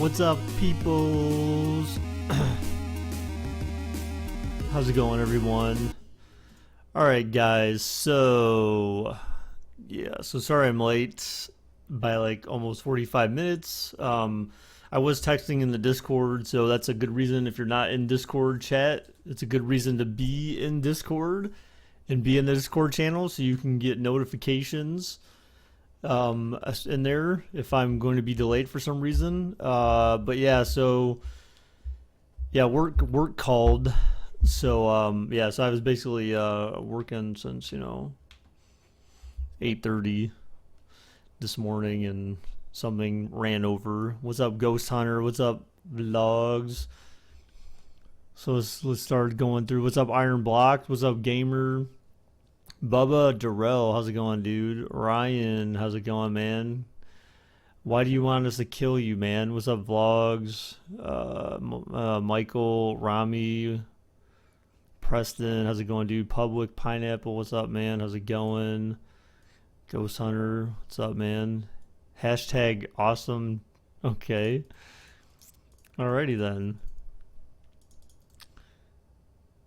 What's up, peoples? How's it going, everyone? Alright, guys, so sorry I'm late by like almost 45 minutes. I was texting in the Discord, so that's a good reason. If you're not in Discord chat, it's a good reason to be in Discord and be in the Discord channel so you can get notifications in there if I'm going to be delayed for some reason. But yeah, so yeah, work called. So so I was basically working since 8:30 this morning, and something ran over. What's up, Ghost Hunter? What's up, Vlogs? So let's start going through. What's up, Iron Block? What's up, Gamer? Bubba Darrell, how's it going, dude? Ryan, how's it going, man? Why do you want us to kill you, man? What's up, Vlogs? Michael, Rami, Preston, how's it going, dude? Public Pineapple, what's up, man? How's it going? Ghost Hunter, what's up, man? Hashtag awesome. Okay. Alrighty then.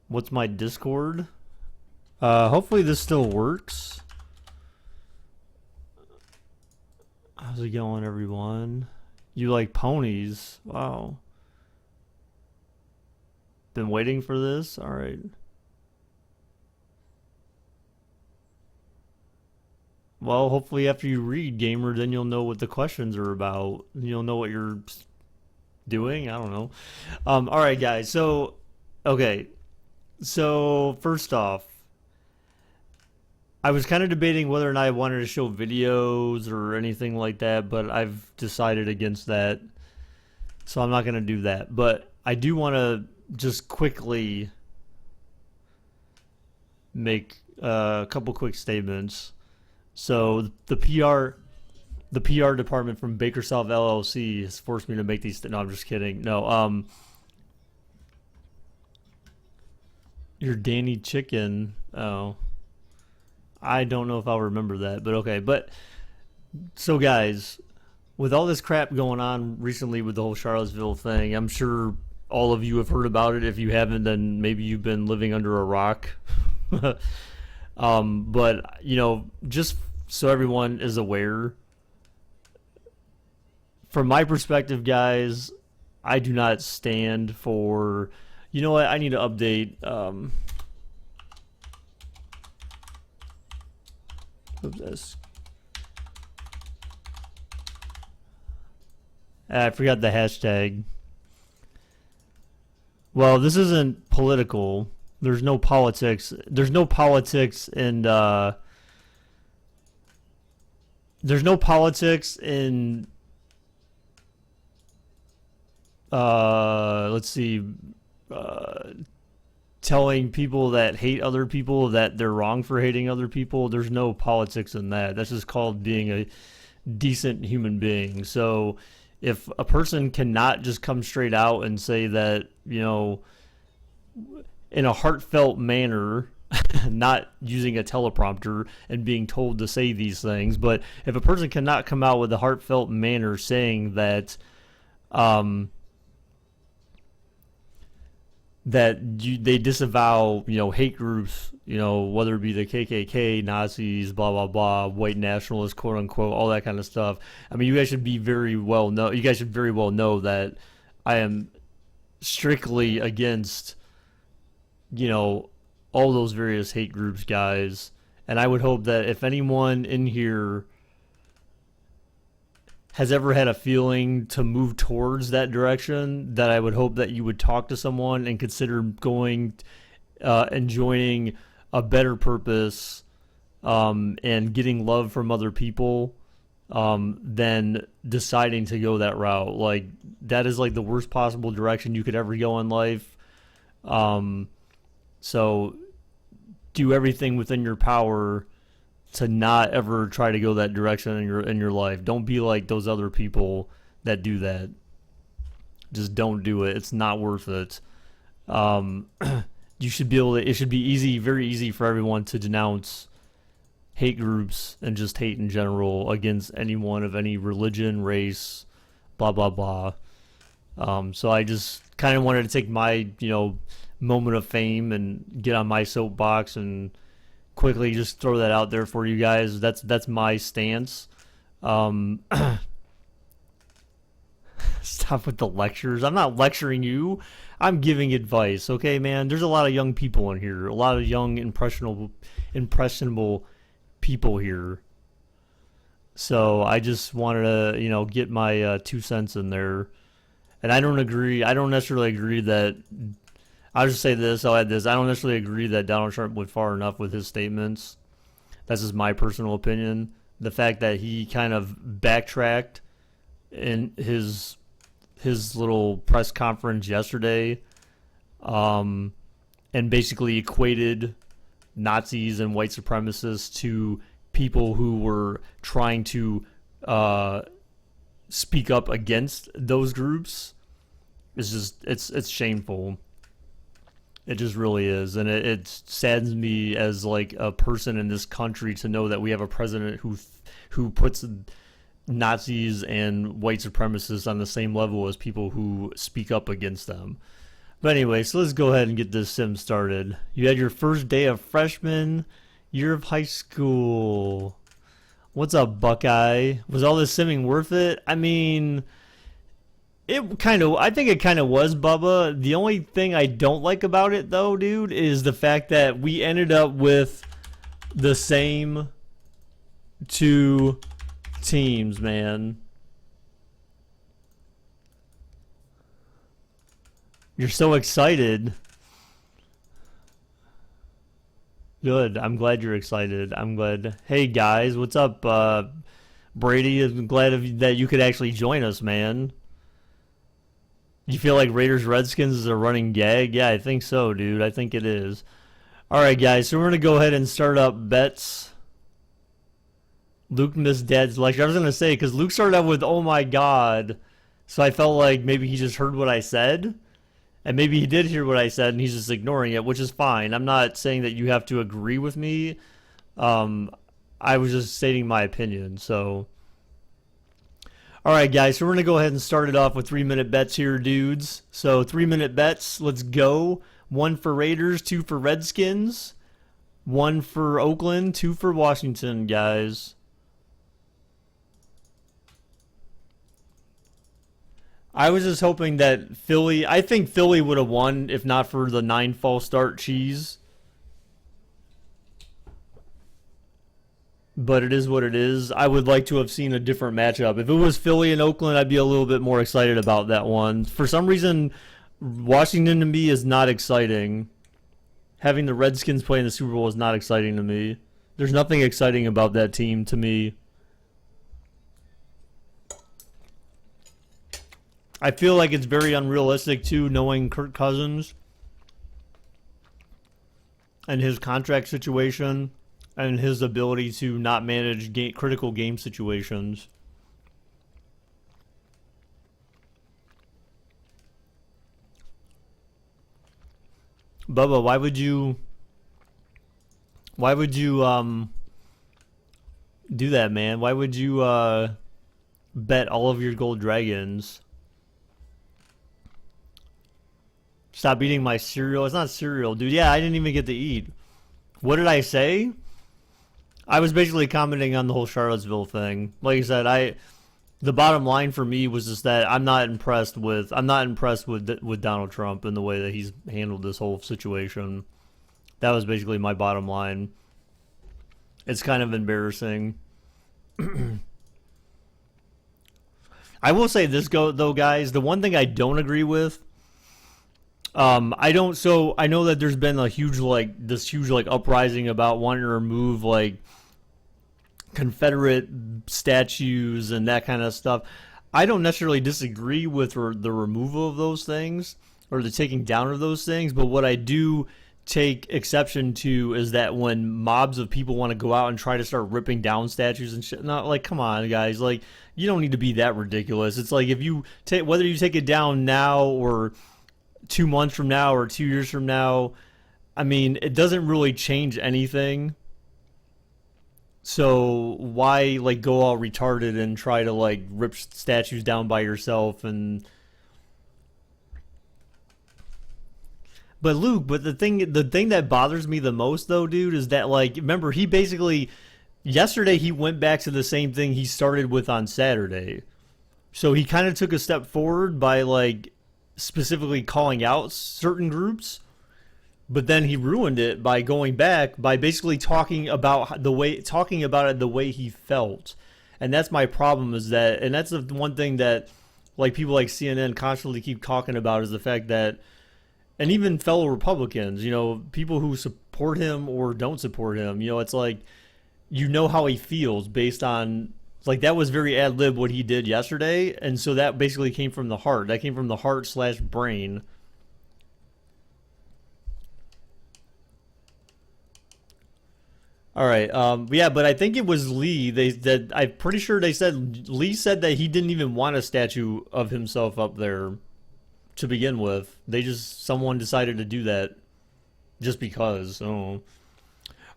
What's my Discord? Hopefully this still works. How's it going, everyone? You like ponies? Wow. Been waiting for this? Alright. Well, hopefully after you read, Gamer, then you'll know what the questions are about. You'll know what you're doing. I don't know. Alright, guys. So, okay. So, first off, I was kind of debating whether or not I wanted to show videos or anything like that, but I've decided against that. So I'm not going to do that. But I do want to just quickly make a couple quick statements. So the PR department from Bakersfield LLC has forced me to make these. No, I'm just kidding. No, you're Danny Chicken. Oh. I don't know if I'll remember that, but okay. But so, guys, with all this crap going on recently with the whole Charlottesville thing, I'm sure all of you have heard about it. If you haven't, then maybe you've been living under a rock. But just so everyone is aware, from my perspective, guys, I do not stand for. You know what? I need to update. Oops, I forgot the hashtag. Well, this isn't political. There's no politics. There's no politics in. There's no politics in. Let's see. Telling people that hate other people that they're wrong for hating other people. There's no politics in that. That's just called being a decent human being. So if a person cannot just come straight out and say that, in a heartfelt manner, not using a teleprompter and being told to say these things, but if a person cannot come out with a heartfelt manner saying that they disavow, hate groups, whether it be the KKK, Nazis, blah, blah, blah, white nationalists, quote unquote, all that kind of stuff. I mean, you guys should very well know that I am strictly against, all those various hate groups, guys. And I would hope that if anyone in here has ever had a feeling to move towards that direction, that I would hope that you would talk to someone and consider going and joining a better purpose and getting love from other people than deciding to go that route. Like, that is like the worst possible direction you could ever go in life. So do everything within your power to not ever try to go that direction in your life. Don't be like those other people that do that. Just don't do it. It's not worth it. You should be able to. It should be easy, very easy for everyone to denounce hate groups and just hate in general against anyone of any religion, race, blah blah blah. So I just kind of wanted to take my, moment of fame and get on my soapbox and quickly just throw that out there for you guys. That's my stance. Um, Stop with the lectures. I'm not lecturing you. I'm giving advice. Okay, man. There's a lot of young people in here. A lot of young, impressionable people here. So I just wanted to, get my 2 cents in there. And I don't agree. I don't necessarily agree that. I'll just say this. I'll add this. I don't necessarily agree that Donald Trump went far enough with his statements. That's just my personal opinion. The fact that he kind of backtracked in his little press conference yesterday, and basically equated Nazis and white supremacists to people who were trying to speak up against those groups. It's shameful. It just really is, and it saddens me as like a person in this country to know that we have a president who puts Nazis and white supremacists on the same level as people who speak up against them. But anyway, so let's go ahead and get this sim started. You had your first day of freshman year of high school. What's up, Buckeye? Was all this simming worth it? I mean, I think it kind of was, Bubba. The only thing I don't like about it, though, dude, is the fact that we ended up with the same two teams, man. You're so excited. Good. I'm glad you're excited. I'm glad. Hey, guys, what's up, Brady? I'm glad that you could actually join us, man. You feel like Raiders Redskins is a running gag? Yeah, I think so, dude. I think it is. All right, guys, so we're going to go ahead and start up bets. Luke missed Dad's lecture. I was going to say, because Luke started out with, oh my God. So I felt like maybe he just heard what I said. And maybe he did hear what I said and he's just ignoring it, which is fine. I'm not saying that you have to agree with me. I was just stating my opinion, so... Alright, guys, so we're going to go ahead and start it off with 3-minute bets here, dudes. So, 3-minute bets, let's go. 1 for Raiders, 2 for Redskins, 1 for Oakland, 2 for Washington, guys. I was just hoping that I think Philly would have won if not for the 9 false start cheese. But it is what it is. I would like to have seen a different matchup. If it was Philly and Oakland, I'd be a little bit more excited about that one. For some reason, Washington to me is not exciting. Having the Redskins play in the Super Bowl is not exciting to me. There's nothing exciting about that team to me. I feel like it's very unrealistic, too, knowing Kirk Cousins and his contract situation and his ability to not manage critical game situations. Bubba, why would you do that, man? Why would you bet all of your gold dragons? Stop eating my cereal. It's not cereal, dude. Yeah, I didn't even get to eat. What did I say? I was basically commenting on the whole Charlottesville thing. Like I said, the bottom line for me was just that I'm not impressed with Donald Trump and the way that he's handled this whole situation. That was basically my bottom line. It's kind of embarrassing. I will say this though, guys. The one thing I don't agree with. I know that there's been a huge uprising about wanting to remove Confederate statues and that kind of stuff. I don't necessarily disagree with the removal of those things or the taking down of those things, but what I do take exception to is that when mobs of people want to go out and try to start ripping down statues and shit, not come on, guys, you don't need to be that ridiculous. It's like if you whether you take it down now or 2 months from now or 2 years from now, I mean, it doesn't really change anything. So why go all retarded and try to rip statues down by yourself? And But Luke, but the thing that bothers me the most though, dude, is that like remember he basically yesterday he went back to the same thing he started with on Saturday. So he kind of took a step forward by like specifically calling out certain groups, but then he ruined it by going back by basically talking about it the way he felt. And that's my problem is that and that's the one thing that like people like CNN constantly keep talking about is the fact that and even fellow Republicans, people who support him or don't support him, it's like how he feels based on like that was very ad lib what he did yesterday, and so that basically came from the heart. That came from the heart/brain. All right, yeah, but I think it was Lee. I'm pretty sure they said Lee said that he didn't even want a statue of himself up there to begin with. Someone decided to do that just because. So,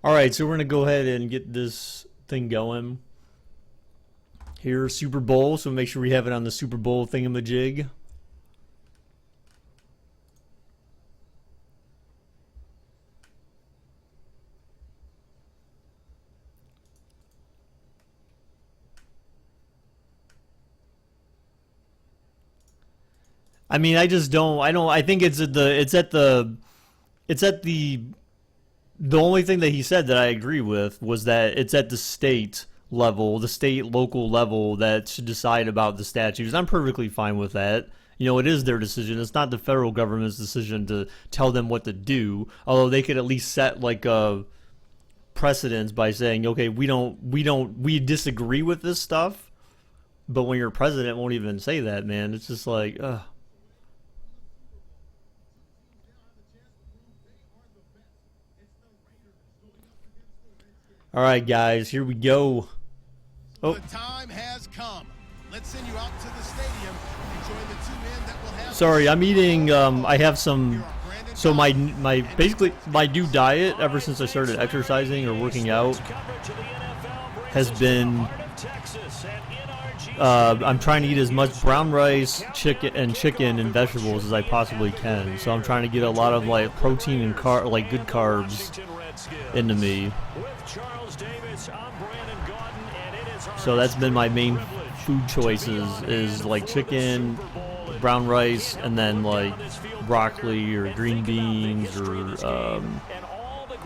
all right, so we're gonna go ahead and get this thing going. Here, Super Bowl, so make sure we have it on the Super Bowl thingamajig. I mean, I think the only thing that he said that I agree with was that it's at the state level, the state local level that should decide about the statues. I'm perfectly fine with that. It is their decision. It's not the federal government's decision to tell them what to do. Although they could at least set like a precedence by saying, okay, we disagree with this stuff. But when your president won't even say that, man, it's just like, ugh. All right, guys, here we go. Oh. The time has come. Let's send you out to the stadium and join the two men that will have. Sorry, I'm eating. I have some. So my basically my new diet ever since I started exercising or working out has been. I'm trying to eat as much brown rice, chicken, and vegetables as I possibly can. So I'm trying to get a lot of like protein and good carbs into me. So that's been my main food choices is like chicken, brown rice, and then like broccoli or green beans or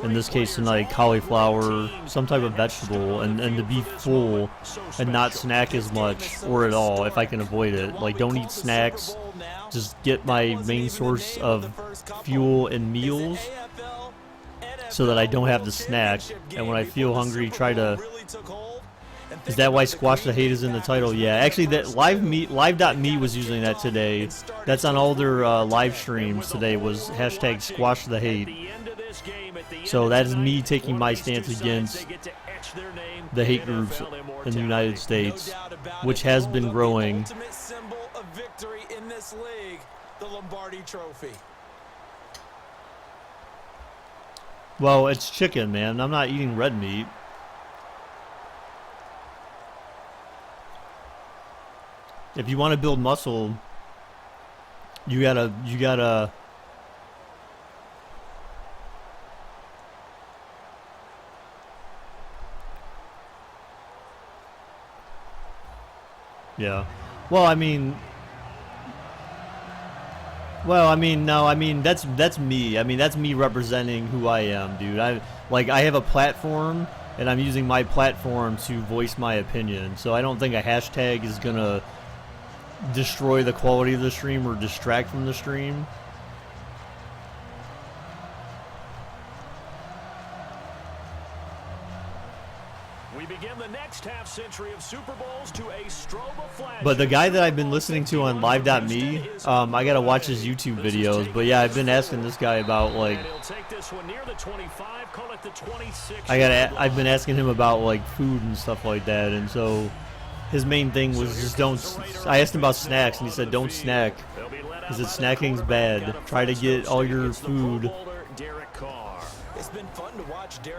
in this case tonight cauliflower, some type of vegetable, and to be full and not snack as much or at all if I can avoid it. Like don't eat snacks, just get my main source of fuel and meals so that I don't have to snack. And when I feel hungry, try to... Is that why Squash the Hate is in the title? Yeah, actually, that live.me was using that today. That's on all their live streams today was hashtag Squash the Hate. So that is me taking my stance against the hate groups in the United States, which has been growing. Well, it's chicken, man. I'm not eating red meat. If you want to build muscle, you gotta yeah. No, that's me. I mean, that's me representing who I am, dude. I have a platform and I'm using my platform to voice my opinion. So I don't think a hashtag is gonna destroy the quality of the stream or distract from the stream. We begin the next half century of Super Bowls to a strobe of flash. But the guy that I've been listening to on live.me, I gotta watch his YouTube videos. But yeah, I've been asking this guy about like I've been asking him about like food and stuff like that, and so his main thing was just don't. I asked him about snacks, and he said don't snack. He said snacking's bad. Try to get all your food.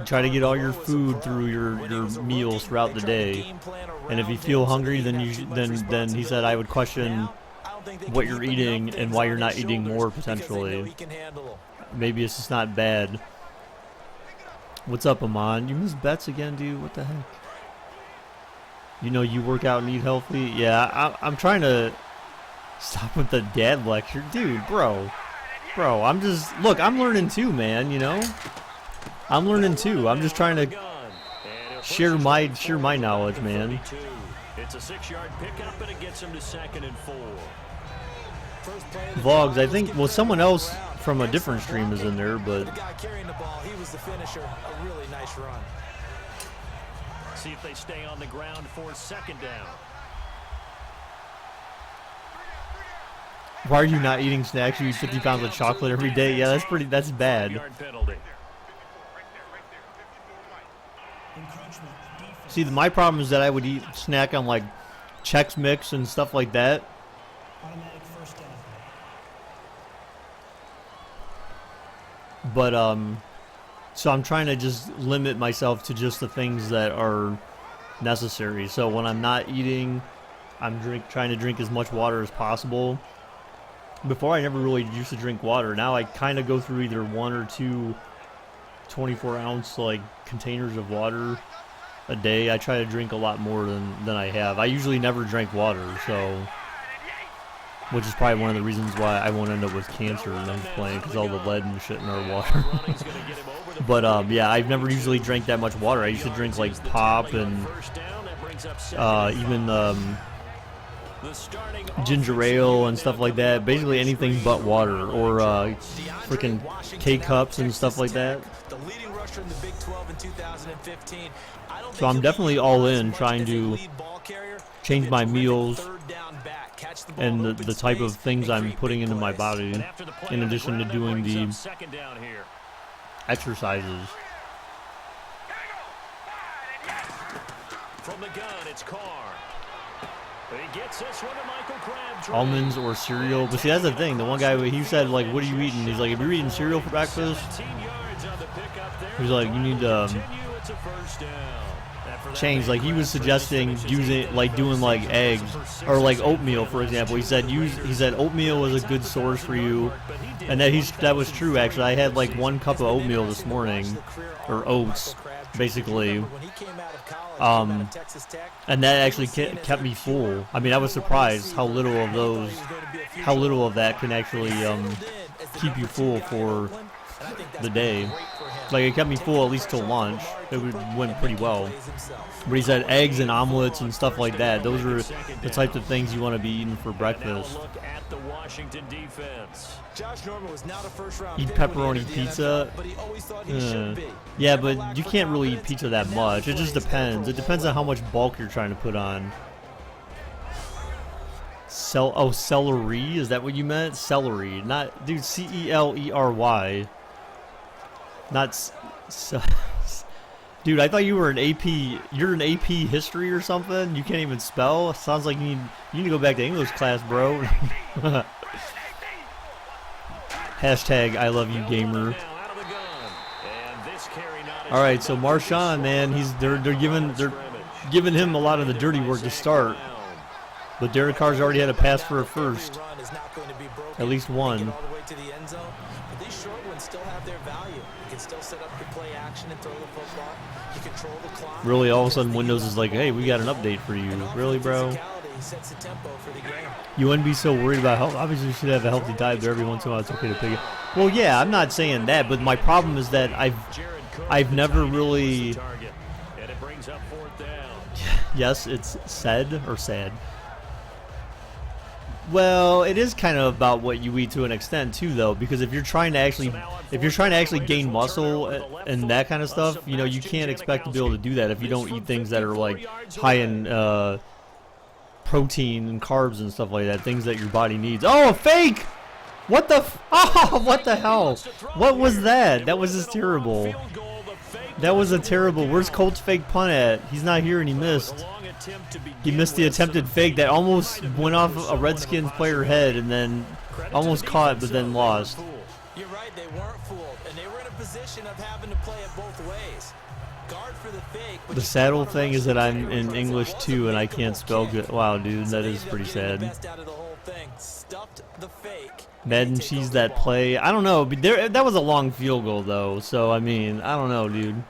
Try to get all your food through your meals throughout the day. And if you feel hungry, then he said I would question what you're eating and why you're not eating more potentially. Maybe it's just not bad. What's up, Amon? You missed bets again, dude? What the heck? You know you work out and eat healthy? Yeah, I'm trying to stop with the dad lecture. Dude, bro, I'm just, look, I'm learning too, man, you know? I'm learning too. I'm just trying to share my knowledge, man. It's a 6-yard pickup, and it gets him to 2nd and 4. Vlogs, I think, well, someone else from a different stream is in there, but the guy carrying the ball, he was the finisher. A really nice run. See if they stay on the ground for 2nd down. why are you not eating snacks? You eat 50 pounds of chocolate every day. Yeah, that's bad. See, my problem is that I would eat snack on like Chex Mix and stuff like that. But so I'm trying to just limit myself to just the things that are necessary. So when I'm not eating, I'm trying to drink as much water as possible. Before I never really used to drink water. Now I kind of go through either 1 or 2 24-ounce like containers of water a day. I try to drink a lot more than I have. I usually never drank water, so which is probably one of the reasons why I won't end up with cancer when I'm playing, because all the lead and shit in our water. But yeah, I've never usually drank that much water. I used to drink like pop and even ginger ale and stuff like that. Basically anything but water, or freaking K-cups and stuff like that. So I'm definitely all in trying to change my meals and the type of things I'm putting into my body, in addition to doing the exercises. From the gun, it's Carr. He gets this one to Michael Crabtree. Almonds or cereal. But see, that's the thing. The one guy, he said, like, what are you eating? He's like, if you're eating cereal for breakfast, he's like, you need to change. Like, he was suggesting using, like, doing like eggs or like oatmeal, for example. He said oatmeal was a good source for you, and that was true. Actually, I had like 1 cup of oatmeal this morning, or oats, basically. And that actually kept me full. I mean, I was surprised how little of that can actually keep you full for the day. Like, it kept me full at least till lunch. It went pretty well. But he said eggs and omelets and stuff like that. Those are the types of things you want to be eating for breakfast. Eat pepperoni pizza. Yeah, but you can't really eat pizza that much. It just depends. It depends on how much bulk you're trying to put on. Celery? Is that what you meant? Celery. Not, dude, C-E-L-E-R-Y. Not dude, I thought you were an AP. You're an AP history or something. You can't even spell. Sounds like you need to go back to English class, bro. Hashtag I love you, gamer. All right, so Marshawn, man, they're giving him a lot of the dirty work to start. But Derek Carr's already had a pass for a first, at least one. Really, all of a sudden, Windows is like, hey, we got an update for you. Really, bro? You wouldn't be so worried about health. Obviously, you should have a healthy diet there every once in a while. It's okay to pick it. Well, yeah, I'm not saying that, but my problem is that I've never really... Yes, it's said or sad. Well, it is kind of about what you eat to an extent too, though, because if you're trying to actually gain muscle and that kind of stuff, you know, you can't expect to be able to do that if you don't eat things that are like high in protein and carbs and stuff like that, things that your body needs. Oh, a fake! What the? What the hell? What was that? That was just terrible. That was a terrible. Where's Colt's fake punt at? He's not here and he missed. He missed the attempted fake that almost went off a Redskins player head and then almost caught but then lost. You're right, they weren't fooled, and they were in a position of having to play it both ways. Guard for the fake. The saddle thing is that I'm in English too and I can't spell good. Wow, dude, that is pretty sad. thing. Stuffed the fake. Madden sees that play. I don't know. But that was a long field goal, though. So, I mean, I don't know, dude.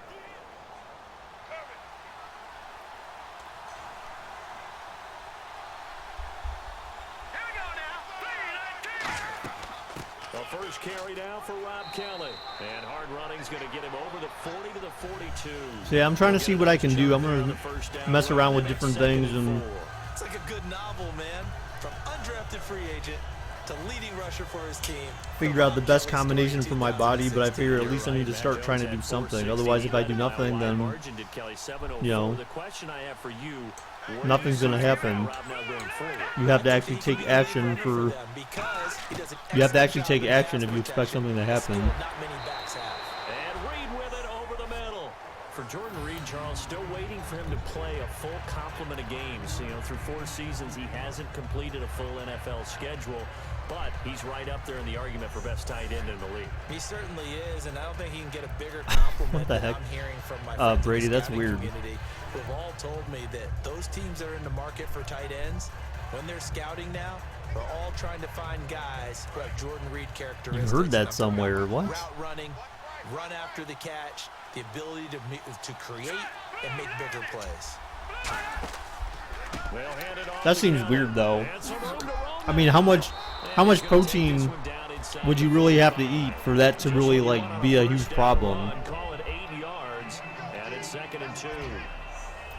The first carry down for Rob Kelly. And hard running's going to get him over the 40 to the 42. So, yeah, I'm trying to see what I can do. I'm going to mess around with different things. And it's like a good novel, man. From undrafted free agent to leading rusher for his team. Figure out the best combination for my body, but I figure at least I need to start trying to do something. Otherwise, if I do nothing, then, you know, nothing's going to happen. You have to actually take action for... You have to actually take action if you expect something to happen. And Reed with it over the middle. For Jordan Reed, Charles, still waiting for him to play a full complement of games. You know, through 4 seasons, he hasn't completed a full NFL schedule, but he's right up there in the argument for best tight end in the league. He certainly is, and I don't think he can get a bigger compliment What the heck? than I'm hearing from my friends Brady, in the that's scouting weird. community, who've all told me that those teams that are in the market for tight ends, when they're scouting now, they're all trying to find guys who have Jordan Reed characteristics. You heard that somewhere. What? Route running, run after the catch, the ability to create and make bigger plays. That seems weird, though. I mean, how much protein would you really have to eat for that to really, like, be a huge problem? Call it 8 yards, and it's 2nd and 2.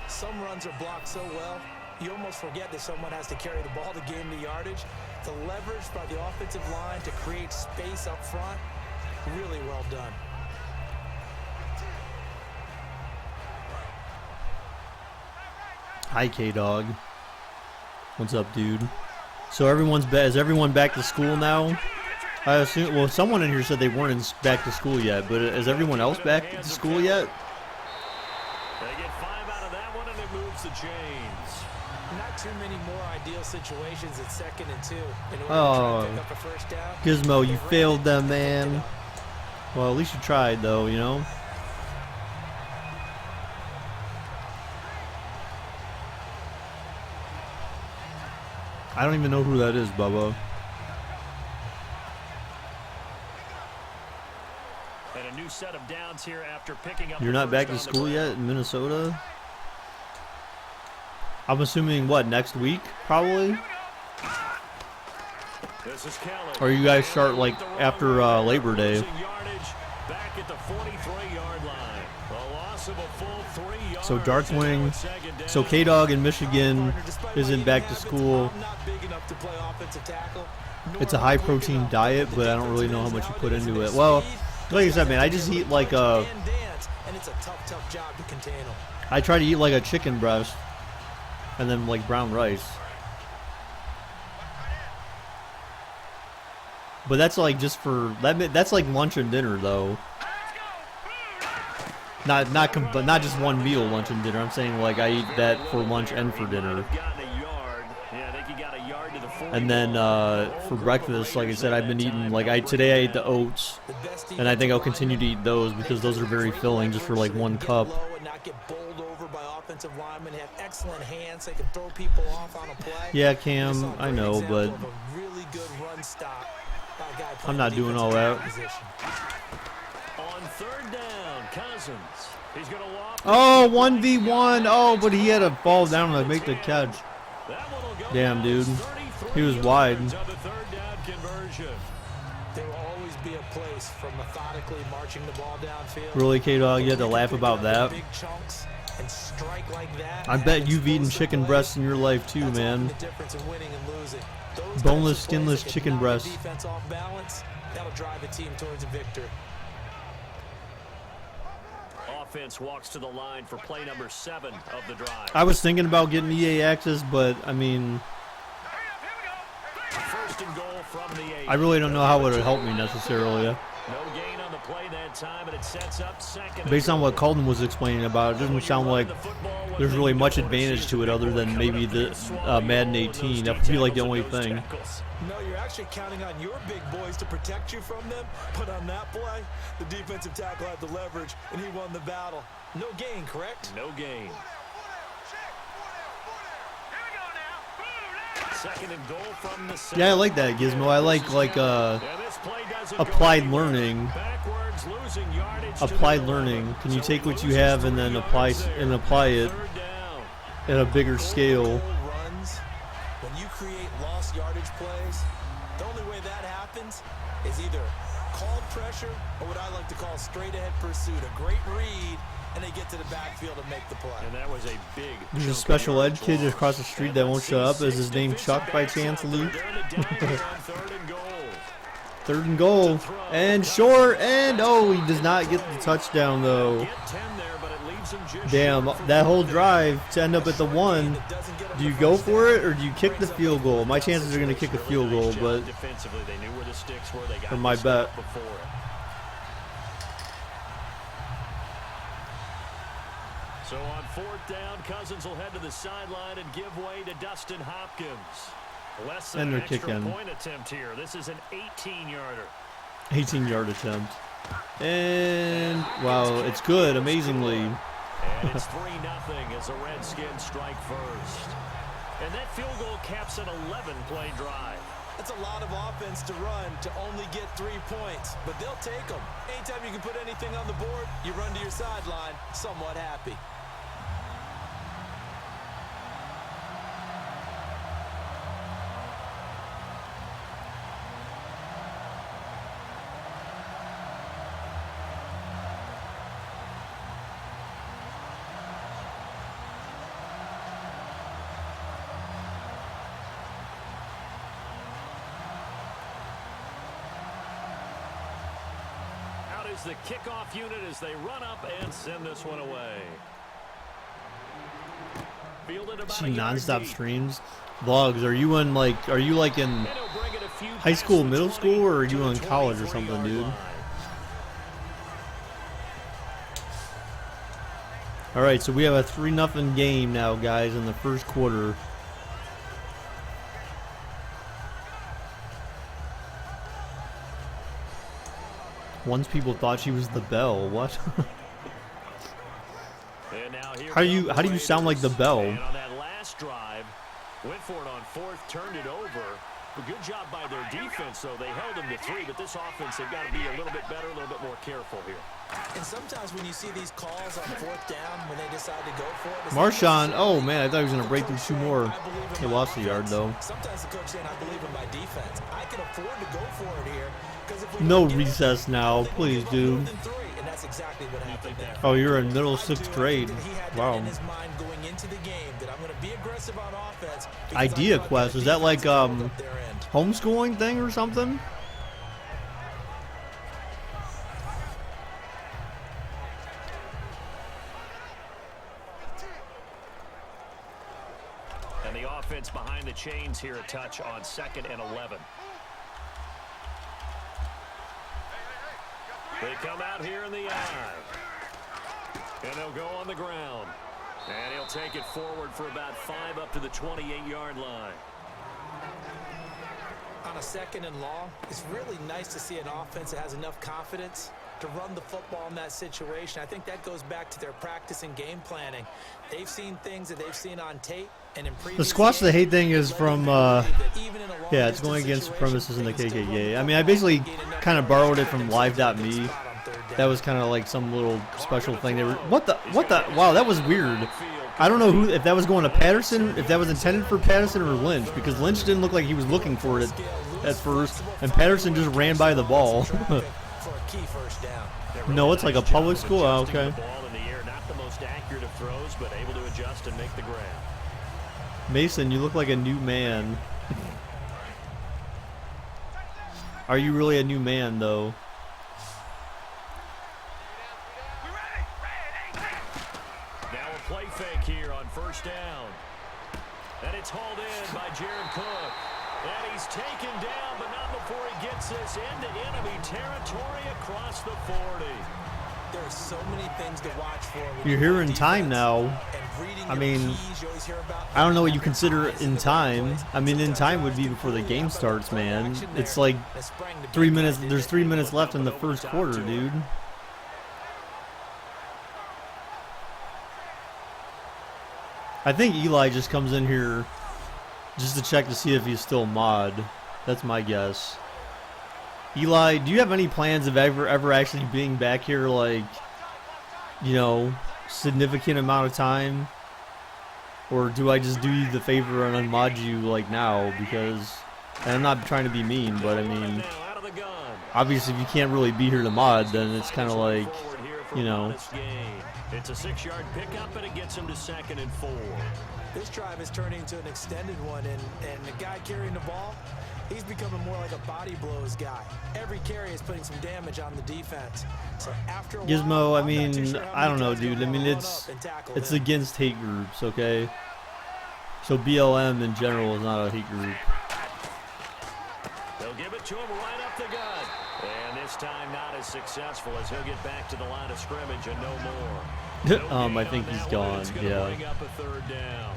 Some runs are blocked so well, you almost forget that someone has to carry the ball to gain the yardage. The leverage by the offensive line to create space up front, really well done. Hi, K-Dog. What's up, dude? So is everyone back to school now? I assume, well, someone in here said they weren't back to school yet, but is everyone else back to school yet? They get 5 out of that one, and it moves the chains. Not too many more ideal situations at 2nd and 2. In order to Oh, try to pick up a first down. Gizmo, you failed them, man. Well, at least you tried, though, you know? I don't even know who that is, Bubba. And a new set of downs here after picking up. You're not back to school yet in Minnesota? I'm assuming, what, next week, probably? This is Kelly. Or you guys start, like, after Labor Day. Back at the 43-yard line. A loss of a full 3 yards. So Darkwing, so K-Dog in Michigan isn't back to school. It's a high-protein diet, but I don't really know how much you put into it. Well, like I said, man, I just eat like a... I try to eat like a chicken breast and then like brown rice. But that's like just for... That's like lunch and dinner, though. Not just one meal, lunch and dinner. I'm saying like I eat that for lunch and for dinner. And then for breakfast, like I said, I've been eating today I ate the oats, and I think I'll continue to eat those because those are very filling, just for like 1 cup. Yeah, Cam, I know, but I'm not doing all that. On 3rd down, Cousins. He's going to walk. Oh, 1v1. Oh, but he had to fall down to make the catch. Damn, dude. He was wide. There will always be a place for methodically marching the ball downfield. Really, K-Dog, you had to laugh about that. Big chunks and strike like that. I bet you've eaten chicken breasts in your life too, man. Boneless, skinless chicken breasts. Defense off balance, that'll drive a team towards a victory. Offense walks to the line for play number 7 of the drive. I was thinking about getting EA access, but I mean, First and goal from the 8. I really don't know how it would help me necessarily. No gain on the play that time, and it sets up 2nd. Based on what Colton was explaining about it, doesn't sound like there's really much advantage to it other than maybe the Madden 18. That would be like the only thing. No, you're actually counting on your big boys to protect you from them, but on that play, the defensive tackle had the leverage, and he won the battle. No gain, correct? No gain. Second and goal from the Yeah, I center. like that, Gizmo. I like Yeah, this play doesn't go applied anywhere. learning. Backwards, losing yardage to the Applied 11. learning. Can you So take he what you loses have and 3 then yards there. apply it Third down. at a bigger scale? Goal runs, when you create lost yardage plays, the only way that happens is either called pressure or what I like to call straight ahead pursuit. A great read, and they get to the backfield and make the play. And that was a big There's a chunk of special ed yardage kid loss. across the street And that let's won't see shut up. Is 6 his name defensive Chuck by backs chance, out there. Luke? They're in the dime here on third and goal. Third and goal. And short. And oh, he does not get the touchdown, though. Get 10 there, but it leaves him just Damn, short for that whole 50. drive to end up at the 1. Do you go for it or do you kick the field goal? My chances are going to kick the field goal, but Defensively, they knew where the sticks were. They got for my the stop bet. before it. So on fourth down, Cousins will head to the sideline and give way to Dustin Hopkins. Less than And an they're extra kicking. point attempt here. This is an 18-yarder. 18-yard attempt. And wow, it's good, amazingly. And it's 3-0 as the Redskins strike first. And that field goal caps an 11-play drive. That's a lot of offense to run to only get 3 points, but they'll take them. Anytime you can put anything on the board, you run to your sideline somewhat happy. Out is the kickoff unit as they run up and send this one away. Fielded about See a yard nonstop deep. streams, vlogs. Are you in in And he'll bring it a few high past school, the middle 20 school, or are to you the in college or 23 something, yard dude? line. All right, so we have a 3-0 game now, guys, in the first quarter. Once people thought she was the Bell. What? And now here How do you- come how do you sound like the Raiders. Bell? And on that last drive, went for it on fourth, turned it over. A good job by their defense, though. They held them to 3, but this offense, they've got to be a little bit better, a little bit more careful here. And sometimes when you see these calls on fourth down, when they decide to go for it, it's Marshawn, not oh man, I thought he was going to break through necessarily 2 more. I believe in He my lost a yard, offense. though. Sometimes the coach saying, I believe in my defense. I can afford to go for it here. 'Cause if we No don't get it, recess now, then we'll please, give up more dude. than 3, and that's exactly what happened there. Oh, you're in middle I 6th do. I grade. think that he had that Wow. in his mind going into the game that I'm going to be aggressive on offense. because Idea I know I've got Quest, a is that like defense to hold up their end. homeschooling thing or something? And the offense behind the chains here a touch on 2nd and 11. They come out here in the eye. And they'll go on the ground. And he'll take it forward for about 5 up to the 28-yard line. On a 2nd and long, it's really nice to see an offense that has enough confidence to run the football in that situation. I think that goes back to their practice and game planning. They've seen things that they've seen on tape and in previous The Squash the Hate thing is games, from, letting them believe that even in a yeah, it's long-distance going against situation, supremacists in the they can still run KKK. the I mean, I football basically and gain enough kind of borrowed it from confidence to make a live.me. good spot on third down. That was kind of like some little special thing. They were, what the, wow, that was weird. I don't know if that was going to Patterson, if that was intended for Patterson or Lynch, because Lynch didn't look like he was looking for it at first, and Patterson just ran by the ball. For a key first down. No, it's like a public school? Oh, Adjusting okay. the ball in the air, not the most accurate of throws, but able to adjust and make the grab. Mason, you look like a new man. Are you really a new man, though? Now a play fake here on first down. And it's hauled in by Jared Cook. And he's taken down, but not before he gets this into enemy territory across the 40. There are so many things to watch for. when You're you here play in time defense. now. And reading I your mean, keys, you always hear about I don't know what you having consider eyes in the right time. place. I mean, in Sometimes time your would eyes be can before the fool you. game How about starts, play man. action It's there? like And sprang the 3 big minutes. guy, There's didn't 3 he? minutes left in the Over first top quarter, to him. dude. I think Eli just comes in here just to check to see if he's still mod. That's my guess. Eli, do you have any plans of ever actually being back here, like, you know, significant amount of time? Or do I just do you the favor and unmod you, like, now? Because, and I'm not trying to be mean, but I mean, obviously if you can't really be here to mod, then it's kind of like, you know. It's a 6-yard pickup, and it gets him to 2nd and 4. This drive is turning into an extended one, and the guy carrying the ball, he's becoming more like a body blows guy. Every carry is putting some damage on the defense. So after a Gizmo, while, I mean, I don't know, dude. I mean, it's against hate groups, okay? So BLM in general is not a hate group. They'll give it to him right up the gut. And this time not as successful as he'll get back to the line of scrimmage and no more. I think he's gone, yeah. Bring up a 3rd down.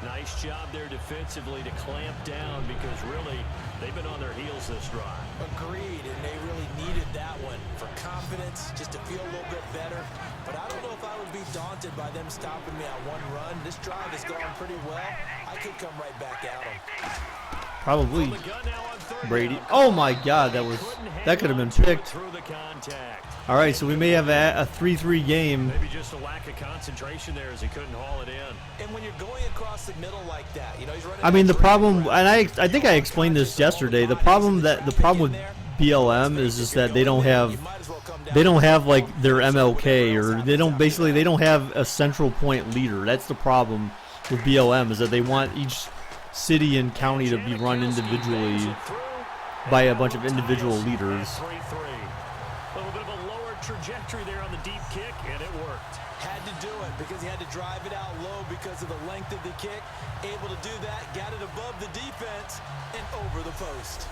Nice job there defensively to clamp down because really they've been on their heels this drive. Agreed, and they really needed that one for confidence, just to feel a little bit better. But I don't know if I would be daunted by them stopping me on one run. This drive has gone pretty well. I could come right back at them. Probably Brady. Oh my God, that could have been picked. All right, so we may have a 3-3 game. Maybe just a lack of concentration there as he couldn't haul it in. And when you're going across the middle like that, you know, he's running. I mean, the problem, and I think I explained this yesterday. The problem with BLM is just that they don't have like their MLK, or they don't have a central point leader. That's the problem with BLM, is that they want each city and county to be run individually by a bunch of individual leaders. A little bit of a lower trajectory there on the deep kick, and it worked. Had to do it because he had to drive it out low because of the length of the kick. Able to do that, got it above the defense and over the post.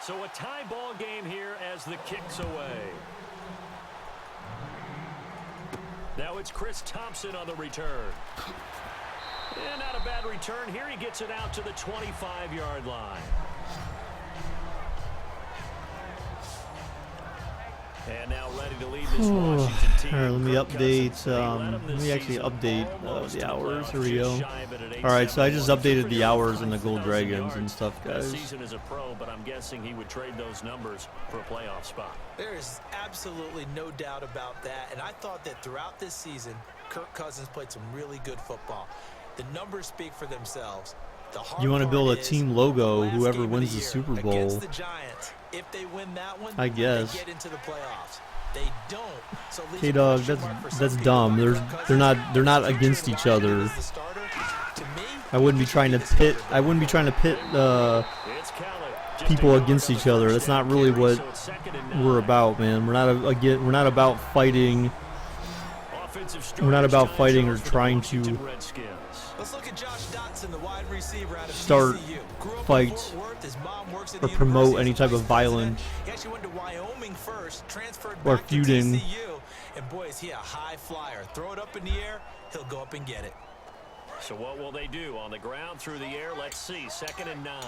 So a tie ball game here as the kick's away. Now it's Chris Thompson on the return. And not a bad return here. He gets it out to the 25-yard line. And now ready to lead this Washington team. All right, let me update. Let me actually update the hours. Here we go. All right, so I just updated the hours in the Gold Dragons and stuff, guys. Season as a pro, but I'm guessing he would trade those numbers for a playoff spot. There is absolutely no doubt about that, and I thought that throughout this season, Kirk Cousins played some really good football. The numbers speak for themselves. You want to build a team logo, whoever wins the Super Bowl. The Giants. If they win that one, I guess. they get into the playoffs. They don't. So K-Dog, that's dumb. They're not against each other. I wouldn't be trying to pit people against each other. That's not really what we're about, man. We're not about fighting. We're not about fighting or trying to start fights or promote any type of violence or feuding. And boy, is he a high flyer. Throw it up in the air, he'll go up and get it. So what will they do on the ground through the air? Let's see. 2nd and 9.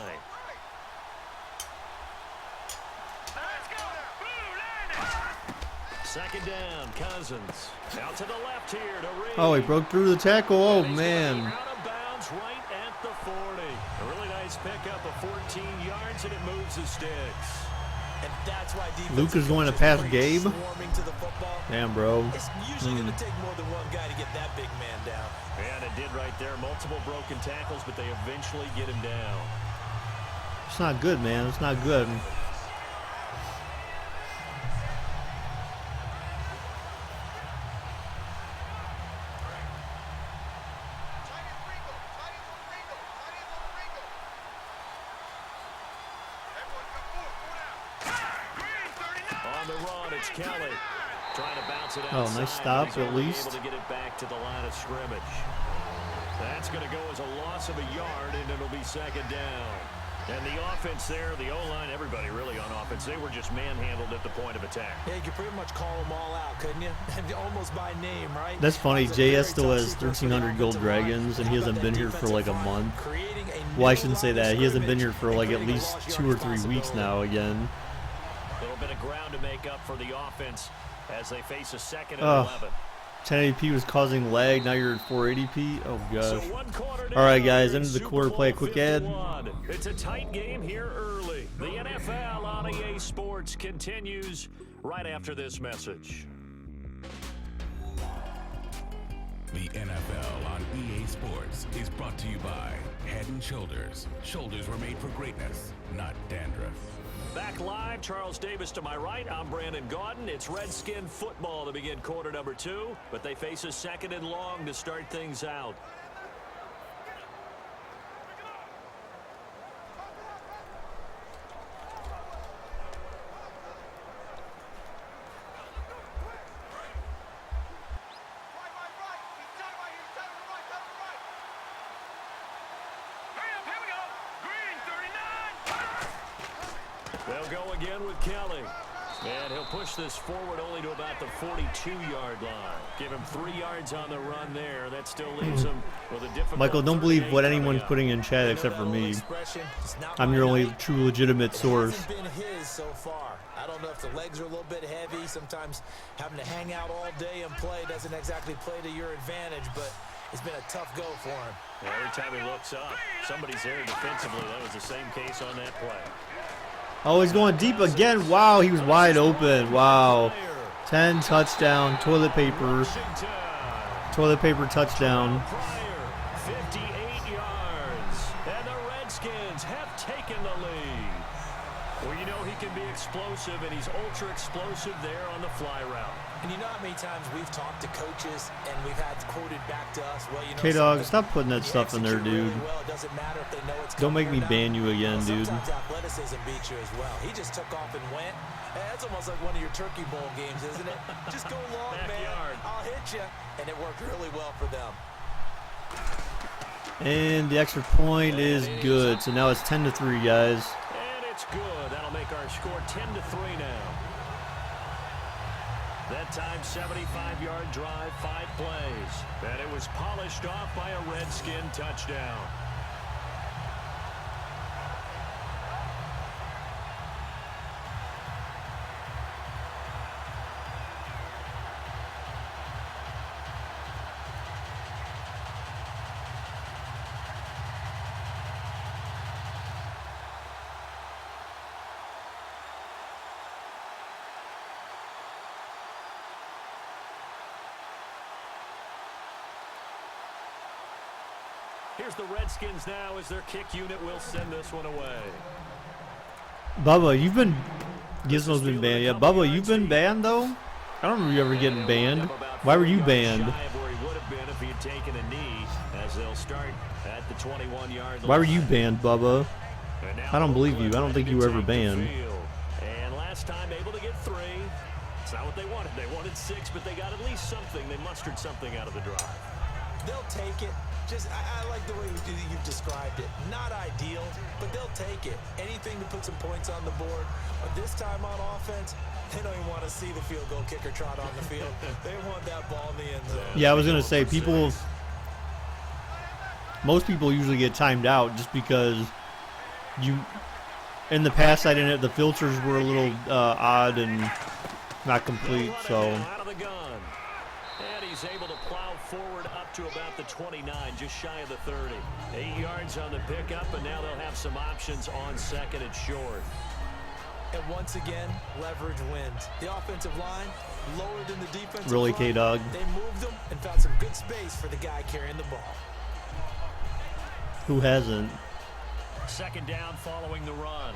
Second down, Cousins. Out to the left here to Reed. Oh, he broke through the tackle. Oh, man. Out of bounds right at the 40. A really nice pickup of 14 yards, and it moves the sticks. And that's why Luke is going to pass Gabe. To the football. Damn, bro. It's usually going to take more than one guy to get that big man down. And it did right there. Multiple broken tackles, but they eventually get him down. It's not good, man. It's not good. Kelly trying to bounce it outside. Oh, nice stop at least. Able to get it back to the line of scrimmage. That's going to go as a loss of a yard, and it'll be 2nd down. And the offense there, the O-line, everybody really on offense, they were just manhandled at the point of attack. Yeah, you could pretty much call them all out, couldn't you? Almost by name, right? That's funny. JS still has 1,300 gold dragons, and he hasn't been here for like a month. Well, I shouldn't say that. He hasn't been here for like at least 2 or 3 weeks now again. A little bit of ground to make up for the offense as they face a 2nd and 11. 1080p was causing lag. Now you're at 480p. Oh gosh. All right, guys. End of the quarter. Play a quick ad. It's a tight game here early. The NFL on EA Sports continues right after this message. The NFL on EA Sports is brought to you by Head & Shoulders. Shoulders were made for greatness, not dandruff. Back live, Charles Davis to my right. I'm Brandon Gaudin. It's Redskin football to begin quarter number 2, but they face a 2nd and long to start things out. They'll go again with Kelly. And he'll push this forward only to about the 42-yard line. Give him 3 yards on the run there. That still leaves him with a difficult. Michael, don't believe what anyone's putting in chat except for me. I'm your only true legitimate source. It hasn't been his so far. I don't know if the legs are a little bit heavy. Sometimes having to hang out all day and play doesn't exactly play to your advantage, but it's been a tough go for him. Yeah, every time he looks up, somebody's there defensively. That was the same case on that play. Oh, he's going deep again. Wow, he was wide open. Wow. 10 touchdown, toilet paper. Toilet paper touchdown. 58 yards. And the Redskins have taken the lead. Well, you know he can be explosive, and he's ultra explosive there on the fly route. And you know how many times we've talked to coaches and we've had quoted back to us, well, you know, K-Dog, stop putting that stuff in there, dude. really well. It doesn't matter if they know it's Don't make coming me or ban not. you again, dude. Sometimes athleticism beats you as well. He just took off and went. That's almost like one of your Turkey Bowl games, isn't it? Just go long, man. Backyard. I'll hit you. And it worked really well for them. And the extra point is good. So now it's 10-3, guys. And it's good. That'll make our score 10-3 now. That time, 75-yard drive, 5 plays. And it was polished off by a Redskin touchdown. Here's the Redskins now as their kick unit will send this one away. Bubba, you've been... Gizmo's been banned. Yeah, Bubba, you've been banned, though? I don't remember you ever getting banned. Why were you banned? Where he would have been if he had taken a knee, as they'll start at the 21-yard line. Why were you banned, Bubba? I don't believe you. I don't think you were ever banned. And last time able to get 3. It's not what they wanted. They wanted 6, but they got at least something. They mustered something out of the drive. They'll take it. Just, I like the way you've described it. Not ideal, but they'll take it. Anything to put some points on the board. But this time on offense, they don't even want to see the field goal kicker trot on the field. They want that ball in the end zone. Yeah, I was going to say, most people usually get timed out just because in the past, the filters were a little odd and not complete, so. Out of the gun. And he's able to plow forward up to about the 29, just shy of the 30. 8 yards on the pickup, and now they'll have some options on 2nd and short. And once again, leverage wins. The offensive line lower than the defensive Really, line. K-Dog? They moved them and found some good space for the guy carrying the ball. Who hasn't? 2nd down following the run.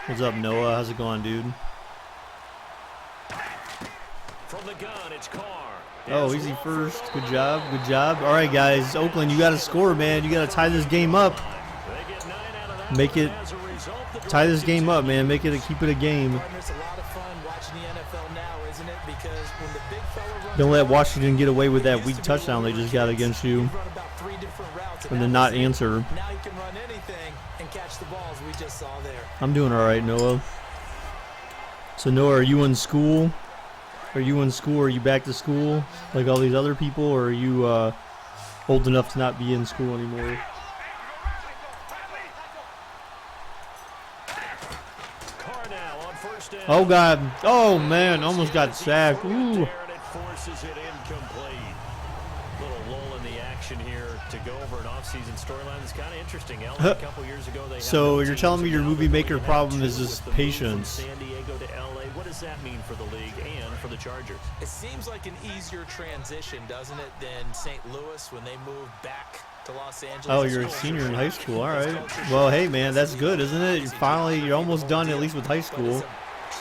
What's up, Noah? How's it going, dude? From the gun, it's Carr. Oh, easy first. Good job. Good job. All right, guys. Oakland, you got to score, man. You got to tie this game up. They get 9 out of that Make it. as a result. The Tie this game up, man. Make it keep it a game. Partners, a lot of fun watching the NFL now, isn't it? Because when the big fella runs Don't let the ball, Washington get away with it that used weak to be touchdown they when we just were got kids, against you. you'd run about 3 different routes, And then that not was it. answer. Now you can run anything and catch the balls we just saw there. I'm doing all right, Noah. So Noah, are you in school? Are you in school? Are you back to school like all these other people, or are you old enough to not be in school anymore? Carr now on first down. Oh God! Oh man! Almost got sacked. Ooh. And it forces it incomplete. Little lull in the action here to go over an offseason storyline that's kind of interesting. A couple years ago, they had So no you're teams, telling me and your now movie they're maker going to have problem is two just with the move from patience. San Diego to LA. What does that mean for the league and for the Chargers? It seems like an easier transition, doesn't it, than St. Louis when they moved back to Los Angeles. Oh, you're a senior in high school. All right. Well, hey man, that's good, isn't it? You're almost done, at least with high school.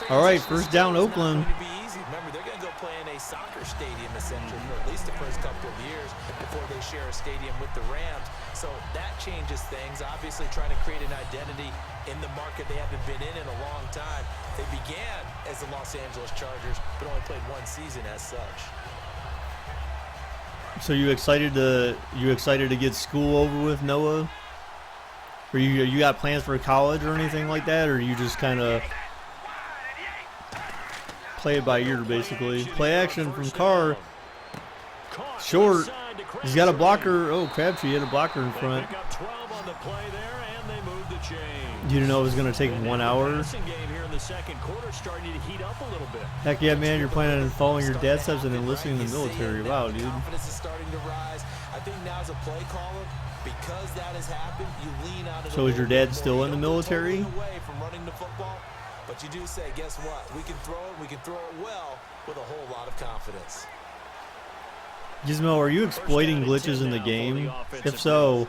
All right, first down, Oakland. It's not going to be easy. Remember, they're going to go play in a soccer stadium essentially for at least the first couple of years before they share a stadium with the Rams. So that changes things. Obviously, trying to create an identity in the market they haven't been in a long time. They began as the Los Angeles Chargers, but only played one season as such. So you excited to get school over with, Noah? Or you got plans for college or anything like that, or you just kind of play it by ear, basically? Play action from Carr. Short. He's got a blocker. Oh, Crabtree had a blocker in front. Pick up 12 on the play there, and they move the chain. You didn't know it was going to take 1 hour? Passing game here in the second quarter starting to heat up a little bit. Heck yeah, man. You're planning on following your dad's steps and enlisting in the military. Wow, dude. Confidence is starting to rise. I think now as a play caller, because that has happened, you lean out of So is your dad still in the military? Away from running the football, but you do say, guess what? We can throw it. We can throw it well with a whole lot of confidence. Gizmo, are you exploiting glitches in the game? If so,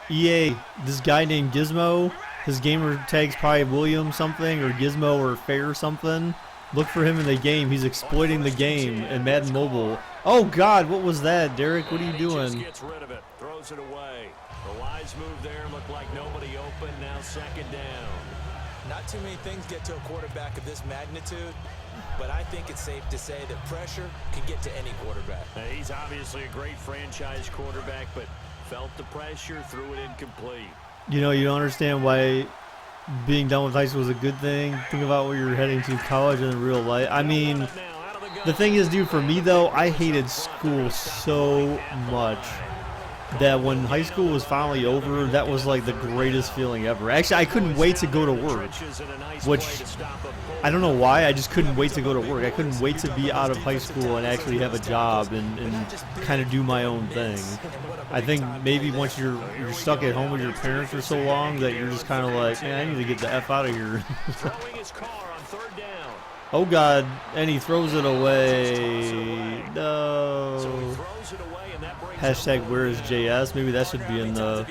EA, this guy named Gizmo, his gamer tag's probably William something or Gizmo or Fair something. Look for him in the game. He's exploiting the game in Madden Mobile. Oh God, what was that, Derek? What are you doing? Gets rid of it, throws it away. The wise move there looked like nobody open. Now second down. Not too many things get to a quarterback of this magnitude, but I think it's safe to say that pressure can get to any quarterback. He's obviously a great franchise quarterback, but felt the pressure, threw it incomplete. You know, you don't understand why being done with high school is a good thing. Think about where you're heading to, college and in real life. I mean, the thing is, dude, for me though, I hated school so much that when high school was finally over, that was like the greatest feeling ever. Actually, I couldn't wait to go to work, which I don't know why. I just couldn't wait to go to work. I couldn't wait to be out of high school and actually have a job and kind of do my own thing. I think maybe once you're stuck at home with your parents for so long that you're just kind of like, man, I need to get the F out of here. Throwing his car on third down. Oh God, and he throws it away. No. So he throws it away, and that brings Hashtag where is JS? Maybe that should be in the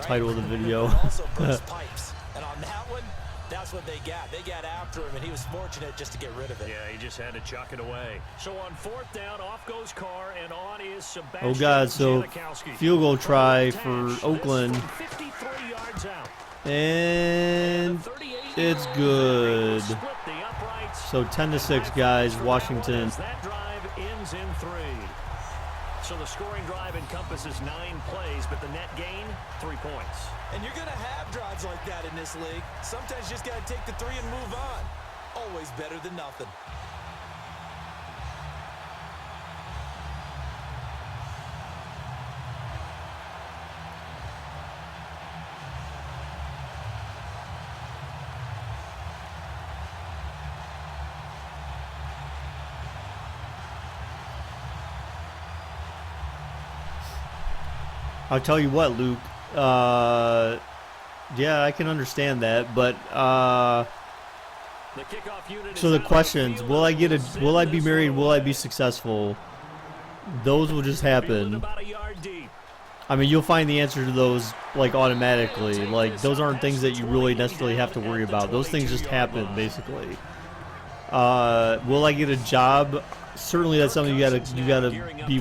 title of the video. And on that one, that's what they got. They got after him, and he was fortunate just to get rid of it. Yeah, he just had to chuck it away. So on fourth down, off goes Carr, and on is Sebastian Oh God, so Janikowski. field goal try for Oakland. 53 yards out. And it's good. So 10-6, guys, Washington. That drive ends in 3. So the scoring drive encompasses 9 plays, but the net gain, 3 points. And you're going to have drives like that in this league. Sometimes you just got to take the 3 and move on. Always better than nothing. I'll tell you what, Luke. Yeah, I can understand that, but so the questions: will I be married? Will I be successful? Those will just happen. I mean, you'll find the answer to those like automatically. Like those aren't things that you really necessarily have to worry about. Those things just happen, basically. Will I get a job? Certainly, that's something you gotta be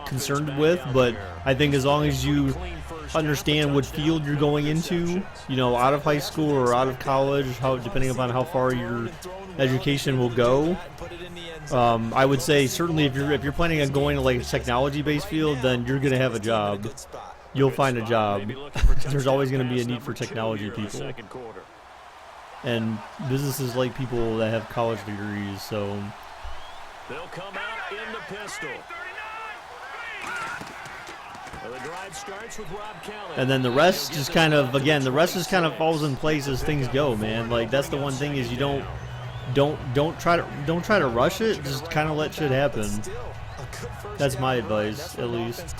concerned with. But I think as long as you understand what field you're going into, you know, out of high school or out of college, depending upon how far your education will go. I would say certainly if you're planning on going to like a technology-based field, then you're gonna have a job. You'll find a job. There's always gonna be a need for technology people, and businesses like people that have college degrees. So they'll come out in the pistol. Well, the drive starts with Rob Kelly. And then the rest just kind of, again, the rest just kind of falls in place as things go, man. Like that's the one thing is you don't try to rush it. Just kind of let shit happen. That's my advice, at least.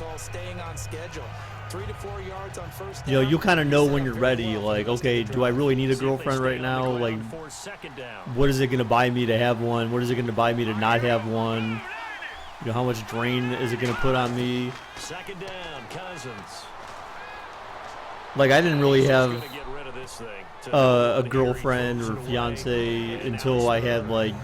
You know, you kind of know when you're ready. Like, okay, do I really need a girlfriend right now? Like, what is it going to buy me to have one? What is it going to buy me to not have one? You know, how much drain is it going to put on me? Second down, Cousins. Like, I didn't really have a girlfriend or fiance until I had, like,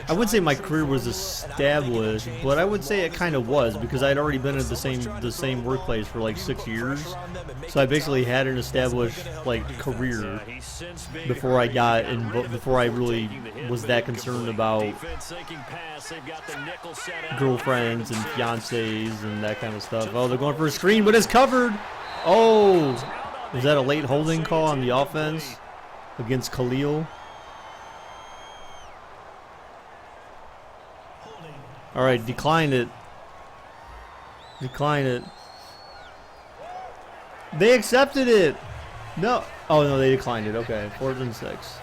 I wouldn't say my career was established, but I would say it kind of was, because I'd already been at the same workplace for like 6 years. So I basically had an established like career before I got in, before I really was that concerned about girlfriends and fiancés and that kind of stuff. Oh, they're going for a screen, but it's covered. Oh, was that a late holding call on the offense against Khalil? All right, decline it. Decline it. They accepted it. No. Oh, no, they declined it. Okay, 4th and 6.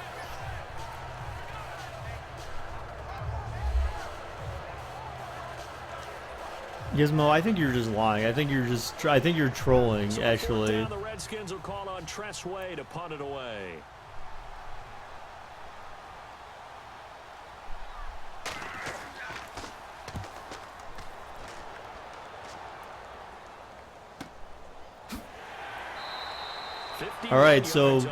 Gizmo, I think you're just lying. I think you're trolling, actually. The Redskins will call on Tressway to punt it away. All right, so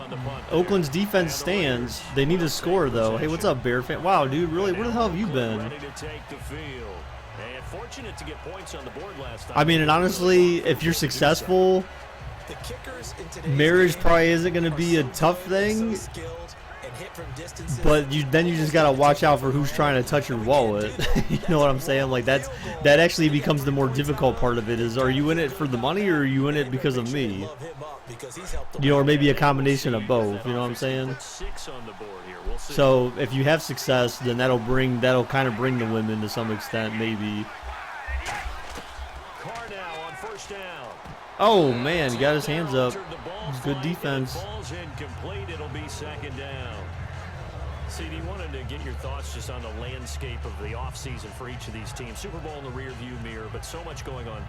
Oakland's defense stands. They need to score, though. Hey, what's up, Bear fan? Wow, dude, really? Where the hell have you been? I mean, and honestly, if you're successful, marriage probably isn't going to be a tough thing. But then you just gotta watch out for who's trying to touch your wallet. You know what I'm saying? Like that actually becomes the more difficult part of it. Is, are you in it for the money or are you in it because of me? You know, or maybe a combination of both. You know what I'm saying? So if you have success, then that'll kind of bring the women to some extent, maybe. Oh man, he got his hands up. Good defense. It'll be second down. CD, wanted to get your thoughts just on the landscape of the offseason for each of these teams. Super Bowl in the rearview mirror, but so much going on.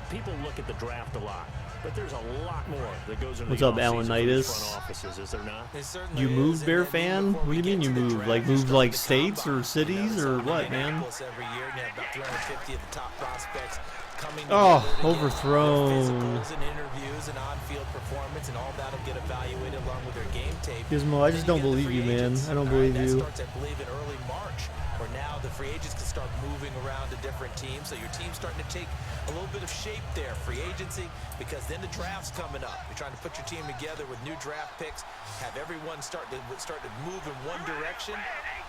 People look at the draft a lot, but there's a lot more that goes into the offseason for these Alanitis? front offices, is there not? You moved, Bear fan? What do you mean you moved? Like moved like states or cities or what, man? Oh, overthrown. Gizmo, I just don't believe you, man. I don't believe you. Where now the free agents can start moving around to different teams, so your team's starting to take a little bit of shape there, free agency, because then the draft's coming up. You're trying to put your team together with new draft picks, have everyone start to move in one direction,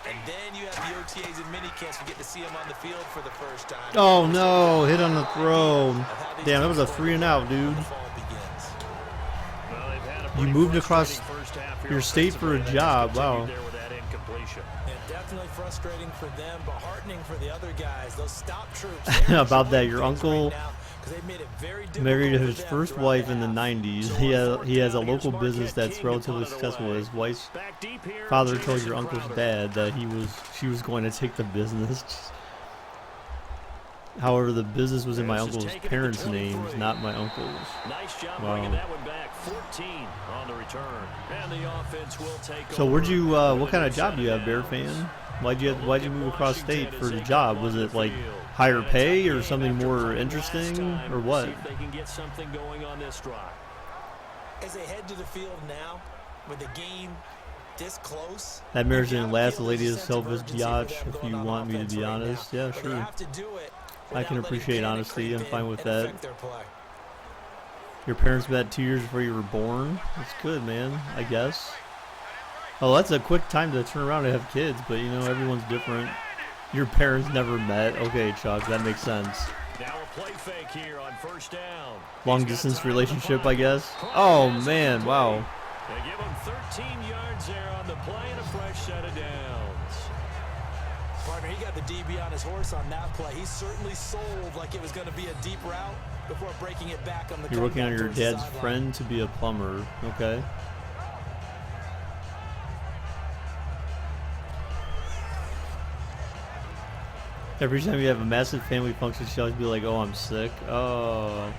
and then you have the OTAs and mini camps. You get to see them on the field for the first time. Oh no, hit on the throw. Damn, that was a 3 and out, dude. You moved across your state for a job. Wow. Definitely frustrating for them, but heartening for the other guys. Those stop troops. About that, your uncle married his first wife in the 90s. He has a local business that's relatively successful. His wife's father told your uncle's dad that she was going to take the business. However, the business was in my uncle's parents' names, not my uncle's. Nice job Wow. that one back. 14 on the return. And the offense will take So where'd you? What kind of job do you have, Bear fan? Why'd you move across state for the job? Was it like higher pay or something more interesting, or what? See if they can get something going on this drive. As they head to the field now, with the game this close. That marriage didn't last. The lady is selfish biatch. If you want me to be honest, yeah, sure. I can appreciate honesty. I'm fine with that. Your parents met 2 years before you were born. That's good, man, I guess. Oh, that's a quick time to turn around and have kids, but you know, everyone's different. Your parents never met. Okay, Chuck, that makes sense. Now a play fake here on first down. Long distance relationship, I guess. Oh, man, wow. They give him 13 yards there on the play and a fresh set of downs. Partner, he got the DB on his horse on that play. He certainly sold like it was going to be a deep route before breaking it back on the You're working on comeback your towards the dad's sideline. friend to be a plumber. Okay. Every time you have a massive family function, she always be like, "Oh, I'm sick." Oh.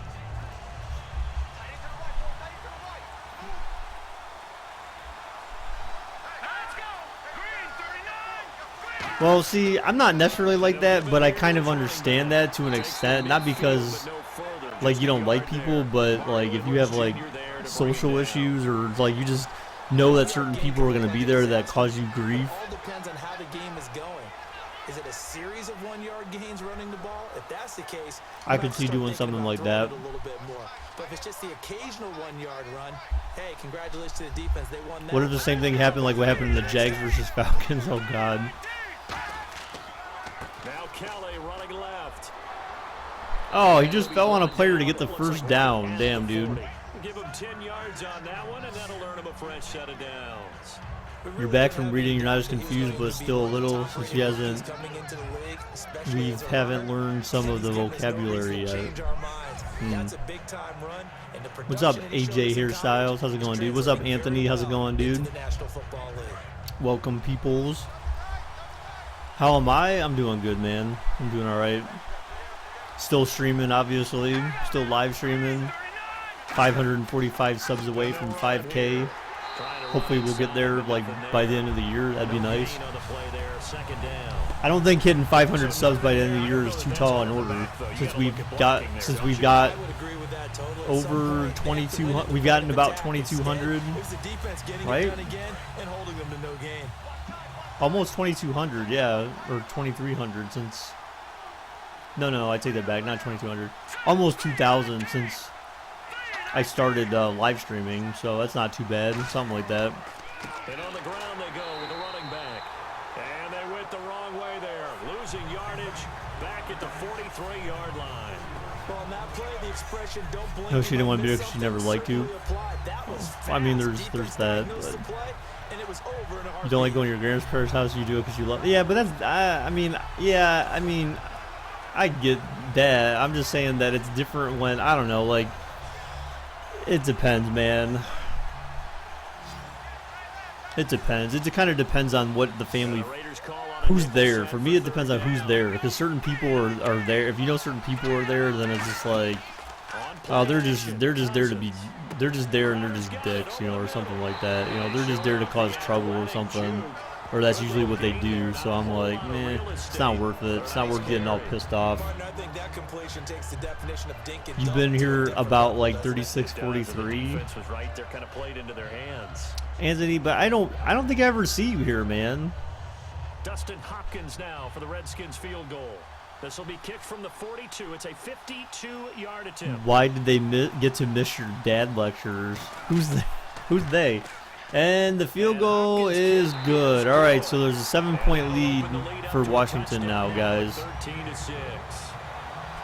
Well, see, I'm not necessarily like that, but I kind of understand that to an extent. Not because, like, you don't like people, but, like, if you have, like, social issues or, like, you just know that certain people are going to be there that cause you grief. It all depends on how the game is going. Is it a series of 1-yard gains running the ball? If that's the case, I could see doing something like that. A little bit more. But if it's just the occasional 1-yard run, hey, congratulations to the defense. They won that. What if the same thing happened like what happened in the Jags versus Falcons? Oh, God. Now Kelly running left. Oh, he just fell on a player to get the first down. Damn, dude. Give him 10 yards on that one, and that'll earn him a fresh set of downs. You're back from reading. You're not as confused, but still a little, since we haven't learned some of the vocabulary yet. What's up, AJ Hairstyles? How's it going, dude? What's up, Anthony? How's it going, dude? Welcome, peoples. How am I? I'm doing good, man. I'm doing all right. Still streaming, obviously. Still live streaming. 545 subs away from 5K. Hopefully we'll get there like by the end of the year. That'd be nice. I don't think hitting 500 subs by the end of the year is too tall an order, since we've got over 2,200. We've gotten about 2,200, right? Almost 2,200, yeah, or 2,300 since. No, I take that back. Not 2,200. Almost 2,000 since I started live streaming, so that's not too bad. Something like that. And on the ground they go with the running back. And they went the wrong way there. Losing yardage back at the 43-yard line. Well, on that play, the expression, don't blink. No, she didn't want to be there because she never liked you. I mean, there's that. But you don't like going to your grandparents' house, you do it because you love. Yeah, but that's. I mean, I get that. I'm just saying that it's different when, I don't know, like. It depends, man. It depends. It kind of depends on what the family, who's there. For me, it depends on who's there, because certain people are there. If you know certain people are there, then it's just like, oh, they're just there to be, they're just there and they're just dicks, you know, or something like that. You know, they're just there to cause trouble or something, or that's usually what they do. So I'm like, man, it's not worth it. It's not worth getting all pissed off. You've been here about like 36-43, Anthony, but I don't think I ever see you here, man. Dustin Hopkins now for the Redskins field goal. This will be kicked from the 42. It's a 52-yard attempt. Why did they get to miss your dad lectures? Who's they? And the field goal is good. All right, so there's a 7-point lead for Washington now, guys. 13-6.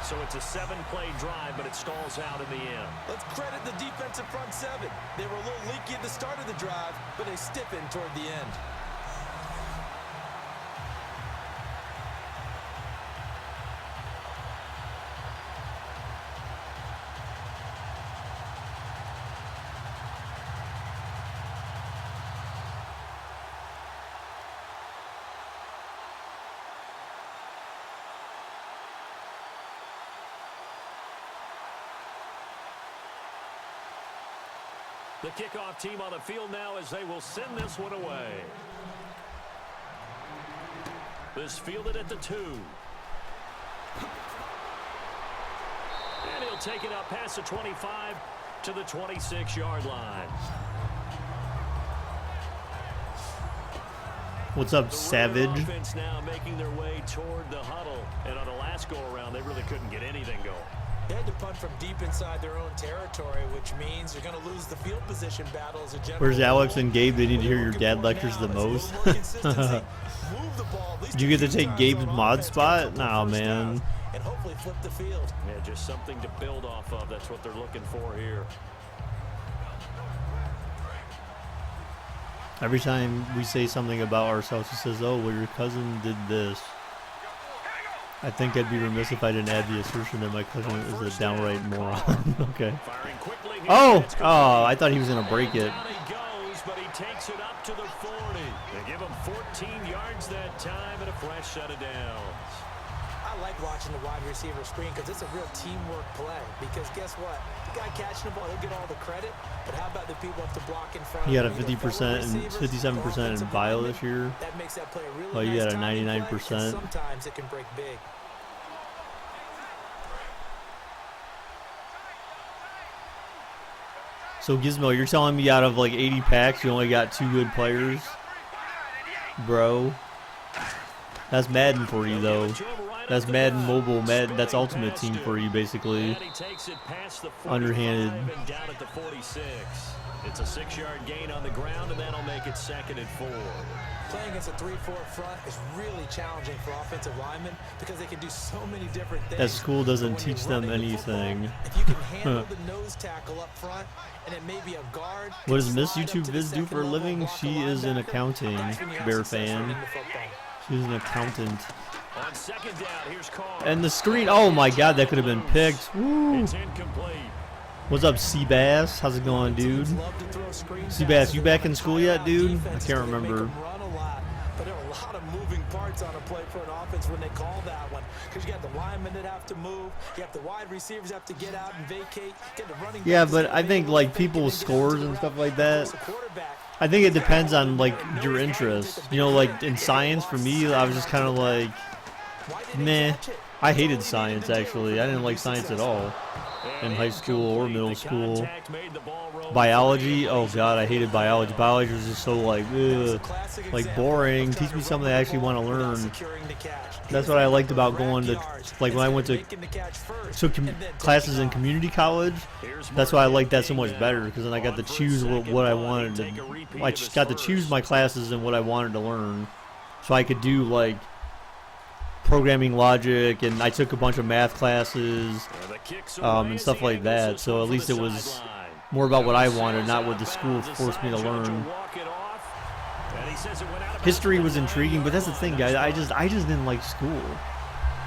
So it's a 7-play drive, but it stalls out in the end. Let's credit the defensive front seven. They were a little leaky at the start of the drive, but they stiffened toward the end. The kickoff team on the field now as they will send this one away. This fielded at the 2. And he'll take it up past the 25 to the 26-yard line. What's up, The Savage? offense now making their way toward the huddle. And on the last go-around, they really couldn't get anything going. They had to punt from deep inside their own territory, which means you're going to lose the field position battle as a general. Where's Alex and Gabe? They need to hear your dad lectures the most. Did you get to take Gabe's mod spot? Nah, man. And hopefully flip the field. Yeah, just something to build off of. That's what they're looking for here. Every time we say something about ourselves, he says, "Oh, well, your cousin did this." I think I'd be remiss if I didn't add the assertion that my cousin is a downright moron. Okay. Oh! Oh, I thought he was going to break it. Down he goes, but he takes it up to the 40. They give him 14 yards that time and a fresh set of downs. I like watching the wide receiver screen because it's a real teamwork play. Because guess what? The guy catching the ball, he'll get all the credit. But how about the people up to block in front? He got a 50% and 57% in bio this year. That makes that play a really Oh, you nice got a 99%. Sometimes it can break big. So Gizmo, you're telling me out of like 80 packs, you only got 2 good players? Bro. That's Madden for you, though. That's Madden Mobile, Madden, that's Ultimate Team for you, basically. Underhanded. Down at the 46. It's a 6-yard gain on the ground, and that'll make it 2nd and 4. Playing against a 3-4 front is really challenging for offensive linemen because they can do so many different things. That school doesn't teach them anything. If you can handle the nose tackle up front, and it may be a guard. What does Miss YouTube Viz do for a living? She is an accounting, Bear fan. She's an accountant. On 2nd down, here's Carr. And the screen, oh my god, that could have been picked. Woo. It's incomplete. What's up, Seabass? How's it going, dude? Seabass, you back in school yet, dude? I can't remember. But there are a lot of moving parts on a play for an offense when they call that one. Because you got the linemen that have to move, you have the wide receivers have to get out and vacate, get the running. Yeah, but I think like people's scores and stuff like that, I think it depends on like your interest. You know, like in science for me, I was just kind of like, meh. I hated science actually. I didn't like science at all in high school or middle school. Biology, oh god, I hated biology. Biology was just so like, ugh, like boring. Teach me something I actually want to learn. That's what I liked about going to, like when I went to took classes in community college. That's why I liked that so much better, because then I got to choose what I wanted to. I got to choose my classes and what I wanted to learn, so I could do like programming logic, and I took a bunch of math classes and stuff like that. So at least it was more about what I wanted, not what the school forced me to learn. History was intriguing, but that's the thing, guys. I just didn't like school.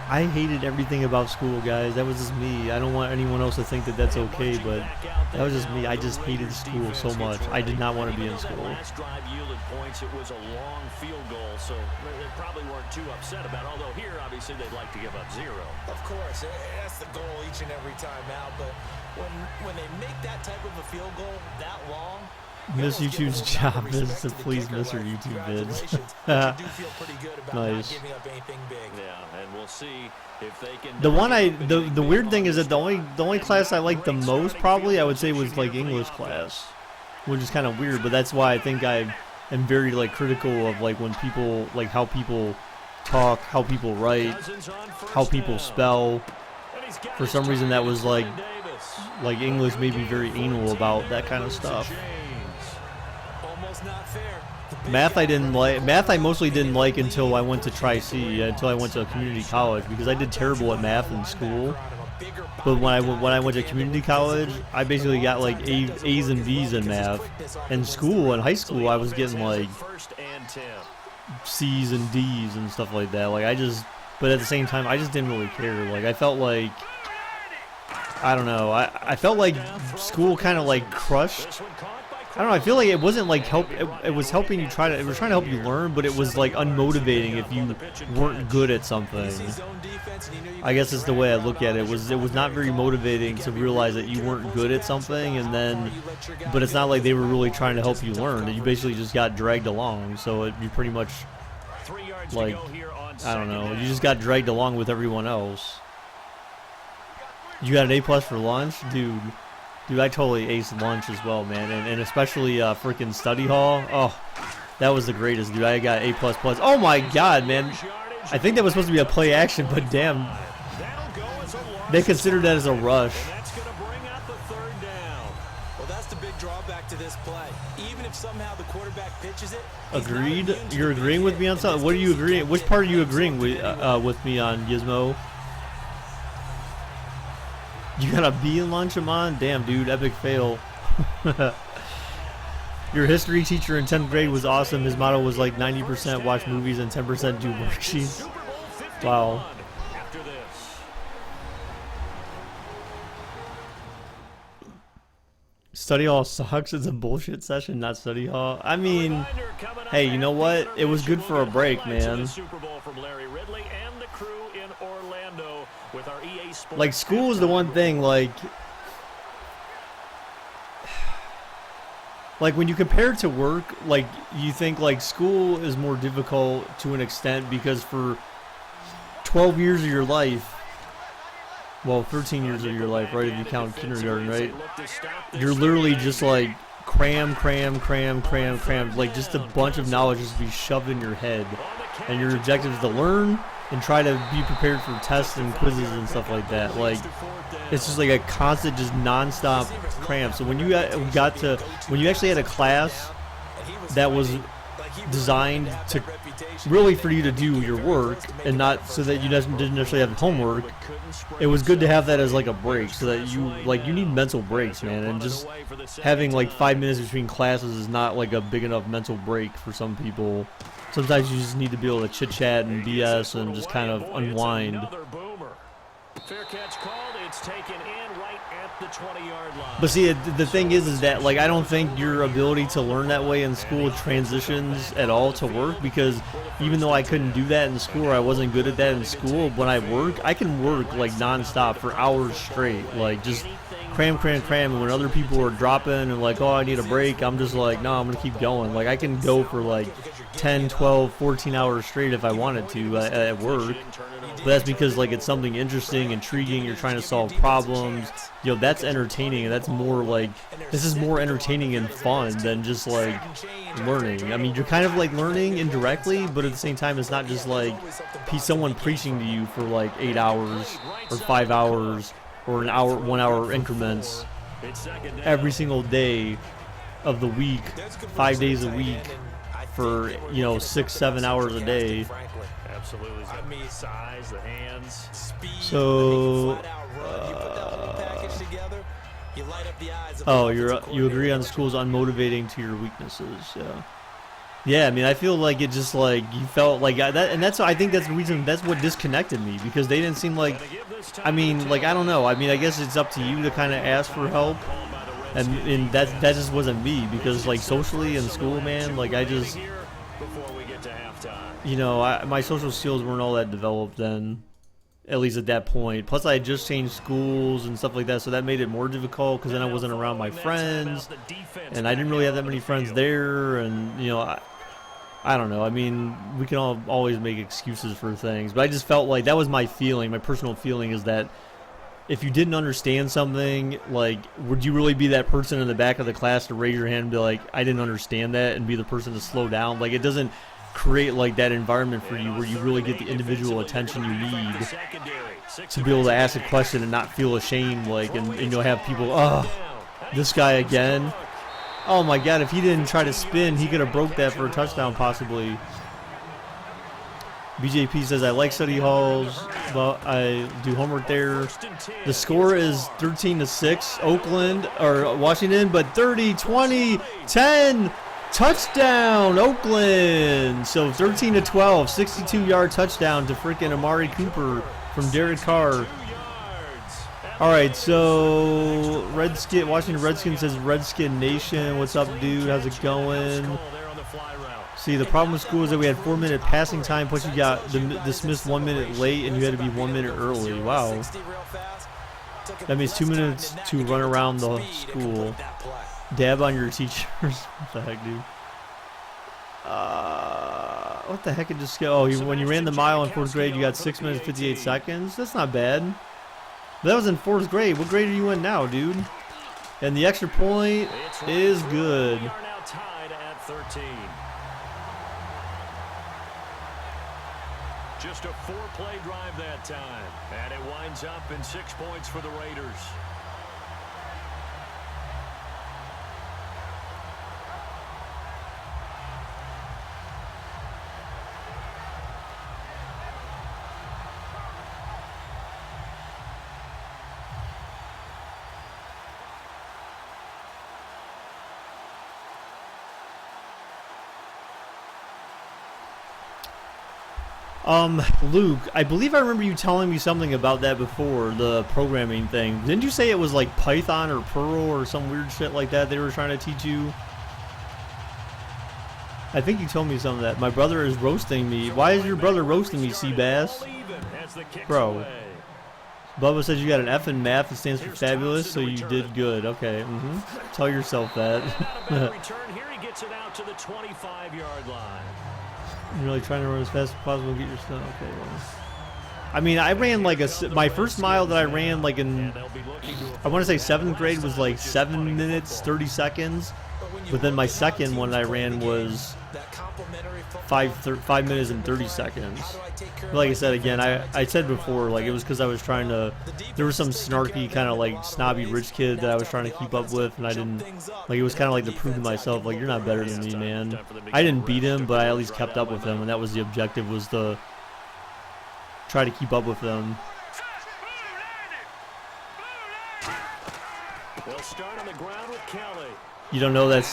I hated everything about school, guys. That was just me. I don't want anyone else to think that that's okay, but that was just me. I just hated school so much. I did not want to be in school. Last drive yielded points. It was a long field goal, so they probably weren't too upset about it. Although here, obviously, they'd like to give up 0. Of course, that's the goal each and every time out. But when they make that type of a field goal that long, Miss YouTube's job is to please miss her YouTube vids. Nice. Yeah, and we'll see if they can. The weird thing is that the only class I liked the most probably I would say was like English class, which is kind of weird. But that's why I think I am very like critical of like when people like how people talk, how people write, how people spell. For some reason that was like English made me very anal about that kind of stuff. Math I didn't like. Math I mostly didn't like until I went to Tri-C, until I went to community college, because I did terrible at math in school. But when I went to community college, I basically got like A's and B's in math. In school, in high school, I was getting like C's and D's and stuff like that. Like but at the same time, I just didn't really care. Like I felt like, I don't know. I felt like school kind of like crushed. I don't know. I feel like it wasn't like it was helping you it was trying to help you learn, but it was like unmotivating if you weren't good at something. I guess that's the way I look at it. It was not very motivating to realize that you weren't good at something, but it's not like they were really trying to help you learn. You basically just got dragged along. So you pretty much like, I don't know. You just got dragged along with everyone else. You got an A+ for lunch, dude. Dude, I totally aced lunch as well, man, and especially freaking study hall. Oh, that was the greatest, dude. I got A++. Oh my god, man! I think that was supposed to be a play action, but damn, They consider that as a rush. And that's going to bring out the third down. Well, that's the big drawback to this play. Even if somehow the quarterback pitches it. Agreed. You're agreeing with me on something. What are you agreeing? Which part are you agreeing with me on, Gizmo? You got a B in lunch, Amon? Damn, dude, epic fail. Your history teacher in 10th grade was awesome. His motto was like 90% watch movies and 10% do worksheets. Wow. After this. Study hall sucks. It's a bullshit session, not study hall. I mean, hey, you know what? It was good for a break, man. Like, school is the one thing, like when you compare it to work, like, you think like school is more difficult to an extent because for 12 years of your life, well, 13 years of your life, right, if you count kindergarten, right, you're literally just like cram, like just a bunch of knowledge just to be shoved in your head, and your objective is to learn and try to be prepared for tests and quizzes and stuff like that. Like, it's just like a constant, just non-stop cram. So when you actually had a class that was designed to really for you to do your work and not so that you didn't necessarily have homework, it was good to have that as like a break, so that you need mental breaks, man. And just having like 5 minutes between classes is not like a big enough mental break for some people. Sometimes you just need to be able to chit chat and BS and just kind of unwind. Fair catch called. It's taken in right at the 20-yard line. But see, the thing is that like I don't think your ability to learn that way in school transitions at all to work, because even though I couldn't do that in school, or I wasn't good at that in school, when I work, I can work like nonstop for hours straight, like just cram. And when other people are dropping and like, oh, I need a break, I'm just like, no, I'm gonna keep going. Like, I can go for like 10, 12, 14 hours straight if I wanted to at work. But that's because like it's something interesting, intriguing, you're trying to solve problems. You know, that's entertaining, and that's more like, this is more entertaining and fun than just like learning. I mean, you're kind of like learning indirectly, but at the same time it's not just like someone preaching to you for like 8 hours or 5 hours or an hour, 1 hour increments every single day of the week, 5 days a week for, 6-7 hours a day. Absolutely. I mean, size, the hands, speed. So, you agree on school's unmotivating to your weaknesses, yeah. Yeah, I mean, I feel like it just like you felt like that, and I think that's the reason, that's what disconnected me, because they didn't seem like, I mean, like, I don't know. I mean, I guess it's up to you to kind of ask for help, and that just wasn't me, because like socially in school, man, like I just, my social skills weren't all that developed then, at least at that point. Plus, I had just changed schools and stuff like that, so that made it more difficult, because then I wasn't around my friends, and I didn't really have that many friends there, and I don't know. I mean, we can always make excuses for things, but I just felt like that was my feeling. My personal feeling is that if you didn't understand something, like, would you really be that person in the back of the class to raise your hand and be like, I didn't understand that, and be the person to slow down? Like, it doesn't create like that environment for you where you really get the individual attention you need to be able to ask a question and not feel ashamed, like, and you'll have people, oh, this guy again. Oh my god, if he didn't try to spin, he could have broke that for a touchdown possibly. BJP says, I like study halls, but I do homework there. The score is 13-6, Oakland, or Washington, but 30-20-10, touchdown, Oakland. So 13-12, 62-yard touchdown to freaking Amari Cooper from Derek Carr. All right, so Washington Redskins says, Redskin Nation, what's up, dude? How's it going? See, the problem with school is that we had 4-minute passing time, plus you got dismissed 1 minute late, and you had to be 1 minute early. Wow. That means 2 minutes to run around the school. Dab on your teachers. What the heck, dude? What the heck? It just go. Oh, when you ran the mile in 4th grade, you got 6 minutes 58 seconds. That's not bad. That was in 4th grade. What grade are you in now, dude? And the extra point is good. We are now tied at 13. Just a 4-play drive that time. And it winds up in 6 points for the Raiders. Luke, I believe I remember you telling me something about that before, the programming thing. Didn't you say it was like Python or Perl or some weird shit like that they were trying to teach you? I think you told me some of that. My brother is roasting me. Why is your brother roasting me, Seabass? Bro. Bubba says you got an F in math. It stands for fabulous, so you did good. Okay, Tell yourself that. Return here, he gets it out to the 25-yard line. You're really trying to run as fast as possible and get your stuff. Okay, well. I mean, I ran like my first mile that I ran like in, I want to say 7th grade was like 7 minutes, 30 seconds. But then my second one I ran was 5 minutes and 30 seconds. But like I said, again, I said before, like it was because I was trying to, there was some snarky kind of like snobby rich kid that I was trying to keep up with, and I didn't, like it was kind of like to prove to myself, like you're not better than me, man. I didn't beat him, but I at least kept up with him, and that was the objective, was to try to keep up with them. They'll start on the ground with Kelly. You don't know that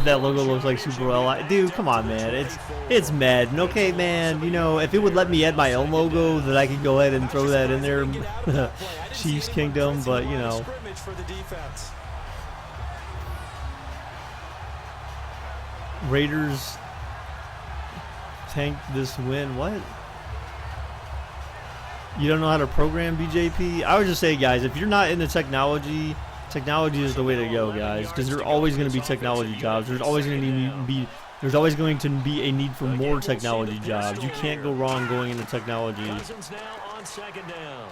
logo looks like Super L. Dude, come on, man. It's Madden. Okay, man. You know, if it would let me add my own logo, then I could go ahead and throw that in there. Chiefs Kingdom, but you know. Raiders tank this win. What? You don't know how to program, BJP? I would just say, guys, if you're not into technology is the way to go, guys, because there's always going to be technology jobs. There's always going to be a need for more technology jobs. You can't go wrong going into technology. Cousins now on 2nd down.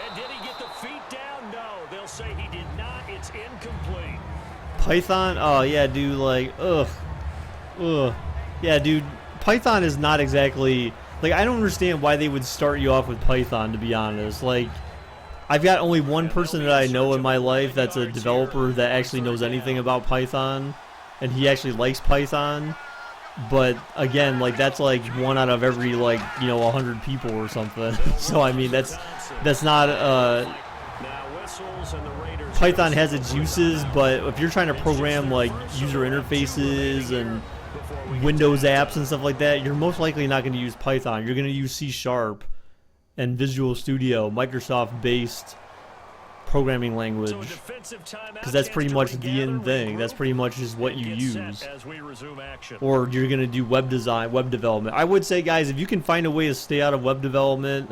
And did he get the feet down? No, they'll say he did not. It's incomplete. Python? Oh yeah, dude. Like, ugh. Yeah, dude. Python is not exactly, like, I don't understand why they would start you off with Python, to be honest. Like, I've got only one person that I know in my life that's a developer that actually knows anything about Python, and he actually likes Python. But again, like, that's like 1 out of every, like, you know, 100 people or something. So I mean, that's not Python has its uses, but if you're trying to program like user interfaces and Windows apps and stuff like that, you're most likely not going to use Python. You're going to use C# and Visual Studio, Microsoft-based programming language, because that's pretty much the end thing. That's pretty much just what you use. Or you're going to do web design, web development. I would say, guys, if you can find a way to stay out of web development,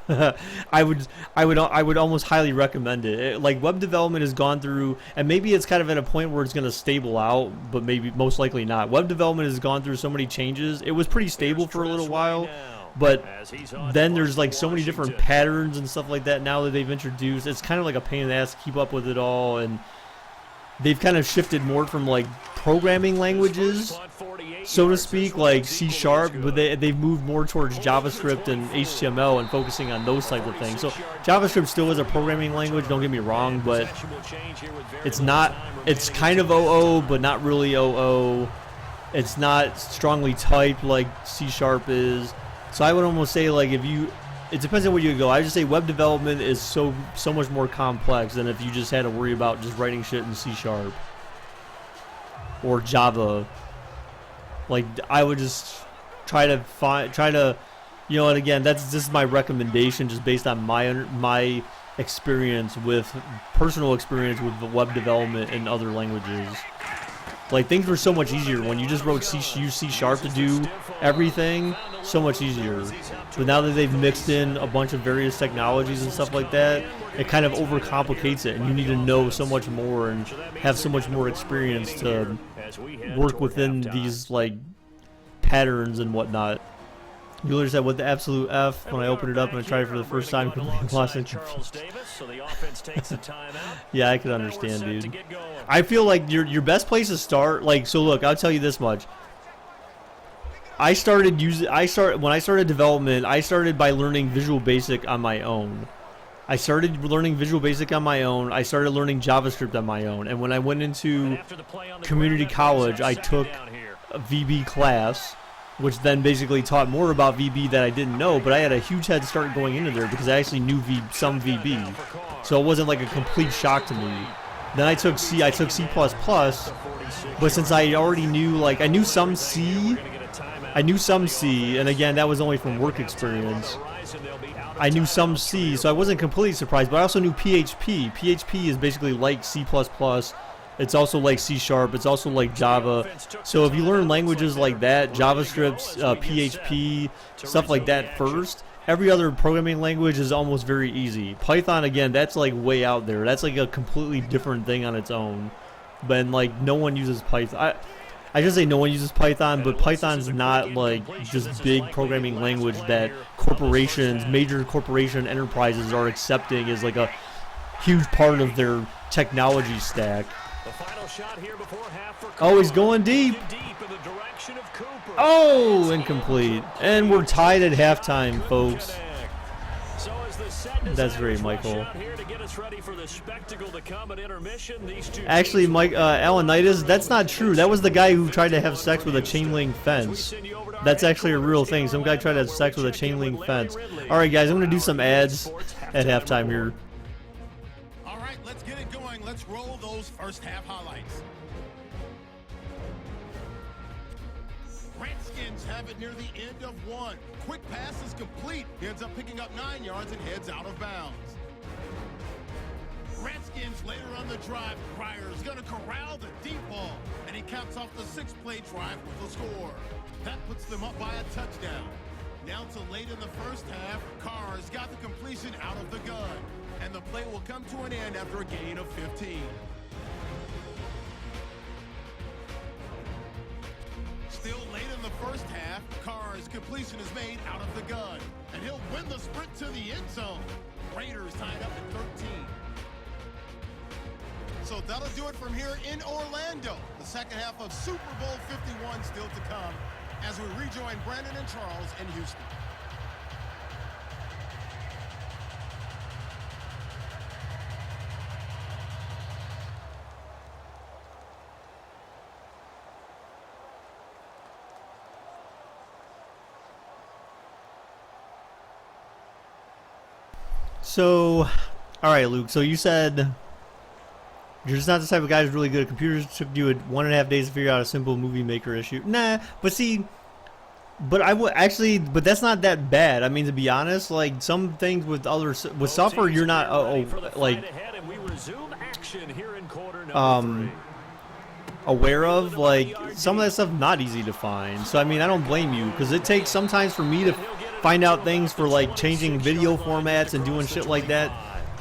I would almost highly recommend it. Like, web development has gone through, and maybe it's kind of at a point where it's going to stable out, but maybe most likely not. Web development has gone through so many changes. It was pretty stable for a little while, but then there's like so many different patterns and stuff like that now that they've introduced. It's kind of like a pain in the ass to keep up with it all, and they've kind of shifted more from like programming languages, so to speak, like C#, but they've moved more towards JavaScript and HTML and focusing on those types of things. So JavaScript still is a programming language, don't get me wrong, but it's not, it's kind of OO, but not really OO. It's not strongly typed like C# is. So I would almost say, like, if you, it depends on where you go. I just say web development is so much more complex than if you just had to worry about just writing shit in C# or Java. Like, I would just try to, you know, and again, this is my recommendation just based on my experience with, personal experience with web development in other languages. Like, things were so much easier when you just wrote C# to do everything. So much easier. But now that they've mixed in a bunch of various technologies and stuff like that, it kind of overcomplicates it, and you need to know so much more and have so much more experience to work within these, like, patterns and whatnot. Mueller said, "What the absolute F?" When I opened it up and I tried it for the first time, completely lost it. Yeah, I could understand, dude. I feel like your best place to start, like, so look, I'll tell you this much. when I started development, I started by learning Visual Basic on my own. I started learning Visual Basic on my own. I started learning JavaScript on my own. And when I went into community college, I took a VB class, which then basically taught more about VB that I didn't know, but I had a huge head start going into there because I actually knew some VB. So it wasn't like a complete shock to me. Then I took C, but since I already knew, like, I knew some C, and again, that was only from work experience. I knew some C, so I wasn't completely surprised, but I also knew PHP. PHP is basically like C++. It's also like C#. It's also like Java. So if you learn languages like that, JavaScript, PHP, stuff like that first, every other programming language is almost very easy. Python, again, that's like way out there. That's like a completely different thing on its own. But like no one uses Python. I should say no one uses Python, but Python's not like just big programming language that corporations, major corporation enterprises are accepting as like a huge part of their technology stack. Oh, he's going deep. Oh, incomplete. And we're tied at halftime, folks. That's great, Michael. Actually, Alanitis, that's not true. That was the guy who tried to have sex with a chain link fence. That's actually a real thing. Some guy tried to have sex with a chain link fence. All right, guys, I'm going to do some ads at halftime here. All right, let's get it going. Let's roll those first half highlights. Redskins have it near the end of one. Quick pass is complete. He ends up picking up 9 yards and heads out of bounds. Redskins later on the drive. Pryor's going to corral the deep ball, and he caps off the 6-play drive with a score. That puts them up by a touchdown. Now to late in the first half, Carr's got the completion out of the gun, and the play will come to an end after a gain of 15. Still late in the first half, Carr's completion is made out of the gun, and he'll win the sprint to the end zone. Raiders tied up at 13. So that'll do it from here in Orlando. The second half of Super Bowl 51 still to come as we rejoin Brandon and Charles in Houston. So, all right, Luke. So you said you're just not the type of guy who's really good at computers. It took you 1.5 days to figure out a simple movie maker issue. Nah, but see, but I would actually, but that's not that bad. I mean, to be honest, like some things with software, you're not aware of. Like some of that stuff not easy to find. So I mean, I don't blame you because it takes sometimes for me to find out things for like changing video formats and doing shit like that.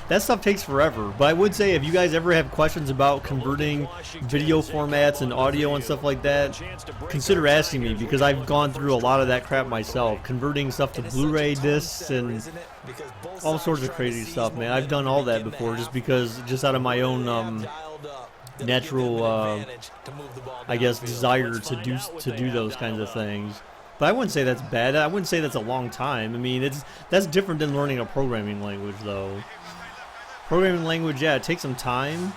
That stuff takes forever. But I would say if you guys ever have questions about converting video formats and audio and stuff like that, consider asking me because I've gone through a lot of that crap myself. Converting stuff to Blu-ray discs and all sorts of crazy stuff, man. I've done all that before just out of my own natural, I guess, desire to do those kinds of things. But I wouldn't say that's bad. I wouldn't say that's a long time. I mean, that's different than learning a programming language, though. Programming language, yeah, it takes some time.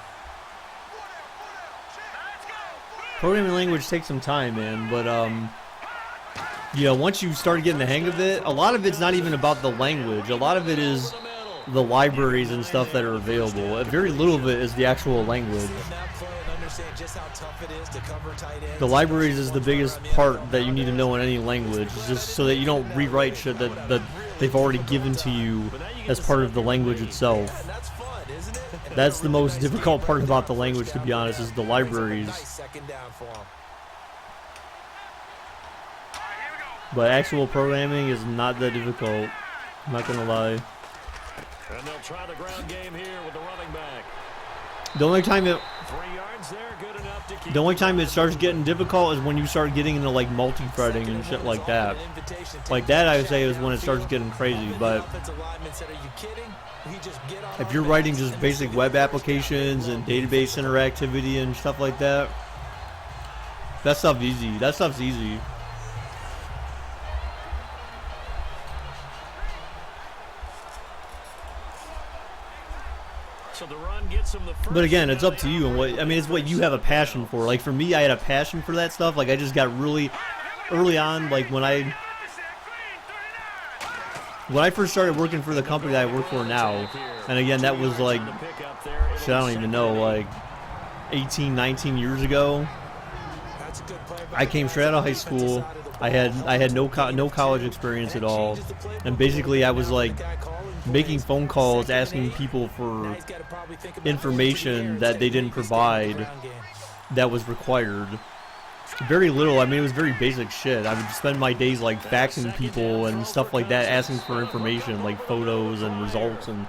Programming language takes some time, man. But you know, once you start getting the hang of it, a lot of it's not even about the language. A lot of it is the libraries and stuff that are available. Very little of it is the actual language. The libraries is the biggest part that you need to know in any language, just so that you don't rewrite shit that they've already given to you as part of the language itself. That's the most difficult part about the language, to be honest, is the libraries. But actual programming is not that difficult. I'm not gonna lie. And they'll try the ground game here with the running back. The only time 3 yards there, good enough to keep. The only time it starts getting difficult is when you start getting into like multi-threading and shit like that. Like that, I would say, is when it starts getting crazy. But if you're writing just basic web applications and database interactivity and stuff like that, that stuff's easy. That stuff's easy. So the run gets him the first. But again, it's up to you and what I mean. It's what you have a passion for. Like for me, I had a passion for that stuff. Like I just got really early on. Like when I first started working for the company that I work for now, and again, that was like, shit, I don't even know, like 18, 19 years ago. I came straight out of high school. I had no college experience at all, and basically I was like making phone calls asking people for information that they didn't provide that was required. Very little. I mean, it was very basic shit. I would spend my days like faxing people and stuff like that, asking for information, like photos and results and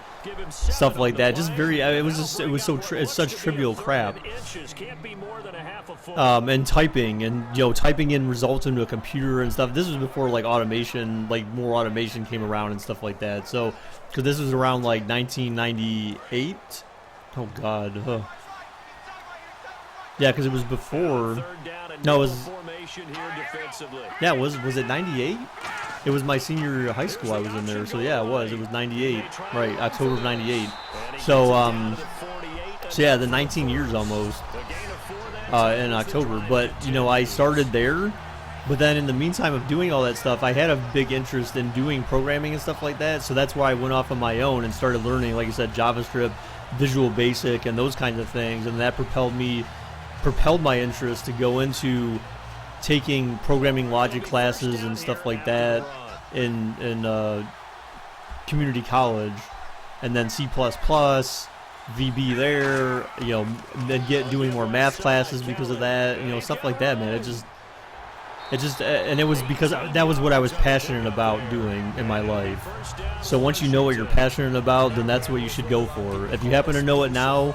stuff like that. Just very. It's such trivial crap. And typing and typing in results into a computer and stuff. This was before like automation, like more automation came around and stuff like that. So, because this was around like 1998. Oh God. Huh. Yeah, because it was before. No, it was. Yeah, was it 98? It was my senior year of high school I was in there. So yeah, it was 98. Right, October of 98. So yeah, the 19 years almost in October. But I started there. But then in the meantime of doing all that stuff, I had a big interest in doing programming and stuff like that. So that's why I went off on my own and started learning, like I said, JavaScript, Visual Basic, and those kinds of things. And that propelled my interest to go into taking programming logic classes and stuff like that in community college, and then C++, VB there, then doing more math classes because of that, stuff like that, man. And it was because that was what I was passionate about doing in my life. So once you know what you're passionate about, then that's what you should go for. If you happen to know it now,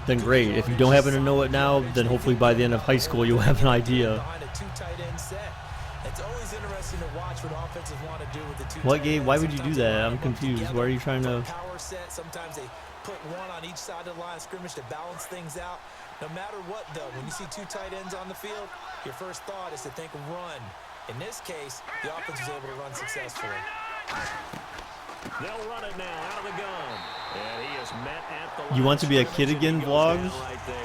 then great. If you don't happen to know it now, then hopefully by the end of high school you'll have an idea. What game? Why would you do that? I'm confused. Why are you trying to? Sometimes they put one on each side of the line of scrimmage to balance things out. No matter what, though, when you see two tight ends on the field, your first thought is to think run. In this case, the offense was able to run successfully. They'll run it now out of the gun. And he is met at the line. You want to be a kid again, vlogs?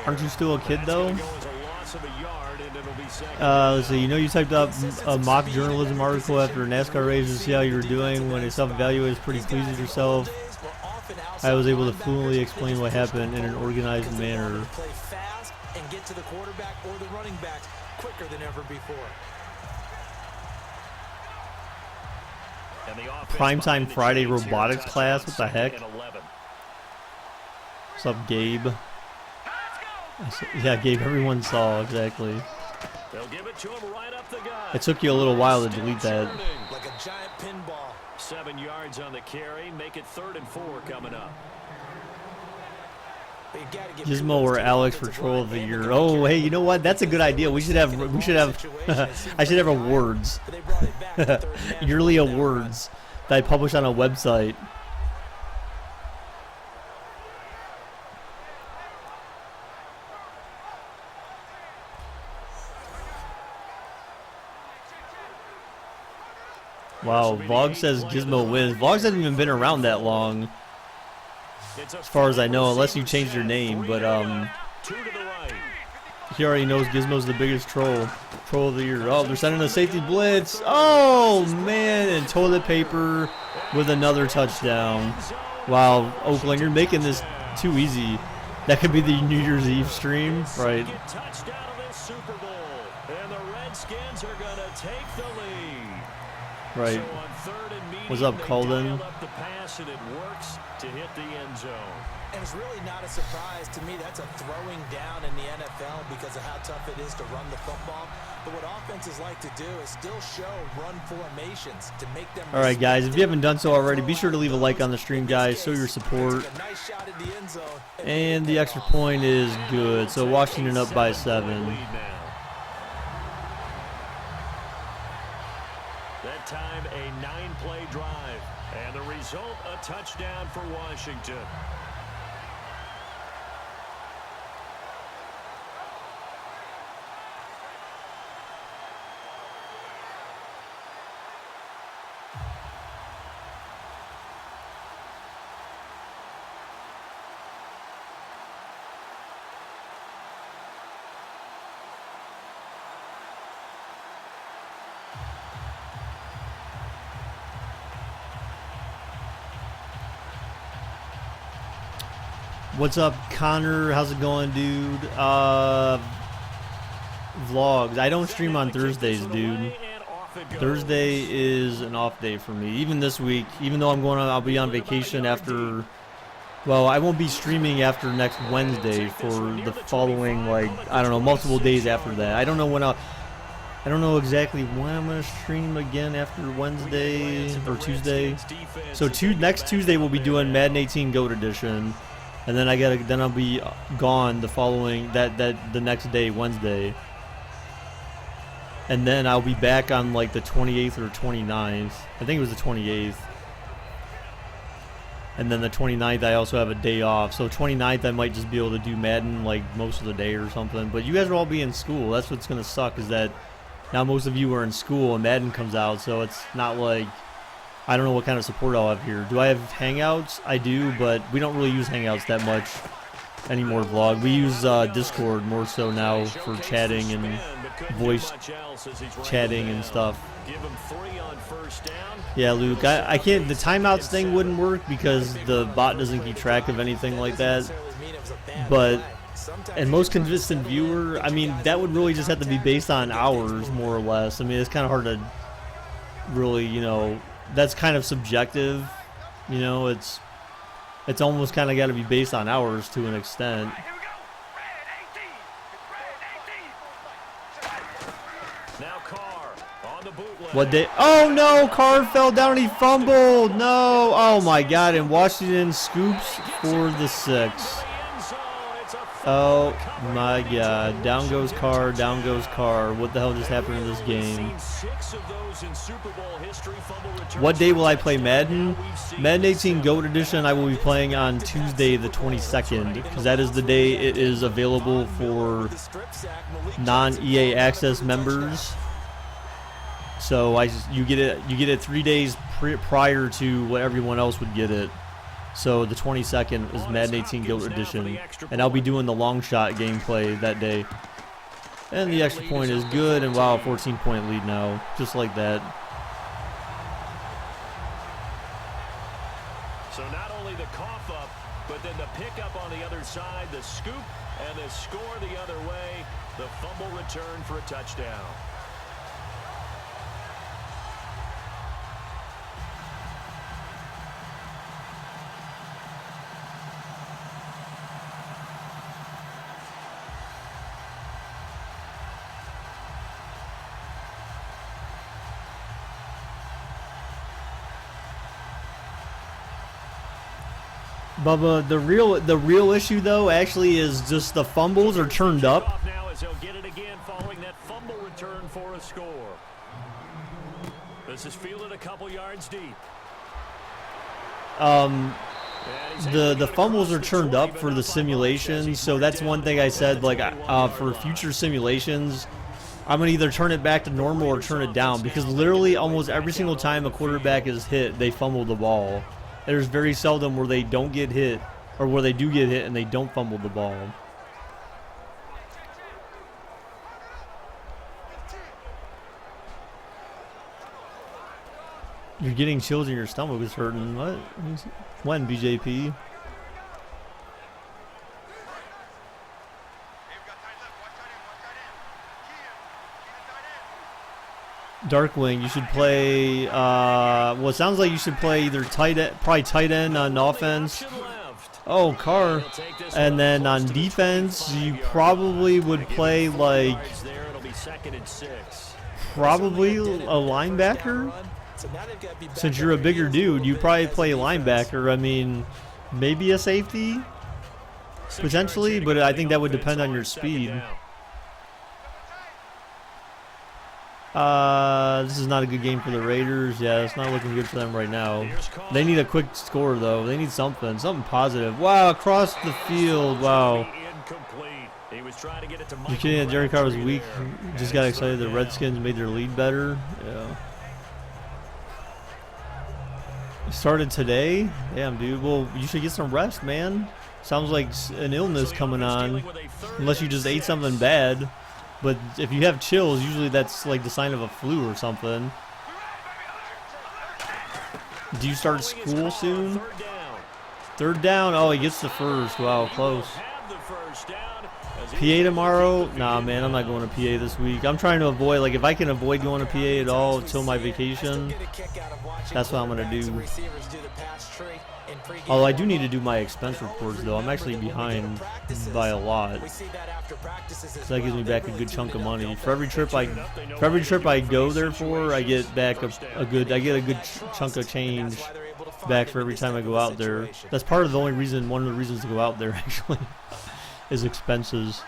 Aren't you still a kid, though? Let's see, you typed up a mock journalism article after a NASCAR race to see how you were doing. When a self-evaluate is pretty pleased with yourself, I was able to fluently explain what happened in an organized manner. Play fast and get to the quarterback or the running back quicker than ever before. Primetime Friday robotics class? What the heck? What's up, Gabe? Yeah, Gabe, everyone saw, exactly. They'll give it to him right up the gut. It took you a little while to delete that. Like a giant pinball. 7 yards on the carry. Make it 3rd and 4 coming up. Gizmo or Alex for Troll of the Year. Oh, hey, you know what? That's a good idea. I should have awards. Yearly awards that I publish on a website. Wow, Vlog says Gizmo wins. Vlogs hasn't even been around that long, as far as I know, unless you changed your name. But he already knows Gizmo's the biggest troll of the year. Oh, they're sending a safety blitz. Oh man, and toilet paper with another touchdown. Wow, Oakland, you're making this too easy. That could be the New Year's Eve stream, right? Touchdown of this Super Bowl, and the Redskins are going to take the lead. Right. So on 3rd and medium, What's up, Colden? Up the pass and it works to hit the end zone. And it's really not a surprise to me. That's a throwing down in the NFL because of how tough it is to run the football. But what offenses like to do is still show run formations to make them. All right, guys, if you haven't done so already, be sure to leave a like on the stream, guys. Show your support. And the extra point is good. So Washington up by 7. That time a 9-play drive, and the result a touchdown for Washington. What's up, Connor? How's it going, dude? Vlogs. I don't stream on Thursdays, dude. Thursday is an off day for me. Even this week, even though I'll be on vacation after. Well, I won't be streaming after next Wednesday for the following, like, I don't know, multiple days after that. I don't know exactly when I'm gonna stream again after Wednesday or Tuesday. So next Tuesday we'll be doing Madden 18 GOAT Edition, and then I'll be gone the following the next day, Wednesday. And then I'll be back on like the 28th or 29th. I think it was the 28th. And then the 29th I also have a day off. So 29th I might just be able to do Madden like most of the day or something. But you guys will all be in school. That's what's going to suck, is that now most of you are in school and Madden comes out. So it's not like, I don't know what kind of support I'll have here. Do I have Hangouts? I do, but we don't really use Hangouts that much anymore, Vlog. We use Discord more so now for chatting and voice chatting and stuff. Yeah, Luke, I can't, the timeouts thing wouldn't work because the bot doesn't keep track of anything like that. But, and most consistent viewer, I mean, that would really just have to be based on hours, more or less. I mean, it's kind of hard to really, you know, that's kind of subjective, you know, it's almost kind of got to be based on hours to an extent. What day? Oh no, Carr fell down and he fumbled. No. Oh my God. And Washington scoops for the 6. Oh my God. Down goes Carr. Down goes Carr. What the hell just happened in this game? What day will I play Madden? Madden 18 GOAT Edition I will be playing on Tuesday the 22nd, because that is the day it is available for non-EA Access members. So you get it 3 days prior to what everyone else would get it. So the 22nd is Madden 18 GOAT Edition, and I'll be doing the long shot gameplay that day. And the extra point is good, and wow, 14-point lead now, just like that. So not only the cough up, but then the pickup on the other side, the scoop, and the score the other way, the fumble return for a touchdown. Bubba, the real issue though actually is just the fumbles are turned up. Now as he'll get it again following that fumble return for a score. This is fielded a couple yards deep. The fumbles are turned up for the simulations, so that's one thing I said, like, for future simulations, I'm going to either turn it back to normal or turn it down, because literally almost every single time a quarterback is hit, they fumble the ball. There's very seldom where they don't get hit, or where they do get hit and they don't fumble the ball. You're getting chills in your stomach. It's hurting. What? When, BJP? Darkwing, you should play, well, it sounds like you should play either probably tight end on offense. Oh, Carr. And then on defense, you probably would play, like, probably a linebacker. Since you're a bigger dude, you probably play linebacker. I mean, maybe a safety, potentially, but I think that would depend on your speed. This is not a good game for the Raiders. Yeah, it's not looking good for them right now. They need a quick score, though. They need something positive. Wow, across the field. Wow. You kidding that Jerry Carr was weak? Just got excited the Redskins made their lead better. Yeah. Started today? Damn, dude. Well, you should get some rest, man. Sounds like an illness coming on. Unless you just ate something bad. But if you have chills, usually that's like the sign of a flu or something. Do you start school soon? Third down. Oh, he gets the first. Wow, close. Have the first down as PA he- tomorrow? Nah, man, I'm not going to PA this week. I'm trying to avoid, like, if I can avoid going to PA at all until my vacation, that's what I'm going to do. Although I do need to do my expense reports, though. I'm actually behind by a lot. So that gives me back a good chunk of money. For every trip I go there for, I get back a good chunk of change back for every time I go out there. That's one of the reasons to go out there, actually, is expenses.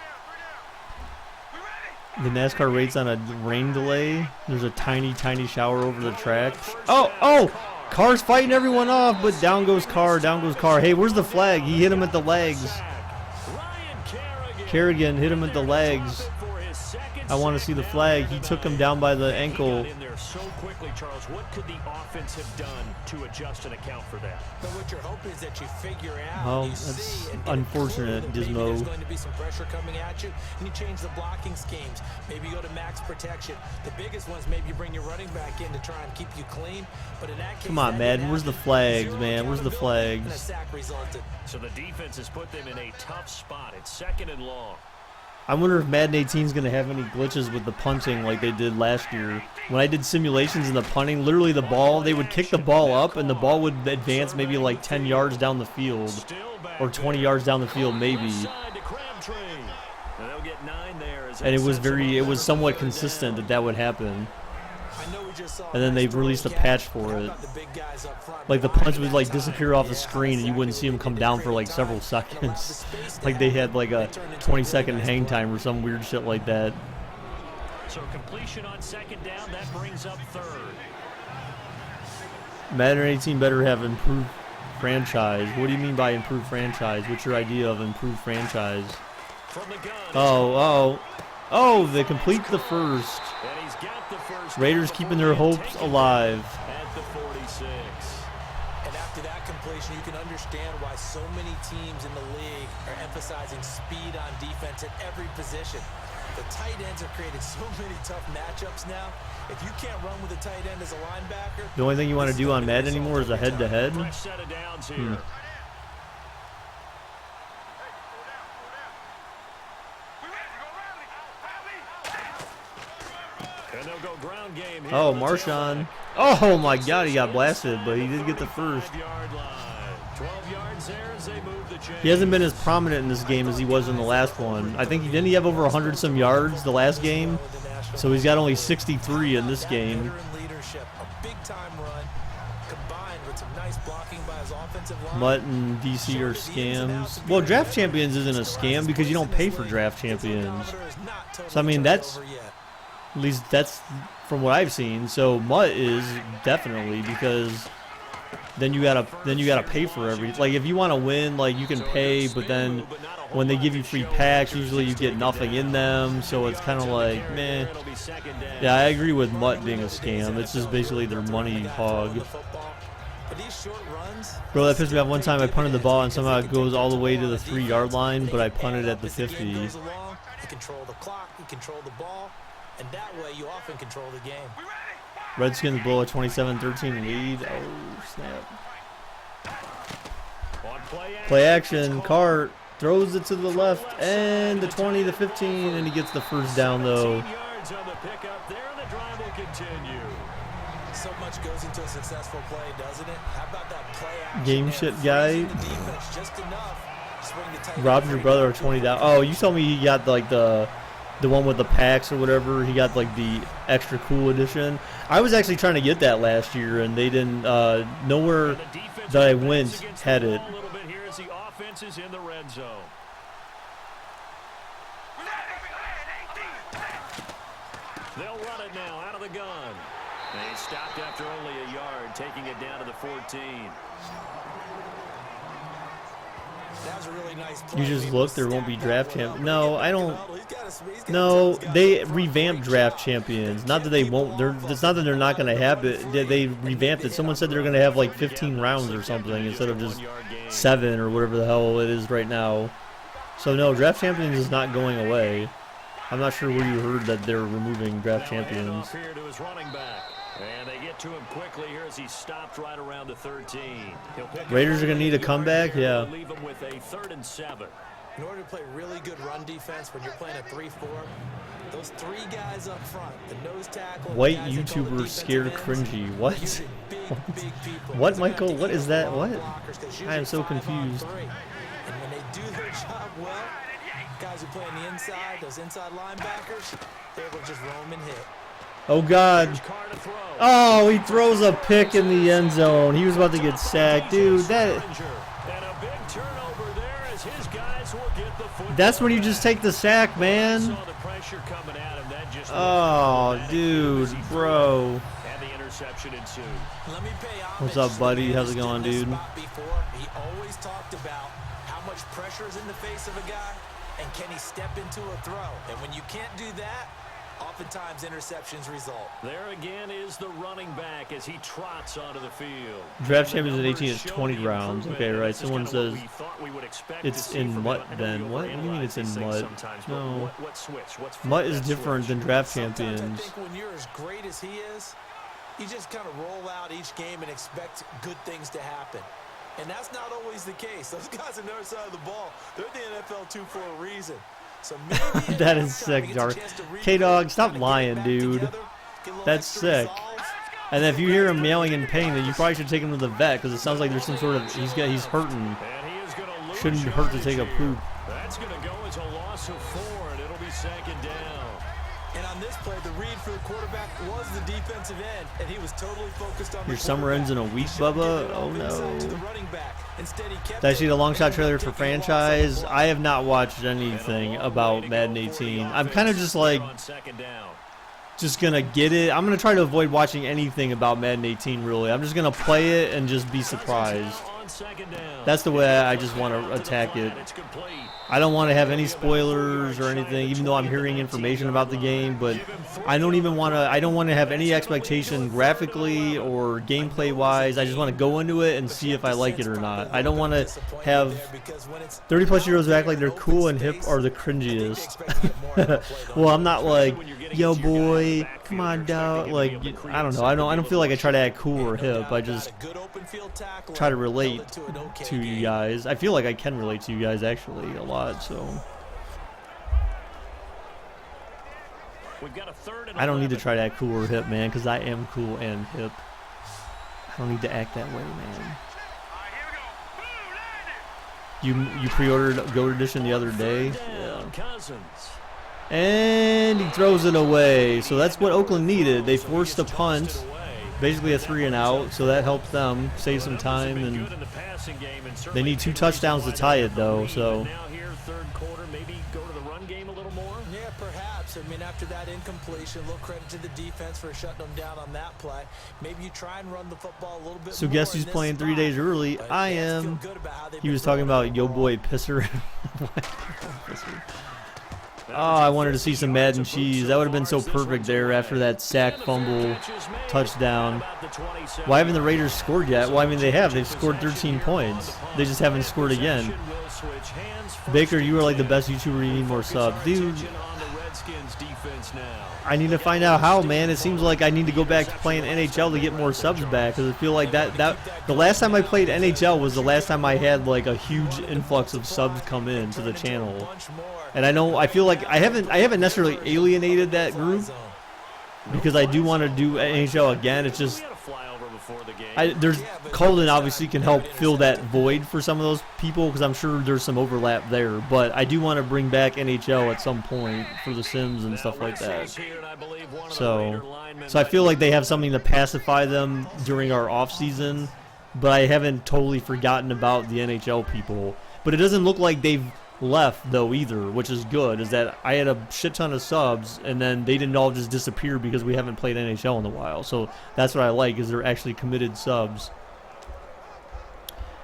The NASCAR rates on a rain delay. There's a tiny shower over the track. Oh! Car's fighting everyone off, but down goes Car. Hey, where's the flag? He hit him at the legs. Kerrigan hit him at the legs. I want to see the flag. He took him down by the ankle. In there so quickly, Charles. What could the offense have done to adjust and account for that? But what you're hoping is that you figure out. Well, you that's see, and unfortunate, maybe Gizmo. there's going to be some pressure coming at you, and you change the blocking schemes. Maybe you go to max protection. The biggest ones, maybe you bring your running back in to try and keep you clean. But in that case, Come on, Madden. Where's the flags, man? Where's the And a flags? sack resulted. So the defense has put them in a tough spot. It's 2nd and long. I wonder if Madden 18 is going to have any glitches with the punting like they did last year. When I did simulations in the punting, literally they would kick the ball up and the ball would advance maybe like 10 yards down the field. Or 20 yards down the field, maybe. And it was somewhat consistent that would happen. And then they released a patch for it. Like the punch would like disappear off the screen and you wouldn't see him come down for like several seconds. Like they had like a 20-second hang time or some weird shit like that. So completion on 2nd down, that brings up 3rd. Madden 18 better have improved franchise. What do you mean by improved franchise? What's your idea of improved franchise? From the gun. Oh, they complete the first. And he's got the first. Raiders keeping their hopes alive. At the 46. And after that completion, you can understand why so many teams in the league are emphasizing speed on defense at every position. The tight ends have created so many tough matchups now. If you can't run with a tight end as a linebacker, The only thing you want to do on Madden anymore is a head-to-head. Fresh set of downs here. And they'll go ground game here Oh, on the Marshawn. tailback. Oh my God, he got blasted, but he did get the first. 5-yard line. 12 yards there as they move the chain. He hasn't been as prominent in this game as he was in the last one. I think didn't he have over 100 some yards the last game? So he's got only 63 in this game. veteran leadership, a big-time run, combined with some nice blocking by his offensive line. Mutt and DC are scams. Well, Draft Champions isn't a scam because you don't pay for Draft Champions. So I mean that's at least that's from what I've seen. So Mutt is definitely because then you gotta pay for everything. Like if you want to win, like you can pay, but then when they give you free packs, usually you get nothing in them. So it's kind of like meh. Yeah, I agree with Mutt being a scam. It's just basically their money hog. Bro, that pissed me off one time. I punted the ball and somehow it goes all the way to the 3-yard line, but I punted at the 50. You control the clock, you control the ball, and that way you often control the game. Redskins blow a 27-13 lead. Oh, snap. Play action. Carr throws it to the left and the 20 to 15, and he gets the first down, though. Yards on the pickup there, and the drive will continue. So much goes into a successful play, doesn't it? How about that play action? Game shit guy. The defense just enough. Swing the tight Robbed end your brother 20 down. Oh, you told me he got like the one with the packs or whatever. He got like the extra cool edition. I was actually trying to get that last year, and they didn't. Nowhere that I went had it. A little bit here as the offense is in the red zone. They'll run it now out of the gun. They stopped after only a yard, taking it down to the 14. That was a really nice play. You just look, there won't be draft champ. No, I don't. No, they revamped draft champions. Not that they won't. It's not that they're not going to have it. They revamped it. Someone said they're going to have like 15 rounds or something instead of just 7 or whatever the hell it is right now. So no, draft champions is not going away. I'm not sure where you heard that they're removing draft champions. Here to his running back. And they get get to him quickly here as he stopped right around the 13. Raiders are going to need a comeback, yeah. Leave him with a 3rd and 7. In order to play really good run defense when you're playing a 3-4, those 3 guys up front, the nose tackle, White YouTuber scared cringy. What? What, Michael? What is that? What? I am so confused. And when they do their job well, guys who play on the inside, those inside linebackers, they're able to just roam and hit. Oh, God. Oh, he throws a pick in the end zone. He was about to get sacked. Dude, that's when you just take the sack, man. Oh, dude, bro. What's up, buddy? How's it going, dude? He always talked about how much pressure is in the face of a guy and can he step into a throw. And when you can't do that, oftentimes interceptions result. There again is the running back as he trots onto the field. Draft champions at 18 is 20 rounds. Okay, right. Someone says it's in MUT then. What do you mean it's in MUT? No. MUT is different than draft champions. I think when you're as great as he is, you just kind of roll out each game and expect good things to happen. And that's not always the case. Those guys on the other side of the ball, they're the NFL 2 for a reason. So maybe that is sick, Dark. K-Dog, stop lying, dude. That's sick. And if you hear him yelling in pain, then you probably should take him to the vet because it sounds like there's some sort of he's hurting. Shouldn't hurt to take a poop. That's going to go as a loss of 4, and it'll be 2nd down. And on this play, the read for the quarterback was the defensive end, and he was totally focused on your summer ends in a week, Bubba? Oh, no. That's actually the long shot trailer for franchise. I have not watched anything about Madden 18. I'm kind of just like, just going to get it. I'm going to try to avoid watching anything about Madden 18, really. I'm just going to play it and just be surprised. That's the way I just want to attack it. I don't want to have any spoilers or anything, even though I'm hearing information about the game, but I don't want to have any expectation graphically or gameplay wise. I just want to go into it and see if I like it or not. I don't want to have 30-plus-year-olds who act like they're cool and hip are the cringiest. Well, I'm not like, yo boy, come on dog. Like, I don't know. I don't feel like I try to act cool or hip. I just try to relate to you guys. I feel like I can relate to you guys actually a lot. So I don't need to try to act cool or hip, man, because I am cool and hip. I don't need to act that way, man. You pre-ordered GOAT Edition the other day? Yeah. And he throws it away. So that's what Oakland needed. They forced a punt, basically a 3-and-out, so that helped them save some time. And they need 2 touchdowns to tie it, though. So. I mean, after that incompletion, a little credit to the defense for shutting them down on that play. Maybe you try and run the football a little bit. So guess who's playing 3 days early? I am. He was talking about yo boy Pisser. Oh, I wanted to see some Madden cheese. That would have been so perfect there after that sack fumble touchdown. Why haven't the Raiders scored yet? Well, I mean, they have. They've scored 13 points. They just haven't scored again. Baker, you are like the best YouTuber. You need more subs. Dude, I need to find out how, man. It seems like I need to go back to playing NHL to get more subs back, because I feel like that the last time I played NHL was the last time I had like a huge influx of subs come in to the channel. And I feel like I haven't necessarily alienated that group, because I do want to do NHL again. It's just there's Colden obviously can help fill that void for some of those people, because I'm sure there's some overlap there. But I do want to bring back NHL at some point for the Sims and stuff like that. So I feel like they have something to pacify them during our off season, but I haven't totally forgotten about the NHL people. But it doesn't look like they've left though either, which is good. Is that I had a shit ton of subs and then they didn't all just disappear because we haven't played NHL in a while. So that's what I like, is they're actually committed subs.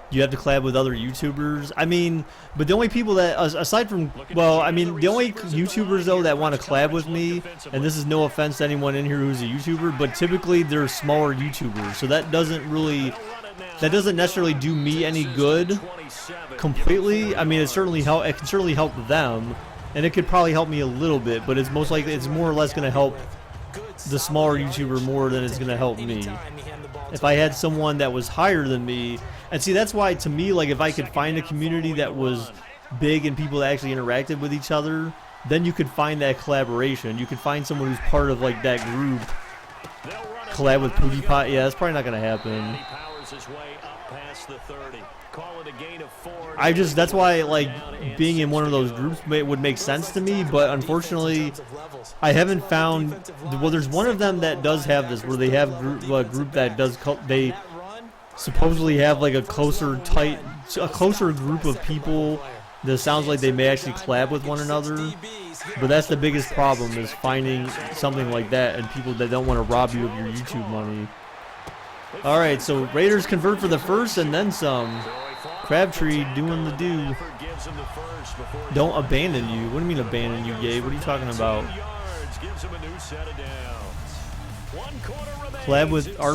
You have to collab with other YouTubers. I mean, but the only people that, aside from, well, I mean, the only YouTubers though that want to collab with me, and this is no offense to anyone in here who's a YouTuber, but typically they're smaller YouTubers, so that doesn't necessarily do me any good completely. I mean, it can certainly help them, and it could probably help me a little bit, but it's more or less going to help the smaller YouTuber more than it's gonna help me. If I had someone that was higher than me, and see, that's why to me, like, if I could find a community that was big and people that actually interacted with each other, then you could find that collaboration. You could find someone who's part of like that group. Collab with PewDiePie, yeah, that's probably not gonna happen. That's why, like, being in one of those groups would make sense to me, but unfortunately, I haven't found. Well, there's one of them that does have this, where they have a group that does. They supposedly have like a closer group of people that sounds like they may actually collab with one another. But that's the biggest problem, is finding something like that and people that don't want to rob you of your YouTube money. All right, so Raiders convert for the first and then some. Crabtree doing the do. Don't abandon you. What do you mean abandon you, Gabe? What are you talking about? Collab with our...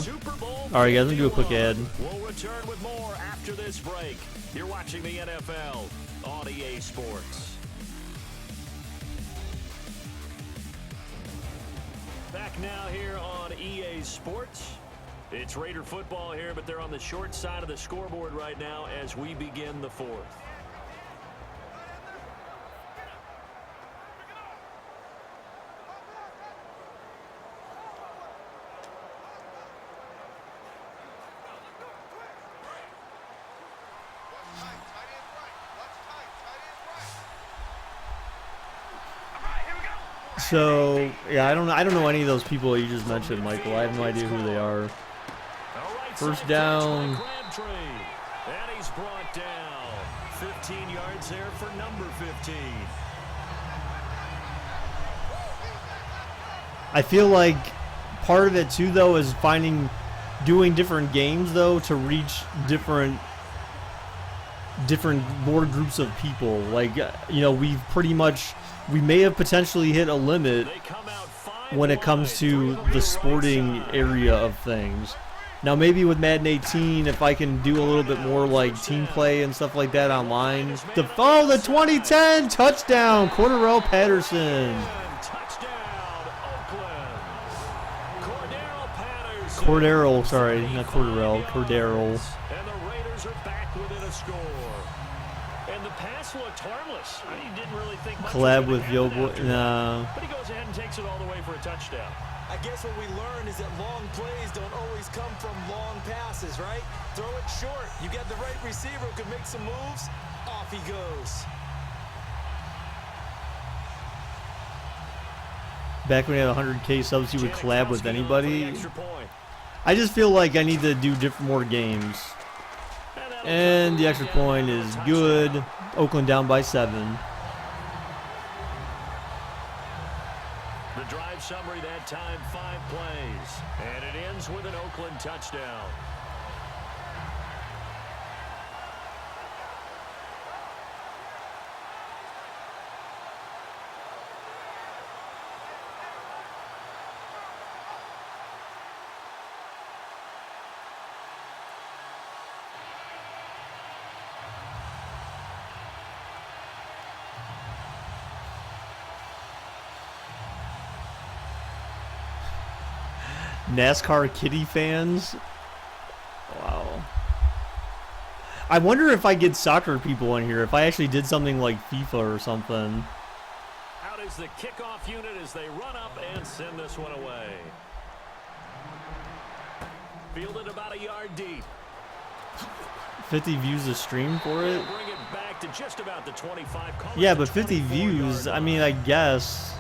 All right, guys, let me do a quick ad. We'll return with more after this break. You're watching the NFL on EA Sports. Back now here on EA Sports. It's Raider football here, but they're on the short side of the scoreboard right now as we begin the fourth. So yeah, I don't know any of those people you just mentioned, Michael. I have no idea who they are. First down. And he's brought down. 15 yards there for number 15. I feel like part of it too, though, is doing different games, though, to reach different more groups of people. Like, you know, we may have potentially hit a limit when it comes to the sporting area of things. Now, maybe with Madden 18, if I can do a little bit more like team play and stuff like that online. The 2010 touchdown, Cordarrelle Patterson. Cordero, sorry, not Cordarrelle, Cordero. And the Raiders are back within a score. And the pass looked harmless. He didn't really think much. Collab with Yo Boy, nah. But he goes ahead and takes it all the way for a touchdown. I guess what we learned is that long plays don't always come from long passes, right? Throw it short. You get the right receiver who can make some moves. Off he goes. Back when he had 100K subs, he would collab with anybody. I just feel like I need to do more games. And the extra point is good. Oakland down by 7. The drive summary that time, 5 plays. And it ends with an Oakland touchdown. NASCAR kitty fans. Wow. I wonder if I get soccer people in here, if I actually did something like FIFA or something. Out is the kickoff unit as they run up and send this one away. Fielded about a yard deep. 50 views a stream for it? Bring it back to just about the 25. Yeah, but 50 views, I mean, I guess.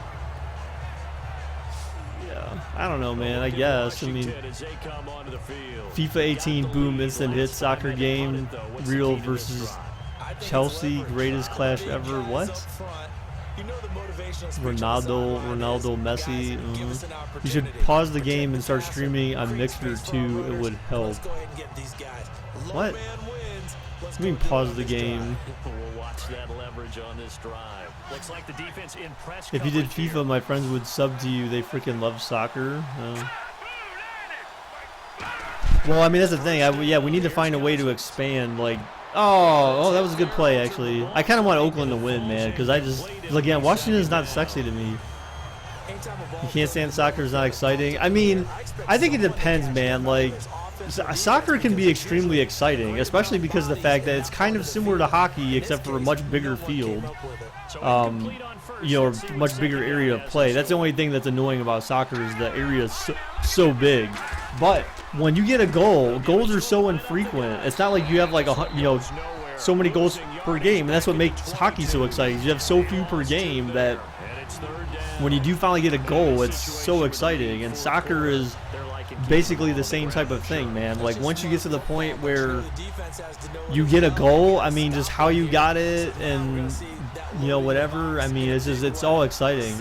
I don't know, man. I guess. I mean, FIFA 18 boom instant hit soccer game. Real versus Chelsea, greatest clash ever. What? Ronaldo, Messi. You should pause the game and start streaming on Mixer too. It would help. What? What do you mean pause the game? We'll watch that leverage on this drive. Looks like the defense in press. If you did FIFA, my friends would sub to you. They freaking love soccer. Well, I mean, that's the thing. Yeah, we need to find a way to expand. Like, oh, that was a good play, actually. I kind of want Oakland to win, man, because I just, like, yeah, Washington is not sexy to me. You can't stand soccer is not exciting. I mean, I think it depends, man. Like, soccer can be extremely exciting, especially because of the fact that it's kind of similar to hockey, except for a much bigger field. A much bigger area of play. That's the only thing that's annoying about soccer is the area is so big. But when you get a goal, goals are so infrequent. It's not like you have like so many goals per game, and that's what makes hockey so exciting. You have so few per game that when you do finally get a goal, it's so exciting. And soccer is basically the same type of thing, man. Like, once you get to the point where you get a goal, I mean, just how you got it and whatever, I mean, it's all exciting.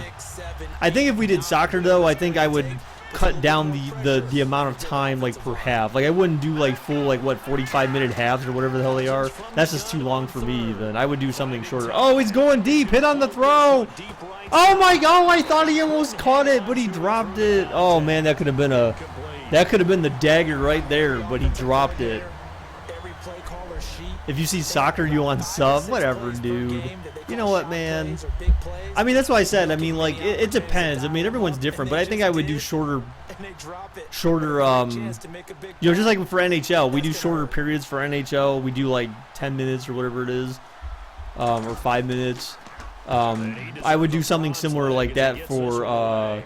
I think if we did soccer though, I think I would cut down the amount of time, like, per half. Like, I wouldn't do like full, like, what, 45-minute halves or whatever the hell they are. That's just too long for me. Then I would do something shorter. Oh, he's going deep. Hit on the throw. Oh my god, I thought he almost caught it, but he dropped it. Oh man, that could have been the dagger right there, but he dropped it. If you see soccer, you on sub, whatever, dude. You know what, man? I mean, that's why I said, I mean, like, it depends. I mean, everyone's different, but I think I would do shorter, just like for NHL, we do shorter periods for NHL. We do like 10 minutes or whatever it is, or 5 minutes. I would do something similar like that for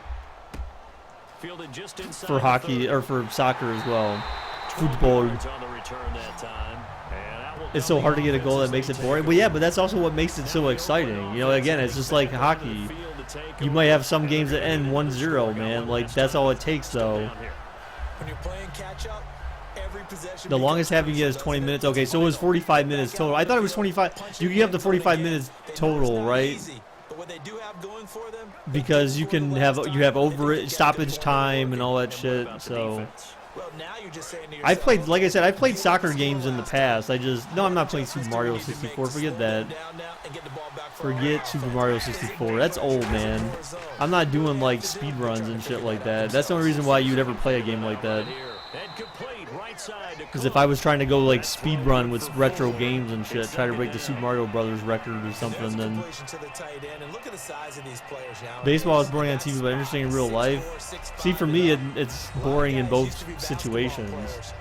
hockey or for soccer as well. Football. It's so hard to get a goal that makes it boring. But yeah, but that's also what makes it so exciting. Again, it's just like hockey. You might have some games that end 1-0, man. Like, that's all it takes, though. The longest half you get is 20 minutes. Okay, so it was 45 minutes total. I thought it was 25. You get up to 45 minutes total, right? Because you have over stoppage time and all that shit. So I played, like I said, I played soccer games in the past. I'm not playing Super Mario 64. Forget that. Forget Super Mario 64. That's old, man. I'm not doing like speed runs and shit like that. That's the only reason why you'd ever play a game like that. Because if I was trying to go like speed run with retro games and shit, try to break the Super Mario Brothers record or something, then baseball is boring on TV but interesting in real life. See, for me, it's boring in both situations.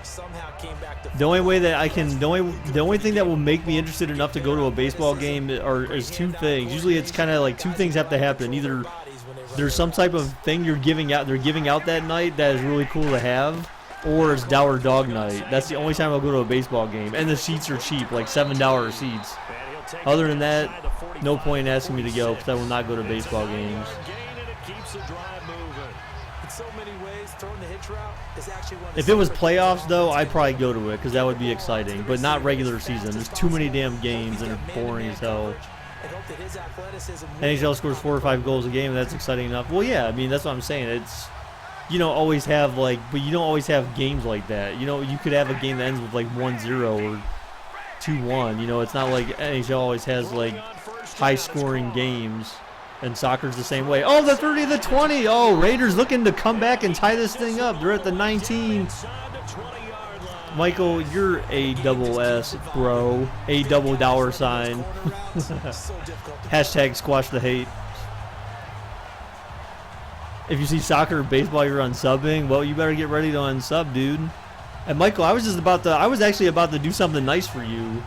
The only way that the only thing that will make me interested enough to go to a baseball game is two things. Usually, it's kind of like two things have to happen. Either there's some type of thing they're giving out that night that is really cool to have, or it's Dower Dog Night. That's the only time I'll go to a baseball game. And the seats are cheap, like $7 seats. Other than that, no point in asking me to go, because I will not go to baseball games. If it was playoffs, though, I'd probably go to it, because that would be exciting. But not regular season. There's too many damn games, and they're boring as hell. NHL scores 4 or 5 goals a game, and that's exciting enough. Well, yeah, I mean, that's what I'm saying. It's... You don't always have but you don't always have games like that. You could have a game that ends with like 1-0 or 2-1. It's not like NHL always has like high scoring games, and soccer's the same way. Oh, the 30 to the 20. Oh, Raiders looking to come back and tie this thing up. They're at the 19. Michael, you're a double S, bro. A double $sign. Hashtag squash the hate. If you see soccer or baseball, you're unsubbing. Well, you better get ready to unsub, dude. And Michael, I was actually about to do something nice for you.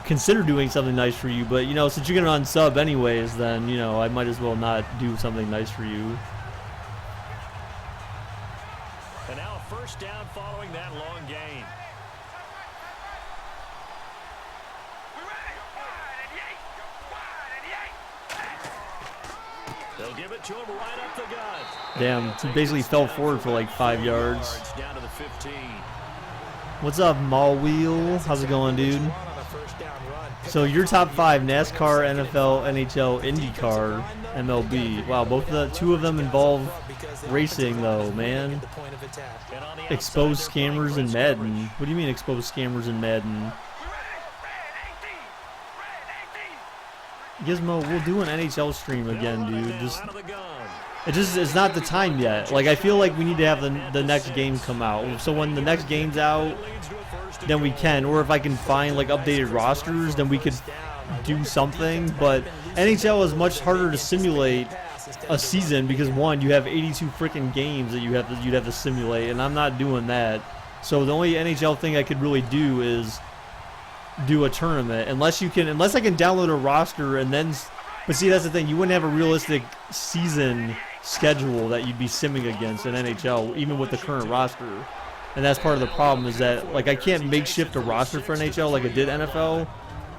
Consider doing something nice for you, but since you're gonna unsub anyways, then I might as well not do something nice for you. And now a first down following that long gain. They'll give it to him right up the gut. Damn, he basically fell forward for like 5 yards. Down to the 15. What's up, Mall Wheel? How's it going, dude? So your top 5: NASCAR, NFL, NHL, IndyCar, MLB. Wow, two of them involve racing, though, man. Exposed scammers in Madden. What do you mean exposed scammers in Madden? Gizmo, we'll do an NHL stream again, dude. It's not the time yet. Like, I feel like we need to have the next game come out. So when the next game's out, then we can. Or if I can find like updated rosters, then we could do something. But NHL is much harder to simulate a season because one, you have 82 freaking games that you'd have to simulate, and I'm not doing that. So the only NHL thing I could really do is do a tournament, unless I can download a roster and then. But see, that's the thing. You wouldn't have a realistic season schedule that you'd be simming against in NHL, even with the current roster. And that's part of the problem is that, like, I can't makeshift a roster for NHL like I did NFL.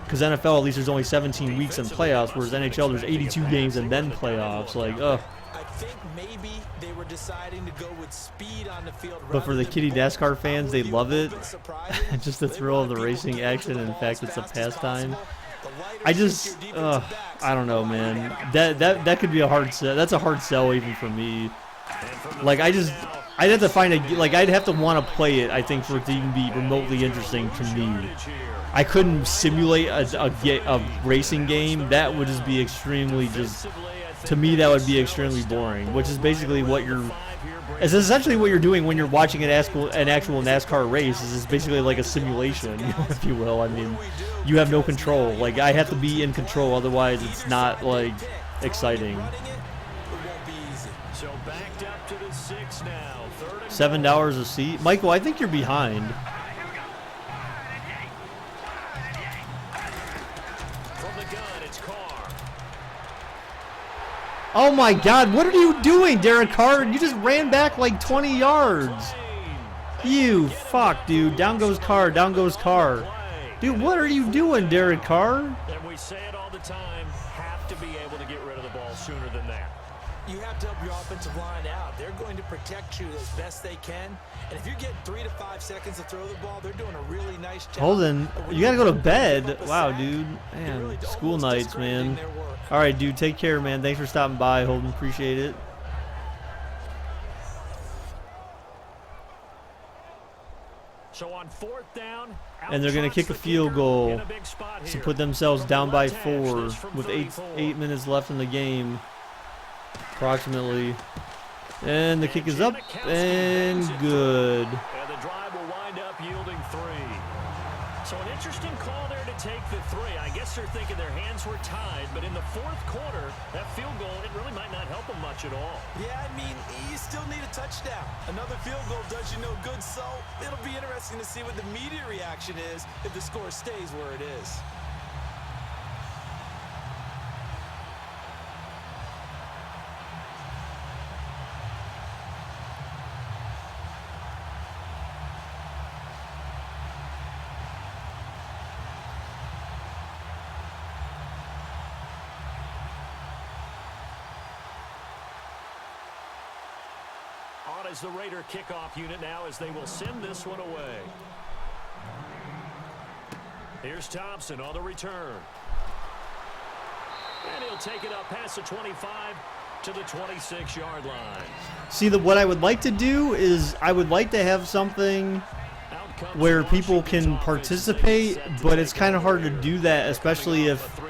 Because NFL, at least there's only 17 weeks in playoffs, whereas NHL, there's 82 games and then playoffs. Like, ugh. I think maybe they were deciding to go with speed on the field. But for the Kitty NASCAR fans, they love it. Just the thrill of the racing action and the fact it's a pastime. I just, I don't know, man. That could be a hard sell. That's a hard sell even for me. Like, I'd have to find I'd have to want to play it, I think, for it to even be remotely interesting to me. I couldn't simulate a racing game. That would just be extremely to me, that would be extremely boring, which is basically it's essentially what you're doing when you're watching an actual NASCAR race. Is basically like a simulation, if you will. I mean, you have no control. Like, I have to be in control, otherwise it's not, like, exciting. So backed up to the 6 now. $7 a seat. Michael, I think you're behind. From the gun, it's Carr. Oh my God, what are you doing, Derek Carr? You just ran back like 20 yards. You fuck, dude. Down goes Carr, down goes Carr. Dude, what are you doing, Derek Carr? And we say it all the time, have to be able to get rid of the ball sooner than that. You have to help your offensive line out. They're going to protect you as best they can. And if you get 3 to 5 seconds to throw the ball, they're doing a really nice job. Holden, you gotta go to bed. Wow, dude. Man, school nights, man. All right, dude, take care, man. Thanks for stopping by, Holden. Appreciate it. So on 4th down, and they're going to kick a field goal to put themselves down by 4 with 8 minutes left in the game, approximately. And the kick is up and good. And the drive will wind up yielding 3. So an interesting call there to take the 3. I guess they're thinking their hands were tied, but in the 4th quarter, that field goal, it really might not help them much at all. Yeah, I mean, you still need a touchdown. Another field goal does you no good, so it'll be interesting to see what the media reaction is if the score stays where it is. As the Raider kickoff unit now, as they will send this one away. Here's Thompson on the return. And he'll take it up past the 25 to the 26-yard line. See, what I would like to do is I would like to have something where people can participate, but it's kind of hard to do that, especially if,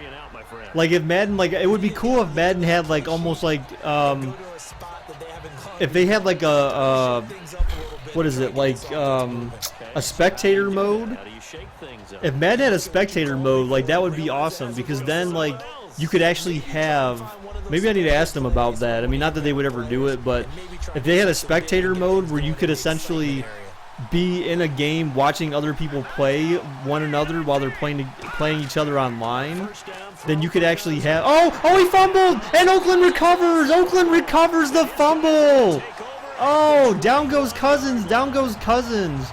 like, if Madden, like, it would be cool if Madden had, like, almost like, if they had like what is it, like a spectator mode. If Madden had a spectator mode, like, that would be awesome, because then, like, you could actually have, maybe I need to ask them about that. I mean, not that they would ever do it, but if they had a spectator mode where you could essentially be in a game watching other people play one another while they're playing each other online, then you could actually have, oh, he fumbled, and Oakland recovers. Oakland recovers the fumble. Oh, down goes Cousins. Down goes Cousins.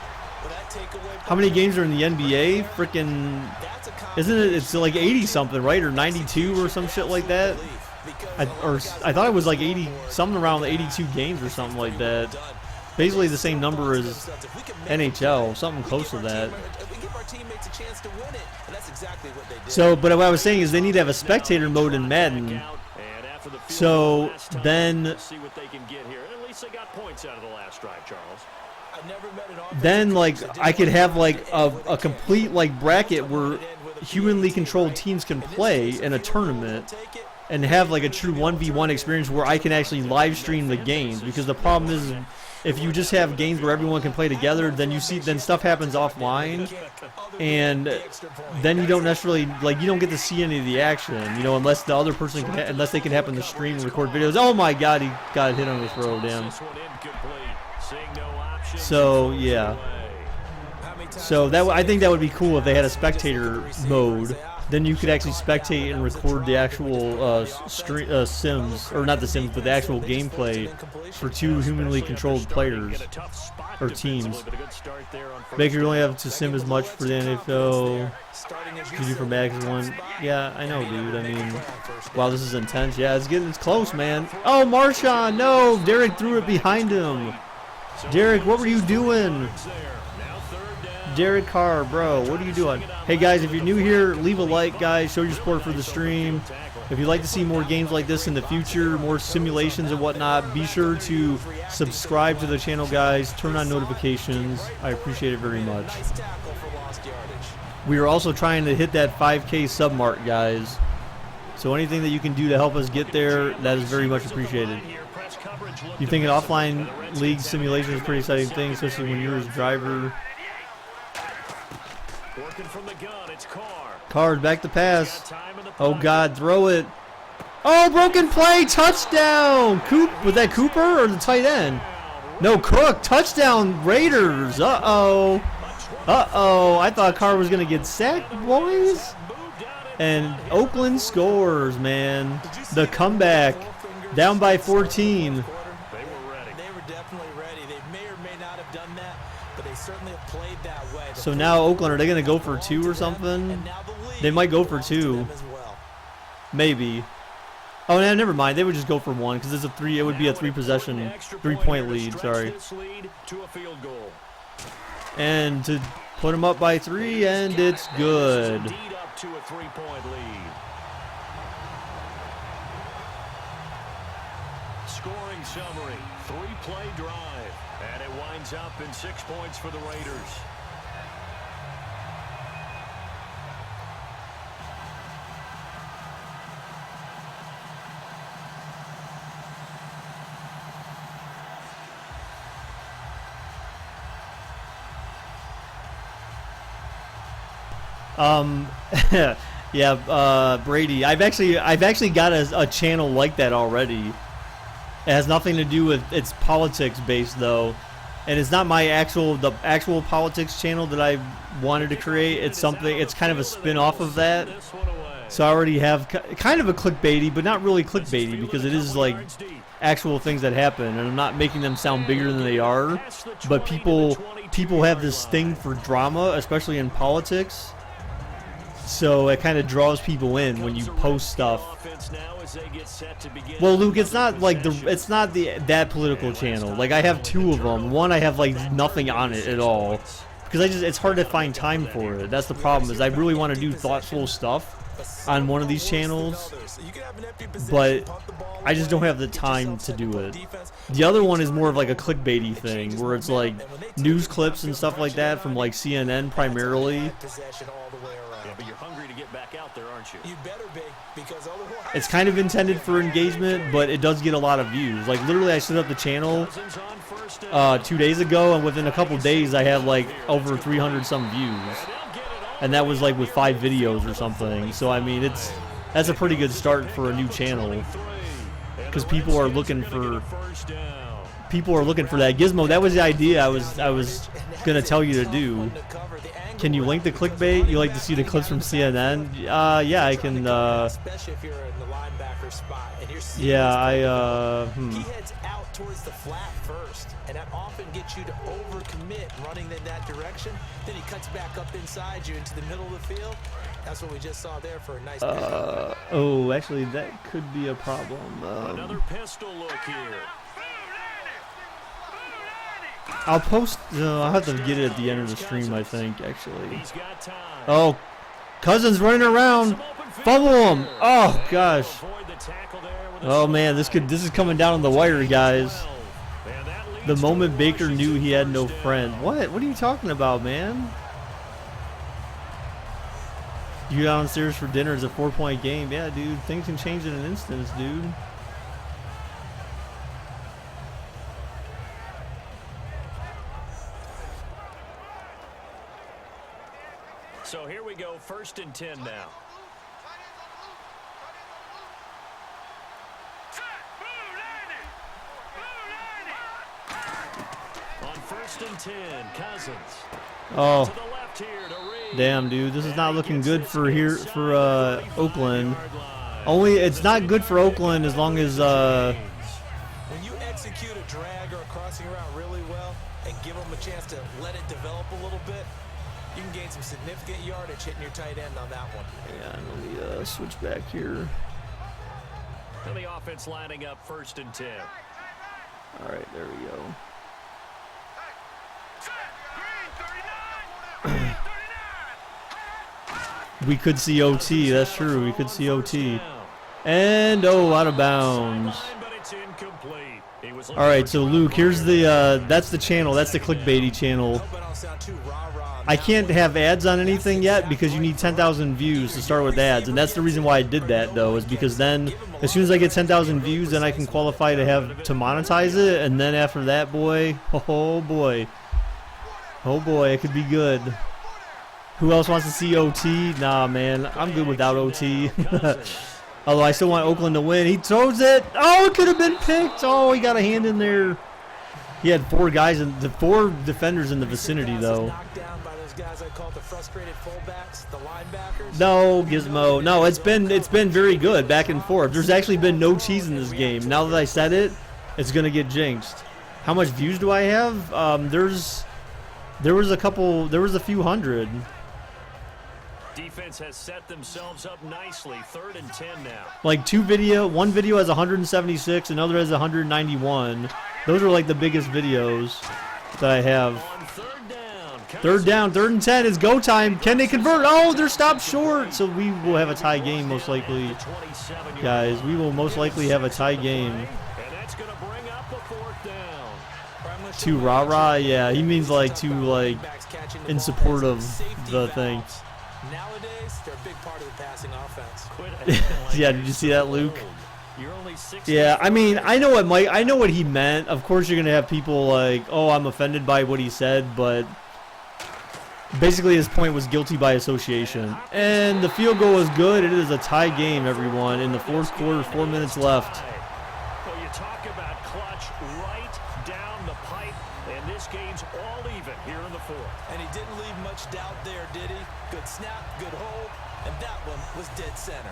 How many games are in the NBA? Freaking, isn't it? It's like 80 something, right? Or 92 or some shit like that. I thought it was like 80, something around 82 games or something like that. Basically the same number as NHL, something close to that. So, but what I was saying is they need to have a spectator mode in Madden. So then, like, I could have like a complete, like, bracket where humanly controlled teams can play in a tournament and have like a true 1v1 experience where I can actually live stream the games, because the problem is if you just have games where everyone can play together, then stuff happens offline, and then you don't necessarily, like, you don't get to see any of the action, you know, unless the other person unless they can happen to stream and record videos. Oh my God, he got hit on the throw, damn. So yeah. So I think that would be cool if they had a spectator mode. Then you could actually spectate and record the actual sims, or not the sims, but the actual gameplay for 2 humanly controlled players or teams. Make sure you only have to sim as much for the NFL. You do for Max 1. Yeah, I know, dude. I mean, wow, this is intense. Yeah, it's close, man. Oh, Marshawn, no! Derek threw it behind him. Derek, what were you doing? Derek Carr, bro, what are you doing? Hey guys, if you're new here, leave a like, guys. Show your support for the stream. If you'd like to see more games like this in the future, more simulations and whatnot, be sure to subscribe to the channel, guys. Turn on notifications. I appreciate it very much. We are also trying to hit that 5K sub mark, guys. So anything that you can do to help us get there, that is very much appreciated. You think an offline league simulation is a pretty exciting thing, especially when you're a driver. Carr, back to pass. Oh God, throw it. Oh, broken play, touchdown. Was that Cooper or the tight end? No, Cook, touchdown, Raiders. Uh-oh. Uh-oh, I thought Carr was going to get sacked, boys. And Oakland scores, man. The comeback, down by 14. So now Oakland, are they going to go for 2 or something? They might go for 2. Maybe. Oh, no, never mind. They would just go for 1 because it's it would be a 3-possession, 3-point lead, sorry. And to put them up by 3, and it's good. Scoring summary, 3-play drive, and it winds up in 6 points for the Raiders. Yeah, Brady. I've actually got a channel like that already. It has nothing to do with, it's politics based though, and it's not the actual politics channel that I wanted to create. It's kind of a spin-off of that. So I already have kind of a clickbaity, but not really clickbaity because it is like actual things that happen, and I'm not making them sound bigger than they are. But people have this thing for drama, especially in politics. So it kind of draws people in when you post stuff. Well, Luke, it's not like that political channel. Like I have 2 of them. One I have like nothing on it at all because it's hard to find time for it. That's the problem. Is I really want to do thoughtful stuff on one of these channels, but I just don't have the time to do it. The other one is more of like a clickbaity thing where it's like news clips and stuff like that from like CNN primarily. But you're hungry to get back out there, aren't you? You better be, because otherwise it's kind of intended for engagement, but it does get a lot of views. Like literally I set up the channel 2 days ago, and within a couple days I have like over 300 some views, and that was like with 5 videos or something. So I mean, that's a pretty good start for a new channel because people are looking for that gizmo. That was the idea I was gonna tell you to do. Can you link the clickbait? You like to see the clips from CNN? Yeah, I can. Especially if you're in the linebacker spot and you're seeing yeah, he heads out towards the flat first, and that often gets you to overcommit running in that direction. Then he cuts back up inside you into the middle of the field. That's what we just saw there for a nice pickup. Oh, actually, that could be a problem. Another pistol look here. I'll post. I'll have to get it at the end of the stream, I think. Actually. Oh, Cousins running around, fumble him. Oh gosh. Oh man, this is coming down on the wire, guys. The moment Baker knew he had no friend. What? What are you talking about, man? You downstairs for dinner is a 4-point game. Yeah, dude. Things can change in an instant, dude. So here we go, 1st and 10 now. On 1st and 10, Cousins. Oh, To the left here to Reed. damn, dude. This is not looking good for here for Oakland. 35-yard line. Only it's not good for Oakland as long as When you execute a drag or a crossing route really well and give them a chance to let it develop a little bit, you can gain some significant yardage hitting your tight end on that one. yeah, let me switch back here. And the offense lining up 1st and 10. All right, there we go. We could see OT. That's true. We could see OT. And out of bounds. But it's incomplete. He was All right, so Luke, here's the that's the channel. That's the clickbaity channel. Hope I don't sound too rah-rah on I that can't one. have ads on anything yet because you need 10,000 views to start with ads, and that's the reason why I did that though, is because then as soon as I get 10,000 views, then I can qualify to monetize it, and then after that, boy, oh boy, it could be good. Who else wants to see OT? Nah, man, I'm good without OT. Although I still want Oakland to win. He throws it. Oh, it could have been picked. Oh, he got a hand in there. He had four defenders in the vicinity though. Knocked down by those guys I call the frustrated fullbacks, the linebackers. No, Gizmo. No, it's been very good back and forth. There's actually been no cheese in this game. Now that I said it, it's gonna get jinxed. How much views do I have? There was a few hundred. Defense has set themselves up nicely. 3rd and 10 now. Like one video has 176, another has 191. Those are like the biggest videos that I have. On 3rd down. Third down, 3rd and 10 is go time. Can they convert? Oh, they're stopped short. So we will have a tie game most likely. Guys, we will most likely have a tie game. And that's going to bring up a 4th down. To rah-rah? Yeah, he means like to like in support of the thing. Nowadays, they're a big part of the passing offense. Yeah, did you see that, Luke? You're only 6 Yeah, I mean, I know what he meant. Of course, you're gonna have people like, "Oh, I'm offended by what he said," but basically, his point was guilty by association. And the field goal is good. It is a tie game, everyone. In the 4th quarter, 4 minutes left. Well, you talk about clutch right down the pipe, and this game's all even here in the 4th. And he didn't leave much doubt there, did he? Good snap, good hold, and that one was dead center.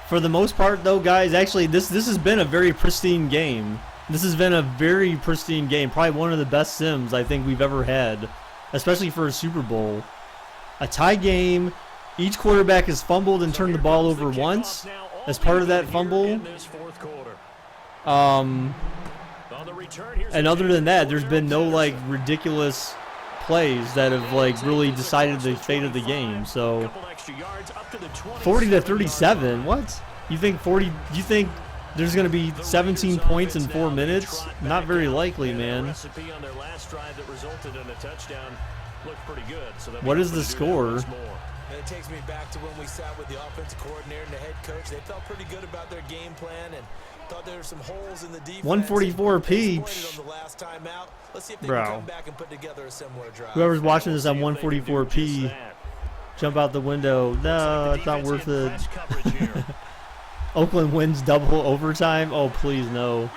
For the most part, though, guys, actually, this has been a very pristine game. This has been a very pristine game. Probably one of the best sims I think we've ever had, especially for a Super Bowl. A tie game. Each quarterback has fumbled and turned the ball over once as part of that fumble. And other than that, there's been no like ridiculous plays that have like really decided the fate of the game. So 40-37. What? You think there's going to be 17 points in 4 minutes? Not very likely, man. What is the score? And it takes me back to when we sat with the offensive coordinator and the head coach. They felt pretty good about their game plan and thought there were some holes in the defense. 144p. Bro. Whoever's watching this on 144p, jump out the window. No, it's not worth it. Oakland wins double overtime. Oh, please, no.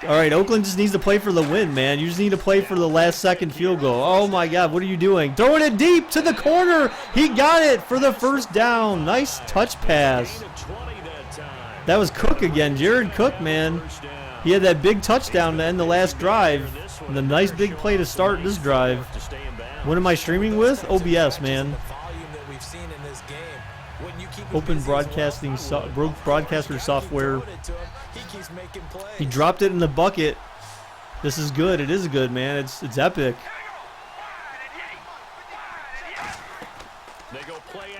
All right, Oakland just needs to play for the win, man. You just need to play for the last second field goal. Oh, my God, what are you doing? Throwing it deep to the corner. He got it for the 1st down. Nice touch pass. That was Cook again. Jared Cook, man. He had that big touchdown to end the last drive. And a nice big play to start this drive. What am I streaming with? OBS, man. Open broadcaster software. He dropped it in the bucket. This is good. It is good, man. It's epic.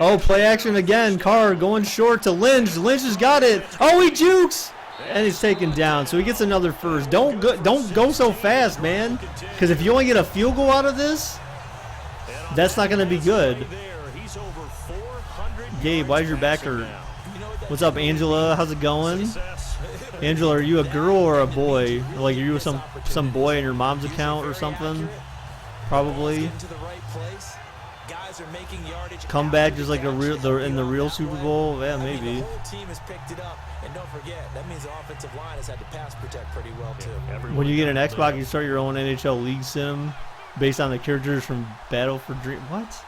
Oh, play action again. Carr going short to Lynch. Lynch has got it. Oh, he jukes. And he's taken down, so he gets another first. Don't go so fast, man. Because if you only get a field goal out of this, that's not going to be good. Gabe, why is your back hurt? What's up, Angela? How's it going? Angela, are you a girl or a boy? Like, are you some boy in your mom's account or something? Probably. Come back just like in the real Super Bowl? Yeah, maybe. And don't forget, that means the offensive line has had to pass protect pretty well too. When you get an Xbox, you start your own NHL League sim based on the characters from Battle for Dream. What?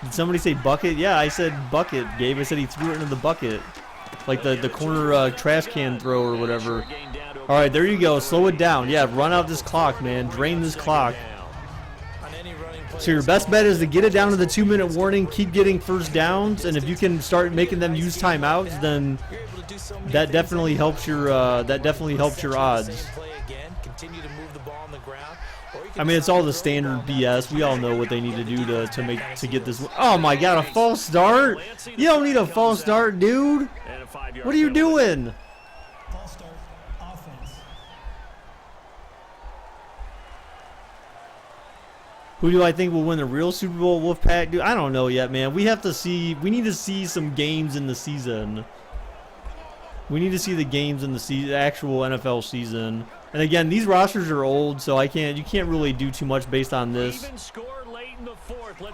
Did somebody say bucket? Yeah, I said bucket, Gabe. I said he threw it into the bucket. Like the corner trash can throw or whatever. All right, there you go. Slow it down. Yeah, run out this clock, man. Drain this clock. So your best bet is to get it down to the 2-minute warning, keep getting first downs, and if you can start making them use timeouts, then that definitely helps your odds. I mean, it's all the standard BS. We all know what they need to do to get this. Oh my God, a false start? You don't need a false start, dude. What are you doing? Who do I think will win the real Super Bowl, Wolfpack? Dude, I don't know yet, man. We need to see some games in the season. We need to see the games in the actual NFL season. And again, these rosters are old, so you can't really do too much based on this.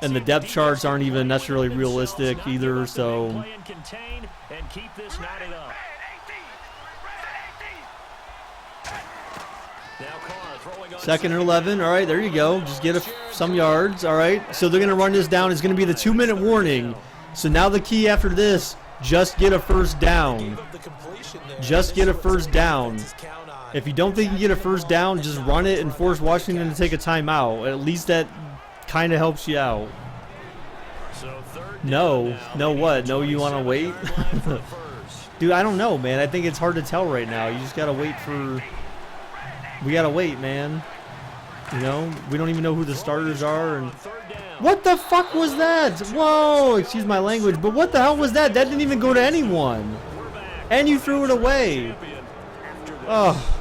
And the depth charts aren't even necessarily realistic either, so. Second and 11. All right, there you go. Just get some yards. All right, so they're going to run this down. It's going to be the 2-minute warning. So now the key after this, just get a first down. Just get a first down. If you don't think you get a first down, just run it and force Washington to take a timeout. At least that kind of helps you out. No what? No, you want to wait? Dude, I don't know, man. I think it's hard to tell right now. You just got to wait for... We got to wait, man. You know? We don't even know who the starters are. And what the fuck was that? Whoa! Excuse my language, but what the hell was that? That didn't even go to anyone. And you threw it away. Oh.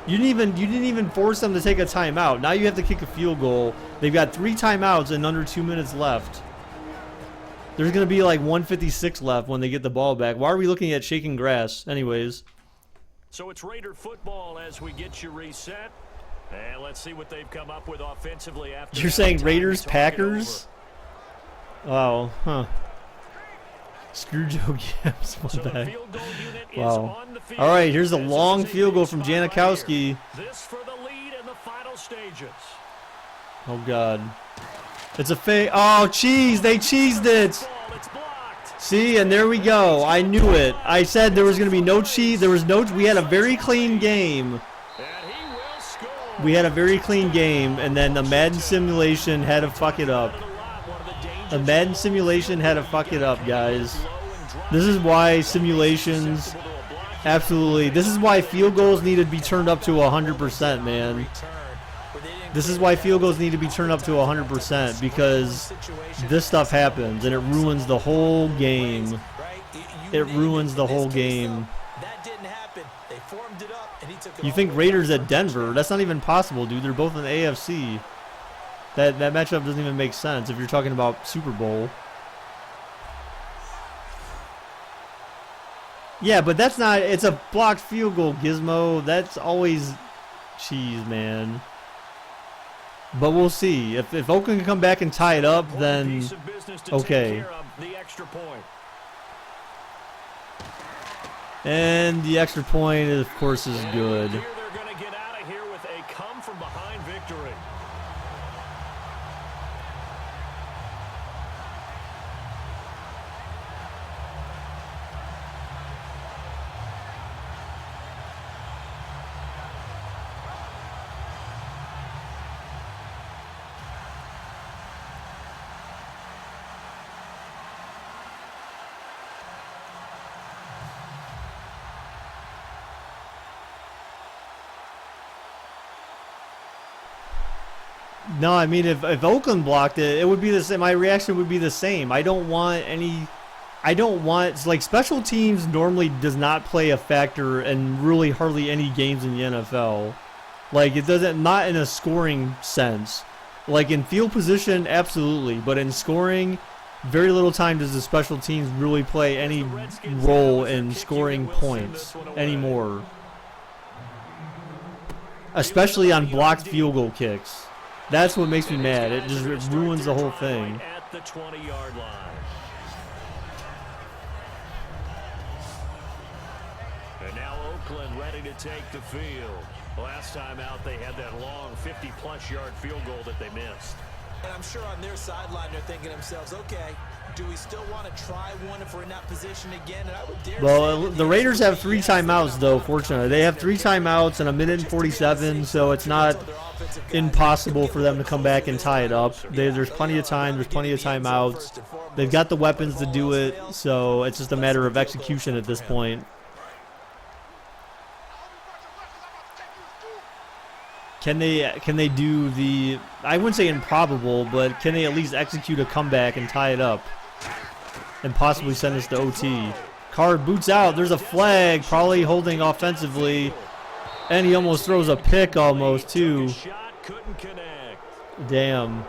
You didn't even force them to take a timeout. Now you have to kick a field goal. They've got 3 timeouts and under 2 minutes left. There's going to be like 1:56 left when they get the ball back. Why are we looking at shaking grass? Anyways. So it's Raider football as we get you reset. And let's see what they've come up with offensively after. You're saying Raiders, Packers? Wow, huh. Screw Joe Gibbs. Wow. All right, here's a long field goal from Janikowski. This for the lead in the final stages. Oh, God. It's a fake. Oh, cheese. They cheesed it. See, and there we go. I knew it. I said there was going to be no cheese. There was no. We had a very clean game. We had a very clean game, and then the Madden simulation had to fuck it up. The Madden simulation had to fuck it up, guys. This is why simulations, absolutely. This is why field goals need to be turned up to 100%, man. This is why field goals need to be turned up to 100%, because this stuff happens and it ruins the whole game. It ruins the whole game. You think Raiders at Denver? That's not even possible, dude. They're both in the AFC. That matchup doesn't even make sense if you're talking about Super Bowl. Yeah, but that's not. It's a blocked field goal, Gizmo. That's always cheese, man. But we'll see. If Oakland can come back and tie it up, then okay. And the extra point, of course, is good. They're going to get out of here with a come-from-behind victory. No, I mean, if Oakland blocked it, it would be the same. My reaction would be the same. I don't want any I don't want, it's like special teams normally does not play a factor in really hardly any games in the NFL. Like it doesn't, not in a scoring sense. Like in field position, absolutely, but in scoring, very little time does the special teams really play any role in scoring points anymore. Especially on blocked field goal kicks. That's what makes me mad. It just ruins the whole thing. At the 20-yard line. And now Oakland ready to take the field. Last time out, they had that long 50-plus yard field goal that they missed. And I'm sure on their sideline they're thinking to themselves, okay, do we still want to try one if we're in that position again? And I would dare well, say the Raiders have 3 timeouts, though, fortunately. They have 3 timeouts and a minute and 47, so it's not impossible for them to come back and tie it up. There's plenty of time. There's plenty of timeouts. They've got the weapons to do it, so it's just a matter of execution at this point. Can they do the, I wouldn't say improbable, but can they at least execute a comeback and tie it up and possibly send us to OT? Card boots out. There's a flag, probably holding offensively, and he almost throws a pick almost too. Damn.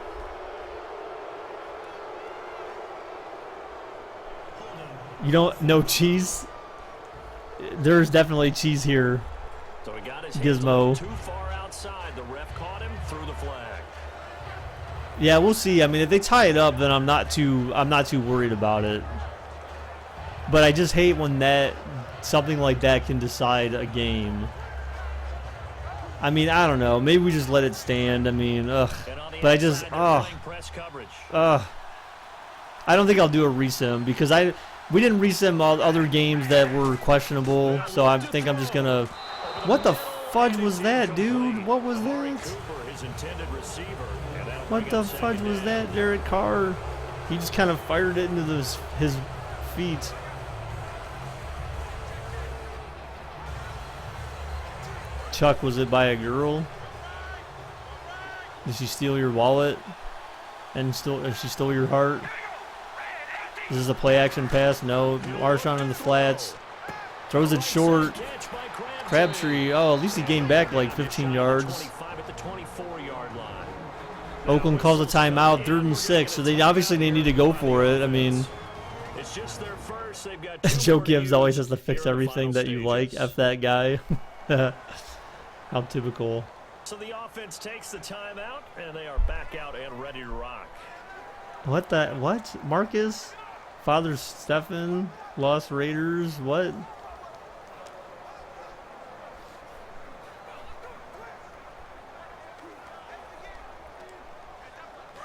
You don't know cheese? There's definitely cheese here. Gizmo. Too far outside. The ref caught him, threw the flag. Yeah, we'll see. I mean, if they tie it up, then I'm not too worried about it. But I just hate when something like that can decide a game. I mean, I don't know. Maybe we just let it stand. I mean, ugh. But I just, I don't think I'll do a resim because we didn't resim all other games that were questionable. So I think I'm just gonna. What the fudge was that, dude? What was that? What the fudge was that, Derek Carr? He just kind of fired it into his feet. Chuck, was it by a girl? Did she steal your wallet? And she stole your heart? Is this a play action pass? No. Marshawn in the flats. Throws it short. Crabtree, oh, at least he gained back like 15 yards. Oakland calls a timeout, 3rd and 6, so they obviously need to go for it. I mean, Joe Gibbs always has to fix everything that you like. F that guy. How typical. So the offense takes the timeout, and they are back out and ready to rock. What? Marcus? Father Stephen? Lost Raiders? What?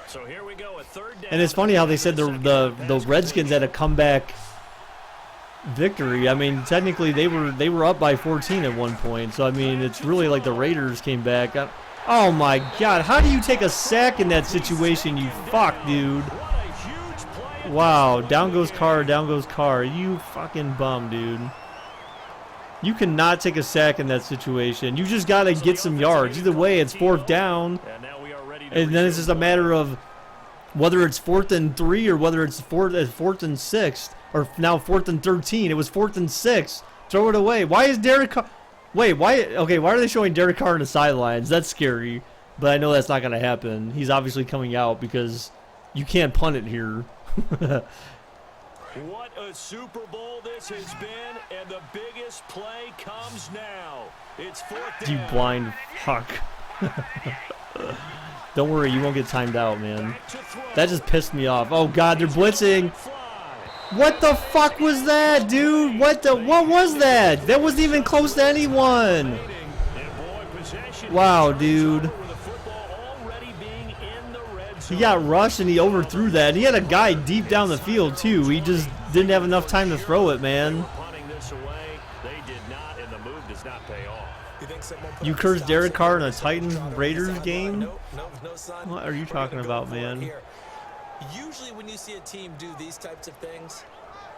So here we go, a 3rd down. And it's funny how they said the Redskins had a comeback victory. I mean, technically they were up by 14 at one point. So I mean, it's really like the Raiders came back. Oh my God! How do you take a sack in that situation? You fuck, dude. Wow! Down goes Carr. Down goes Carr. You fucking bum, dude. You cannot take a sack in that situation. You just gotta get some yards. Either way, it's 4th down. And then it's just a matter of whether it's 4th and 3 or whether it's 4th and 6 or now 4th and 13. It was 4th and 6. Throw it away. Why is Derek Carr? Wait, why? Okay, why are they showing Derek Carr on the sidelines? That's scary. But I know that's not going to happen. He's obviously coming out because you can't punt it here. What a Super Bowl this has been, and the biggest play comes now. It's 4th down. You blind fuck. Don't worry, you won't get timed out, man. That just pissed me off. Oh God, they're blitzing. What the fuck was that, dude? What was that? That wasn't even close to anyone. Wow, dude. He got rushed and he overthrew that. He had a guy deep down the field too. He just didn't have enough time to throw it, man. You cursed Derek Carr in a Titans-Raiders game? What are you talking about, man? Usually when you see a team do these types of things,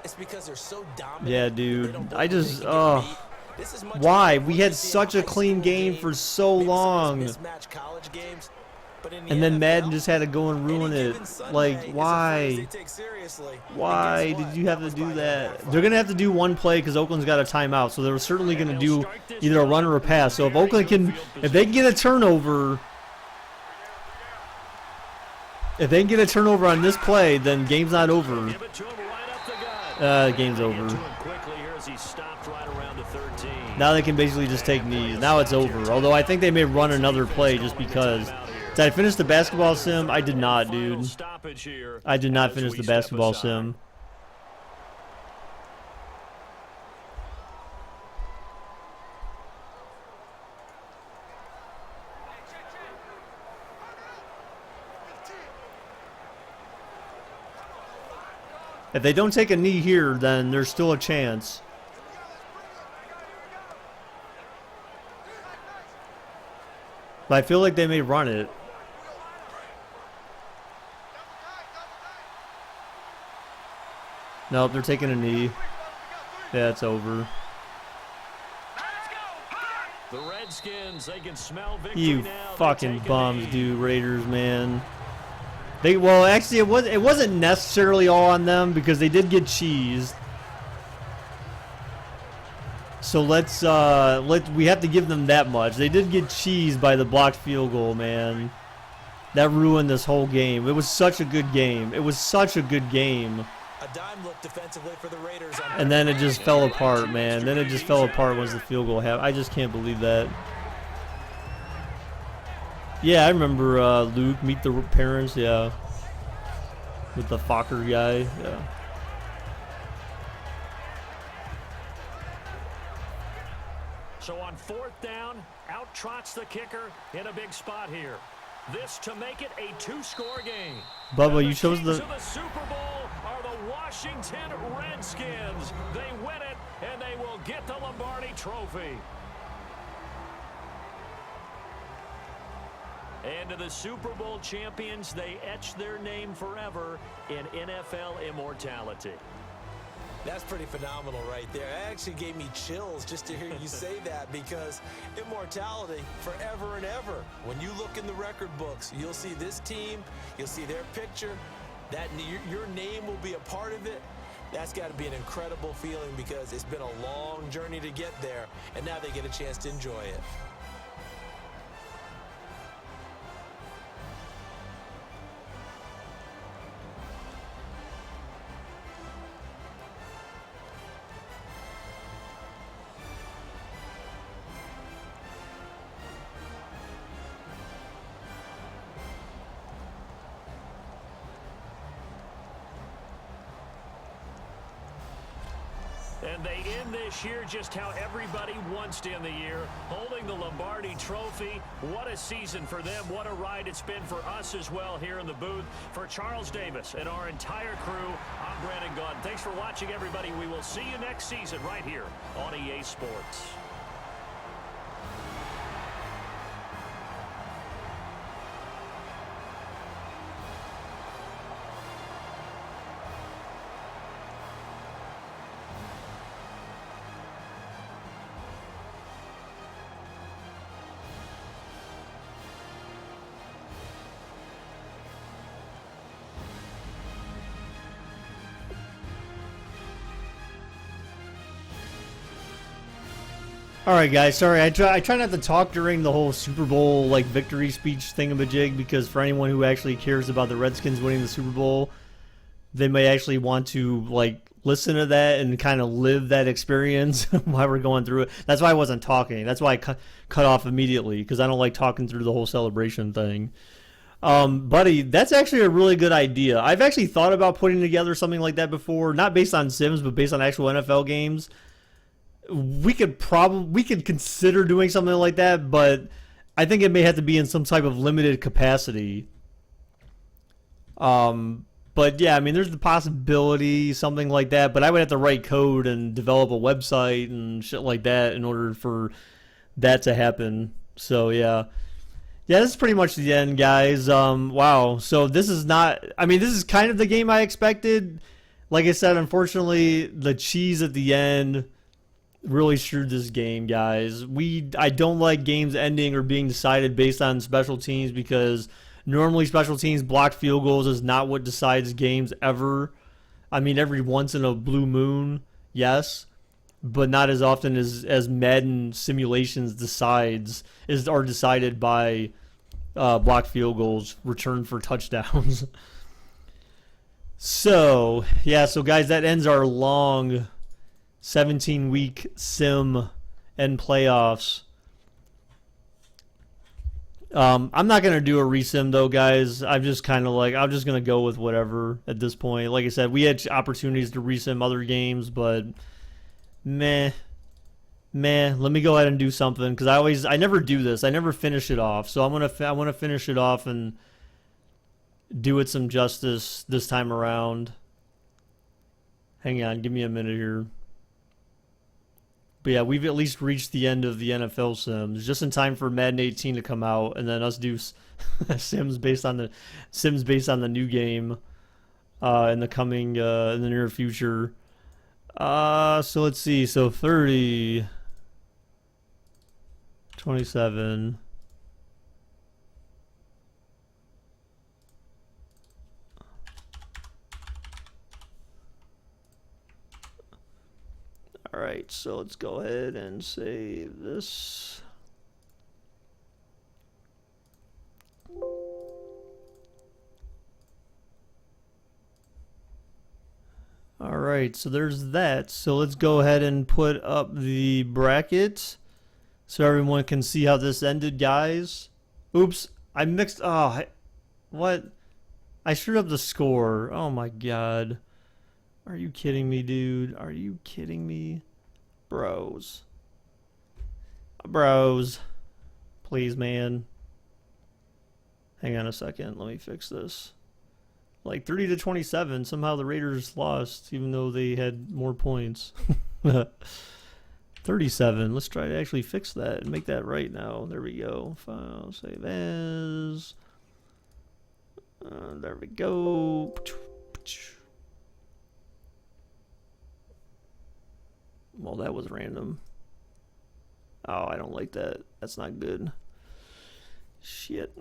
it's because they're so dominant. Yeah, dude. I just, why? We had such a clean game for so long. But in the And then Madden NFL, just had to go and ruin any it. given Sunday Like, is a phrase why? they take seriously. And Why guess did what? you have That to was do by their that? backfire. They're going to have to do one play because Oakland's got a timeout. So they're certainly going to do either a run or a pass. So if Oakland can, if they can get a turnover, if they can get a turnover on this play, then game's not over. Give it to him right up the gut. Game's over. Get to him quickly here as he stopped right around the 13. Now they can basically just take knees. Now it's over. Although I think they may run another play just because. Did I finish the basketball sim? I did not, dude. I did not finish the basketball sim. If they don't take a knee here, then there's still a chance. But I feel like they may run it. Nope, they're taking a knee. Yeah, it's over. The Redskins, they can smell victory You now. fucking bums, dude, Raiders, man. Well, actually, it wasn't necessarily all on them because they did get cheesed. So we have to give them that much. They did get cheesed by the blocked field goal, man. That ruined this whole game. It was such a good game. It was such a good game. A dime look defensively for the Raiders. And then it just fell apart, man. Then it just fell apart once the field goal happened. I just can't believe that. Yeah, I remember Luke, Meet the Parents, yeah. With the Fokker guy, yeah. So on 4th down, out trots the kicker in a big spot here. This to make it a 2-score game. Bubba, you chose Kings the... of the Super Bowl are the Washington Redskins. They win it, and they will get the Lombardi Trophy. And to the Super Bowl champions, they etch their name forever in NFL immortality. That's pretty phenomenal right there. It actually gave me chills just to hear you say that because immortality forever and ever. When you look in the record books, you'll see this team, you'll see their picture, that your name will be a part of it. That's got to be an incredible feeling because it's been a long journey to get there, and now they get a chance to enjoy it. And they end this year just how everybody wants to end the year, holding the Lombardi Trophy. What a season for them. What a ride it's been for us as well here in the booth. For Charles Davis and our entire crew, I'm Brandon Gunn. Thanks for watching, everybody. We will see you next season right here on EA Sports. All right, guys. Sorry, I try not to talk during the whole Super Bowl like victory speech thingamajig because for anyone who actually cares about the Redskins winning the Super Bowl, they may actually want to like listen to that and kind of live that experience while we're going through it. That's why I wasn't talking. That's why I cut off immediately because I don't like talking through the whole celebration thing. Buddy, that's actually a really good idea. I've actually thought about putting together something like that before, not based on Sims, but based on actual NFL games. We could consider doing something like that, but I think it may have to be in some type of limited capacity. But yeah, I mean, there's the possibility something like that, but I would have to write code and develop a website and shit like that in order for that to happen. So yeah. Yeah, this is pretty much the end, guys. Wow. So this is not, I mean, this is kind of the game I expected. Like I said, unfortunately, the cheese at the end really screwed this game, guys. I don't like games ending or being decided based on special teams because Normally, special teams blocked field goals is not what decides games ever. I mean, every once in a blue moon, yes, but not as often as Madden simulations are decided by blocked field goals returned for touchdowns. So guys, that ends our long 17-week sim and playoffs. I'm not going to do a resim though, guys. I'm just kind of like, I'm just going to go with whatever at this point. Like I said, we had opportunities to resim other games, but meh. Let me go ahead and do something, because I never do this. I never finish it off. So I want to finish it off and do it some justice this time around. Hang on, give me a minute here. But yeah, we've at least reached the end of the NFL Sims, just in time for Madden 18 to come out, and then us do Sims based on the new game in the near future. So let's see. So 30, 27. All right, so let's go ahead and save this. All right, so there's that. So let's go ahead and put up the bracket so everyone can see how this ended, guys. Oops, I mixed. What? I screwed up the score. Oh my god. Are you kidding me, dude? Are you kidding me? Bros. Please, man. Hang on a second. Let me fix this. Like 30-27. Somehow the Raiders lost, even though they had more points. 37. Let's try to actually fix that and make that right now. There we go. File, save as. There we go. Well, that was random. Oh, I don't like that. That's not good. Shit.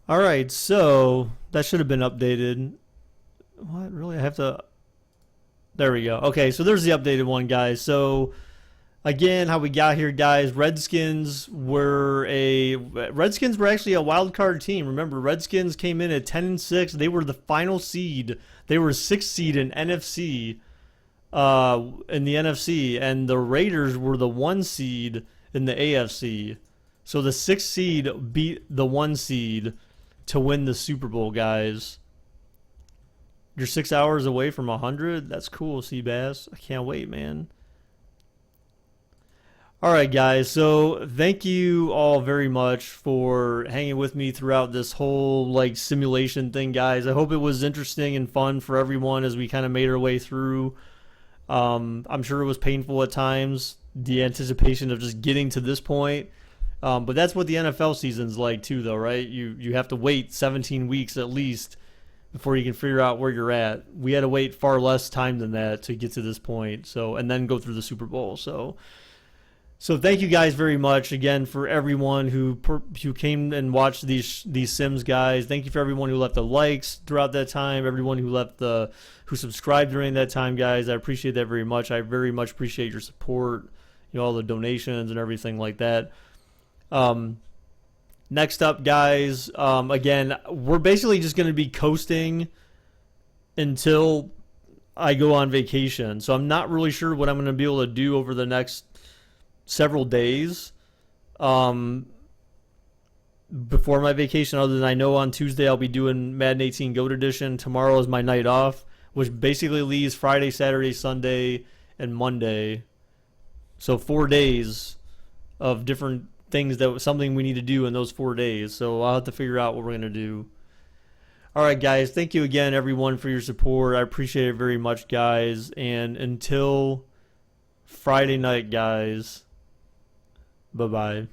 All right, so that should have been updated. What? Really? I have to... There we go. Okay, so there's the updated one, guys. So, again, how we got here, guys. Redskins were actually a wild card team. Remember, Redskins came in at 10-6. They were the final seed. They were 6th seed in NFC. In the NFC, and the Raiders were the 1 seed in the AFC. So the 6th seed beat the 1 seed to win the Super Bowl, guys. You're 6 hours away from 100. That's cool, Seabass. I can't wait, man. All right, guys. So thank you all very much for hanging with me throughout this whole simulation thing, guys. I hope it was interesting and fun for everyone as we kind of made our way through. I'm sure it was painful at times, the anticipation of just getting to this point. But that's what the NFL season's like too, though, right? You have to wait 17 weeks at least before you can figure out where you're at. We had to wait far less time than that to get to this point. So, and then go through the Super Bowl. So thank you guys very much again for everyone who came and watched these Sims, guys. Thank you for everyone who left the likes throughout that time. Everyone who subscribed during that time, guys. I appreciate that very much. I very much appreciate your support. All the donations and everything like that. Next up, guys. Again, we're basically just going to be coasting until I go on vacation. So I'm not really sure what I'm going to be able to do over the next several days before my vacation, other than I know on Tuesday I'll be doing Madden 18 GOAT Edition. Tomorrow is my night off, which basically leaves Friday, Saturday, Sunday, and Monday. So 4 days of different things, something we need to do in those 4 days. So I'll have to figure out what we're going to do. All right, guys. Thank you again, everyone, for your support. I appreciate it very much, guys. And until Friday night, guys, bye-bye.